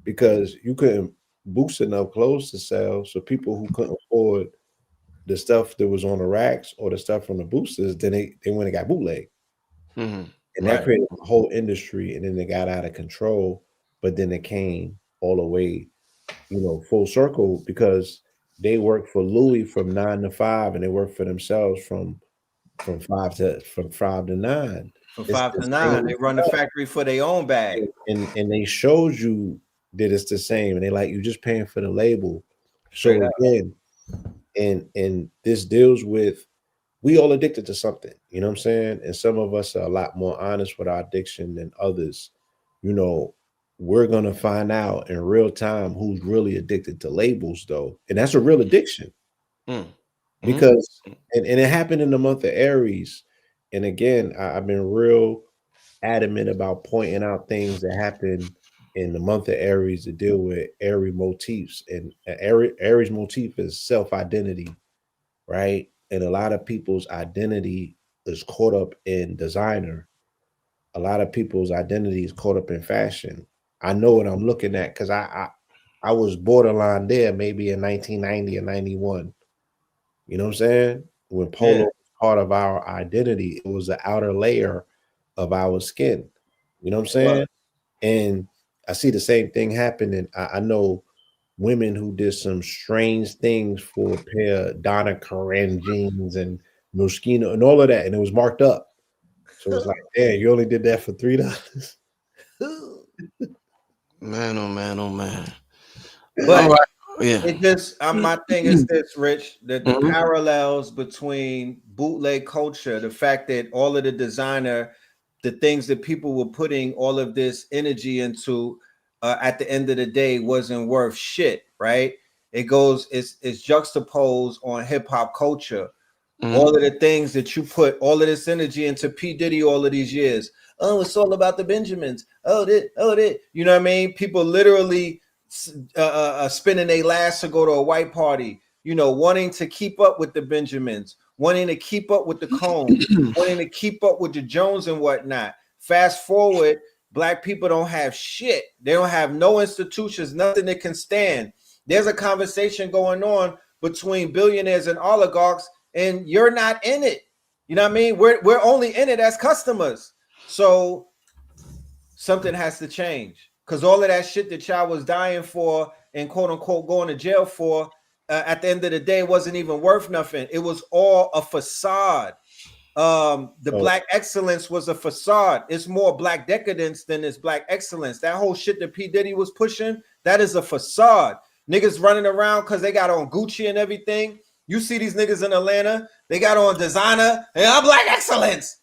because you couldn't boost enough clothes to sell. So people who couldn't afford the stuff that was on the racks or the stuff from the boosters, then they went and got bootleg. Mm-hmm. And that created a whole industry, and then they got out of control. But then it came all the way, full circle, because they worked for Louis from 9 to 5, and they worked for themselves from 5 to 9. From It's 5 the to 9, they same run the factory for their own bag. and they showed you that it's the same, and they like, you just paying for the label. Straight So up. again, and this deals with, we all addicted to something, you know what I'm saying? And some of us are a lot more honest with our addiction than others. We're gonna find out in real time who's really addicted to labels, though, and that's a real addiction. Because and it happened in the month of Aries. And again, I've been real adamant about pointing out things that happen in the month of Aries to deal with Aries motifs. And Aries motif is self-identity, right? And a lot of people's identity is caught up in designer. A lot of people's identity is caught up in fashion. I know what I'm looking at, because I was borderline there maybe in 1990 or 91. You know what I'm saying? When polo was part of our identity, it was the outer layer of our skin. You know what I'm saying? And I see the same thing happening. I know women who did some strange things for a pair of Donna Karan jeans and Moschino and all of that, and it was marked up. So it's like, damn, you only did that for $3. Man, oh man, oh man. But yeah, it just my thing is this, Rich, that the parallels between bootleg culture, the fact that all of the designer, the things that people were putting all of this energy into, at the end of the day wasn't worth shit, right? It's juxtaposed on hip hop culture. All of the things that you put all of this energy into P. Diddy all of these years. Oh, it's all about the Benjamins. Oh, that. You know what I mean? People literally spending their last to go to a white party, wanting to keep up with the Benjamins, wanting to keep up with the Combs, wanting to keep up with the Jones and whatnot. Fast forward, Black people don't have shit. They don't have no institutions, nothing that can stand. There's a conversation going on between billionaires and oligarchs, and you're not in it. You know what I mean? We're only in it as customers. So something has to change, because all of that shit that y'all was dying for and quote unquote going to jail for, at the end of the day, wasn't even worth nothing. It was all a facade. Black excellence was a facade. It's more black decadence than it's black excellence. That whole shit that P. Diddy was pushing, that is a facade. Niggas running around because they got on Gucci and everything. You see these niggas in Atlanta, they got on designer and I'm black excellence.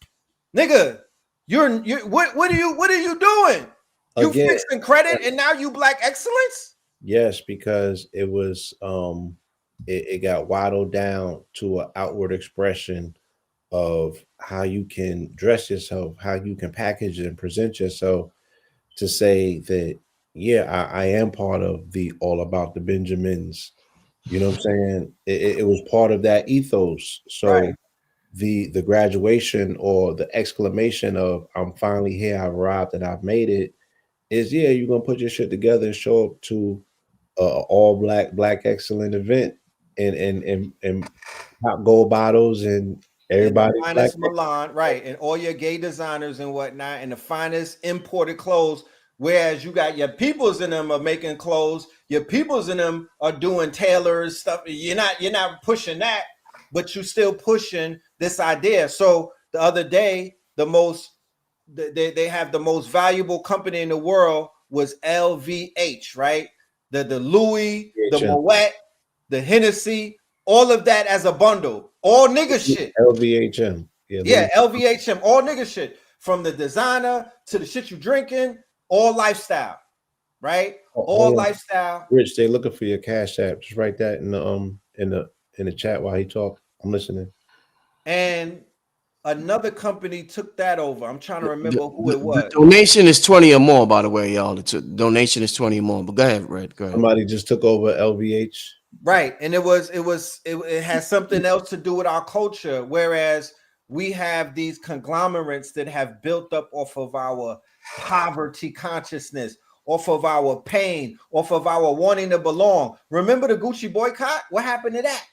Nigga, what are you doing? You fixing credit and now you black excellence? Yes, because it was it got waddled down to an outward expression of how you can dress yourself, how you can package and present yourself, to say that, yeah, I am part of the all about the Benjamins. You know what I'm saying? It was part of that ethos. So the graduation or the exclamation of I'm finally here, I've arrived and I've made it, is, yeah, you're gonna put your shit together and show up to all black excellent event and pop gold bottles and everybody and the finest Milan, right, and all your gay designers and whatnot, and the finest imported clothes. Whereas you got your peoples in them are making clothes, your peoples in them are doing tailors stuff. You're not pushing that, but you're still pushing this idea. So the other day, they have the most valuable company in the world was LVH, right? The Louis, the Moet, the Hennessy, all of that as a bundle, all nigga shit. LVHM, yeah, LVHM, all nigga shit, from the designer to the shit you drinking. All lifestyle, right? All lifestyle. Rich, they looking for your Cash App. Just write that in the chat while he talk. I'm listening. And another company took that over. I'm trying to remember who it was. The donation is 20 or more, by the way, y'all. The donation is 20 or more. But go ahead, Red. Go ahead. Somebody just took over LVH. Right, and it has something else to do with our culture. Whereas we have these conglomerates that have built up off of our poverty consciousness, off of our pain, off of our wanting to belong. Remember the Gucci boycott? What happened to that?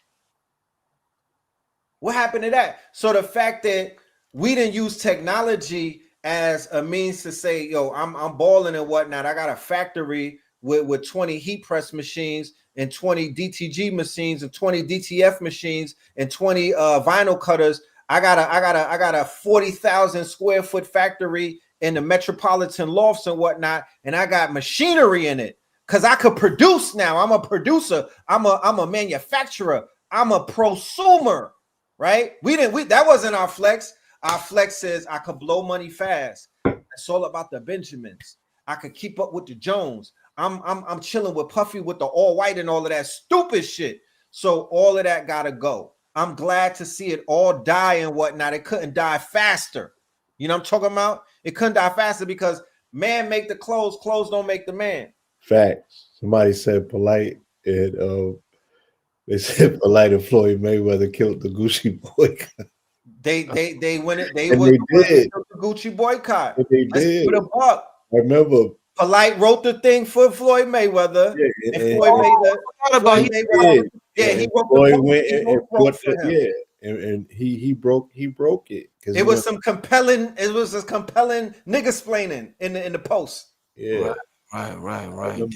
What happened to that? So the fact that we didn't use technology as a means to say, yo, I'm balling and whatnot. I got a factory with 20 heat press machines and 20 DTG machines and 20 DTF machines and 20 vinyl cutters. I got a 40,000 square foot factory in the metropolitan lofts and whatnot, and I got machinery in it because I could produce now. I'm a producer. I'm a manufacturer. I'm a prosumer. Right? That wasn't our flex. Our flex says I could blow money fast. It's all about the Benjamins. I could keep up with the Jones. I'm chilling with Puffy with the all white and all of that stupid shit. So all of that gotta go. I'm glad to see it all die and whatnot. It couldn't die faster. You know what I'm talking about? It couldn't die faster because man make the clothes don't make the man. Facts. Somebody said polite and they said polite and Floyd Mayweather killed the Gucci boycott. They went it. They did. The Gucci boycott. And they did. Put a buck. I remember Polite wrote the thing for Floyd Mayweather. Yeah, and Floyd Mayweather. He wrote Floyd went and brought and he broke it. It was some compelling. It was a compelling nigga-splaining in the post. Yeah. Right. I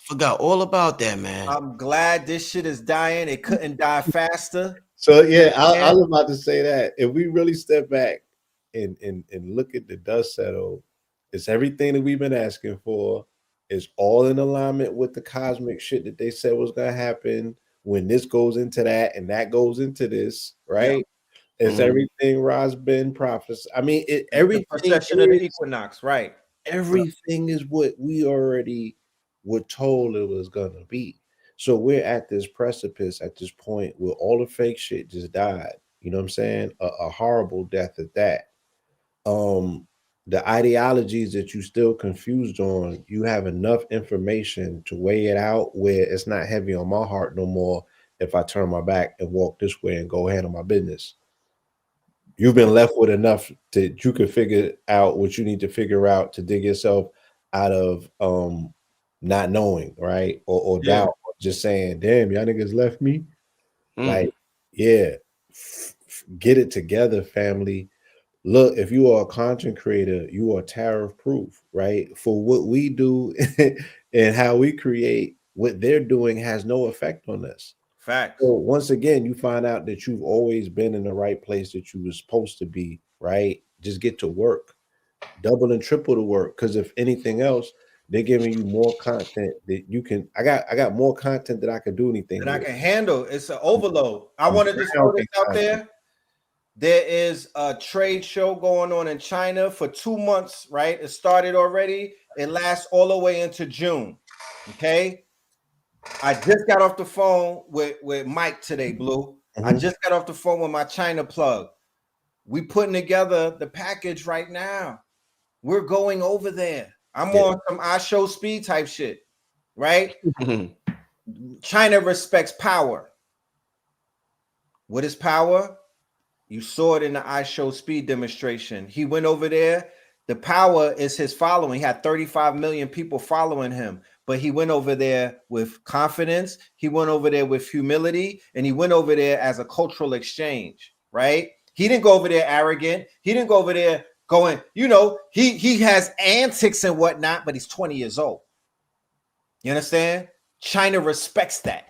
forgot all about that, man. I'm glad this shit is dying. It couldn't die faster. So yeah, I was about to say that if we really step back and look at the dust settle, it's everything that we've been asking for. It's all in alignment with the cosmic shit that they said was gonna happen when this goes into that and that goes into this, right? Yeah. It's everything Ra's been prophesied. I mean, everything the procession of the equinox, right? Everything is what we already were told it was gonna be. So we're at this precipice at this point where all the fake shit just died. You know what I'm saying? A horrible death at that. The ideologies that you still confused on, you have enough information to weigh it out where it's not heavy on my heart no more if I turn my back and walk this way and go handle my business. You've been left with enough that you can figure out what you need to figure out to dig yourself out of not knowing, right? Or doubt, or just saying, damn, y'all niggas left me. Like, yeah, get it together, family. Look, if you are a content creator, you are tariff proof, right? For what we do and how we create, what they're doing has no effect on us. Facts. So once again, you find out that you've always been in the right place that you were supposed to be, right? Just get to work, double and triple the work. Because if anything else, they're giving you more content that you can. I got more content that I can do anything that I can handle. It's an overload. I want to just throw this out there. There is a trade show going on in China for 2 months, right? It started already. It lasts all the way into June. Okay. I just got off the phone with Mike today, Blue. I just got off the phone with my China plug. We putting together the package right now. We're going over there. I'm on some I show speed type shit, right? China respects power. What is power? You saw it in the I show speed demonstration. He went over there. The power is his following. He had 35 million people following him, but he went over there with confidence. He went over there with humility, and he went over there as a cultural exchange, right? He didn't go over there arrogant. He didn't go over there going, you know, he has antics and whatnot, but he's 20 years old. You understand? China respects that.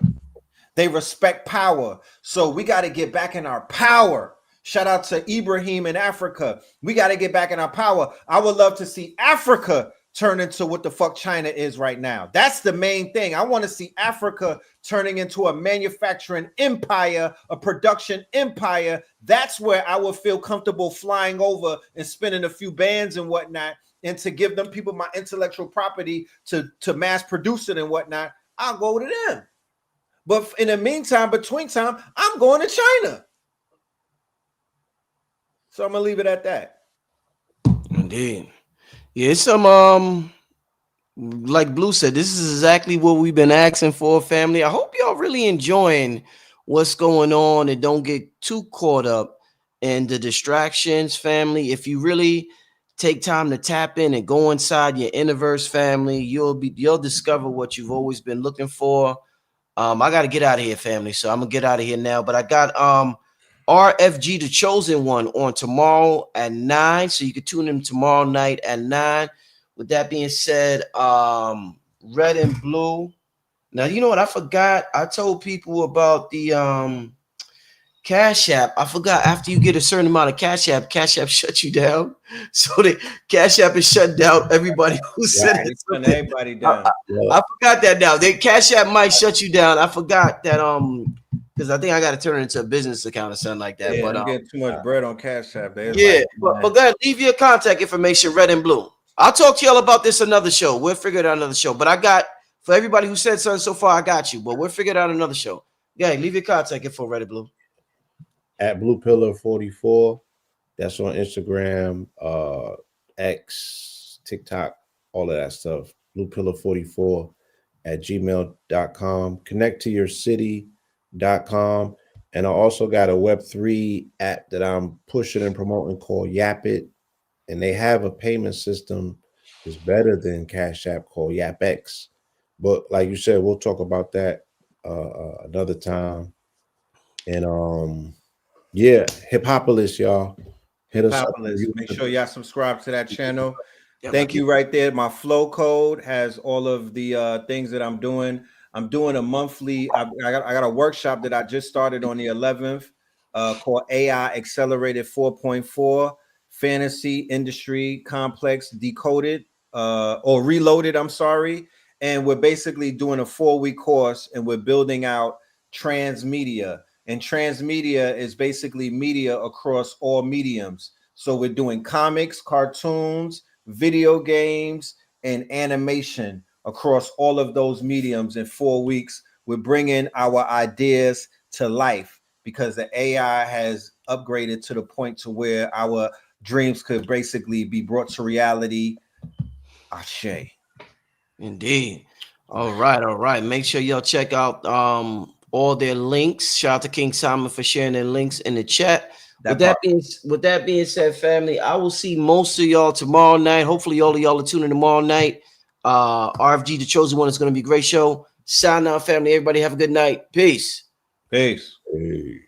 They respect power. So we got to get back in our power. Shout out to Ibrahim in Africa. We got to get back in our power. I would love to see Africa turn into what the fuck China is right now. That's the main thing. I want to see Africa turning into a manufacturing empire, a production empire. That's where I would feel comfortable flying over and spending a few bands and whatnot, and to give them people my intellectual property to mass produce it and whatnot. I'll go to them. But in the meantime, between time, I'm going to China. So I'm gonna leave it at that. Indeed. Yeah, it's some like Blue said, this is exactly what we've been asking for, family. I hope y'all really enjoying what's going on and don't get too caught up in the distractions, family. If you really take time to tap in and go inside your Innerverse family. You'll discover what you've always been looking for. I got to get out of here, family. So I'm gonna get out of here now. But I got RFG, the Chosen One, on tomorrow at 9. So you can tune in tomorrow night at 9. With that being said, Red and Blue. Now you know what I forgot. I told people about the Cash App. I forgot, after you get a certain amount of Cash App shuts you down. So the Cash App is shut down. Everybody who said it. Everybody down. I forgot that now. The Cash App might shut you down. I forgot that because I think I got to turn it into a business account or something like that. Yeah, but I'm getting too much bread on Cash App. Yeah, but go ahead, leave your contact information, Red and Blue. I'll talk to y'all about this another show. We'll figure it out another show. But I got, for everybody who said something so far, I got you. But we'll figure it out another show. Yeah, leave your contact info, Red and Blue. At Blue Pillar 44. That's on Instagram, X, TikTok, all of that stuff. Blue Pillar 44 at gmail.com. Connect to your city.com. And I also got a Web3 app that I'm pushing and promoting called Yap It. And they have a payment system that's better than Cash App called YapX. But like you said, we'll talk about that another time. And yeah, Hippopolis, y'all. Hit us up. Make sure y'all subscribe to that channel. Yeah, Thank you right there. My flow code has all of the things that I'm doing. I'm doing a monthly. I got a workshop that I just started on the 11th called AI Accelerated 4.4 Fantasy Industry Complex Decoded or Reloaded. I'm sorry. And we're basically doing a 4-week course, and we're building out transmedia. And transmedia is basically media across all mediums. So we're doing comics, cartoons, video games, and animation across all of those mediums in 4 weeks. We're bringing our ideas to life because the AI has upgraded to the point to where our dreams could basically be brought to reality. Ashe. Indeed. All right. Make sure y'all check out all their links. Shout out to King Simon for sharing their links in the chat. With that being said, family, I will see most of y'all tomorrow night. Hopefully, all of y'all are tuning in tomorrow night. RFG, the Chosen One, is going to be a great show. Sign out, family. Everybody have a good night. Peace. Peace. Hey.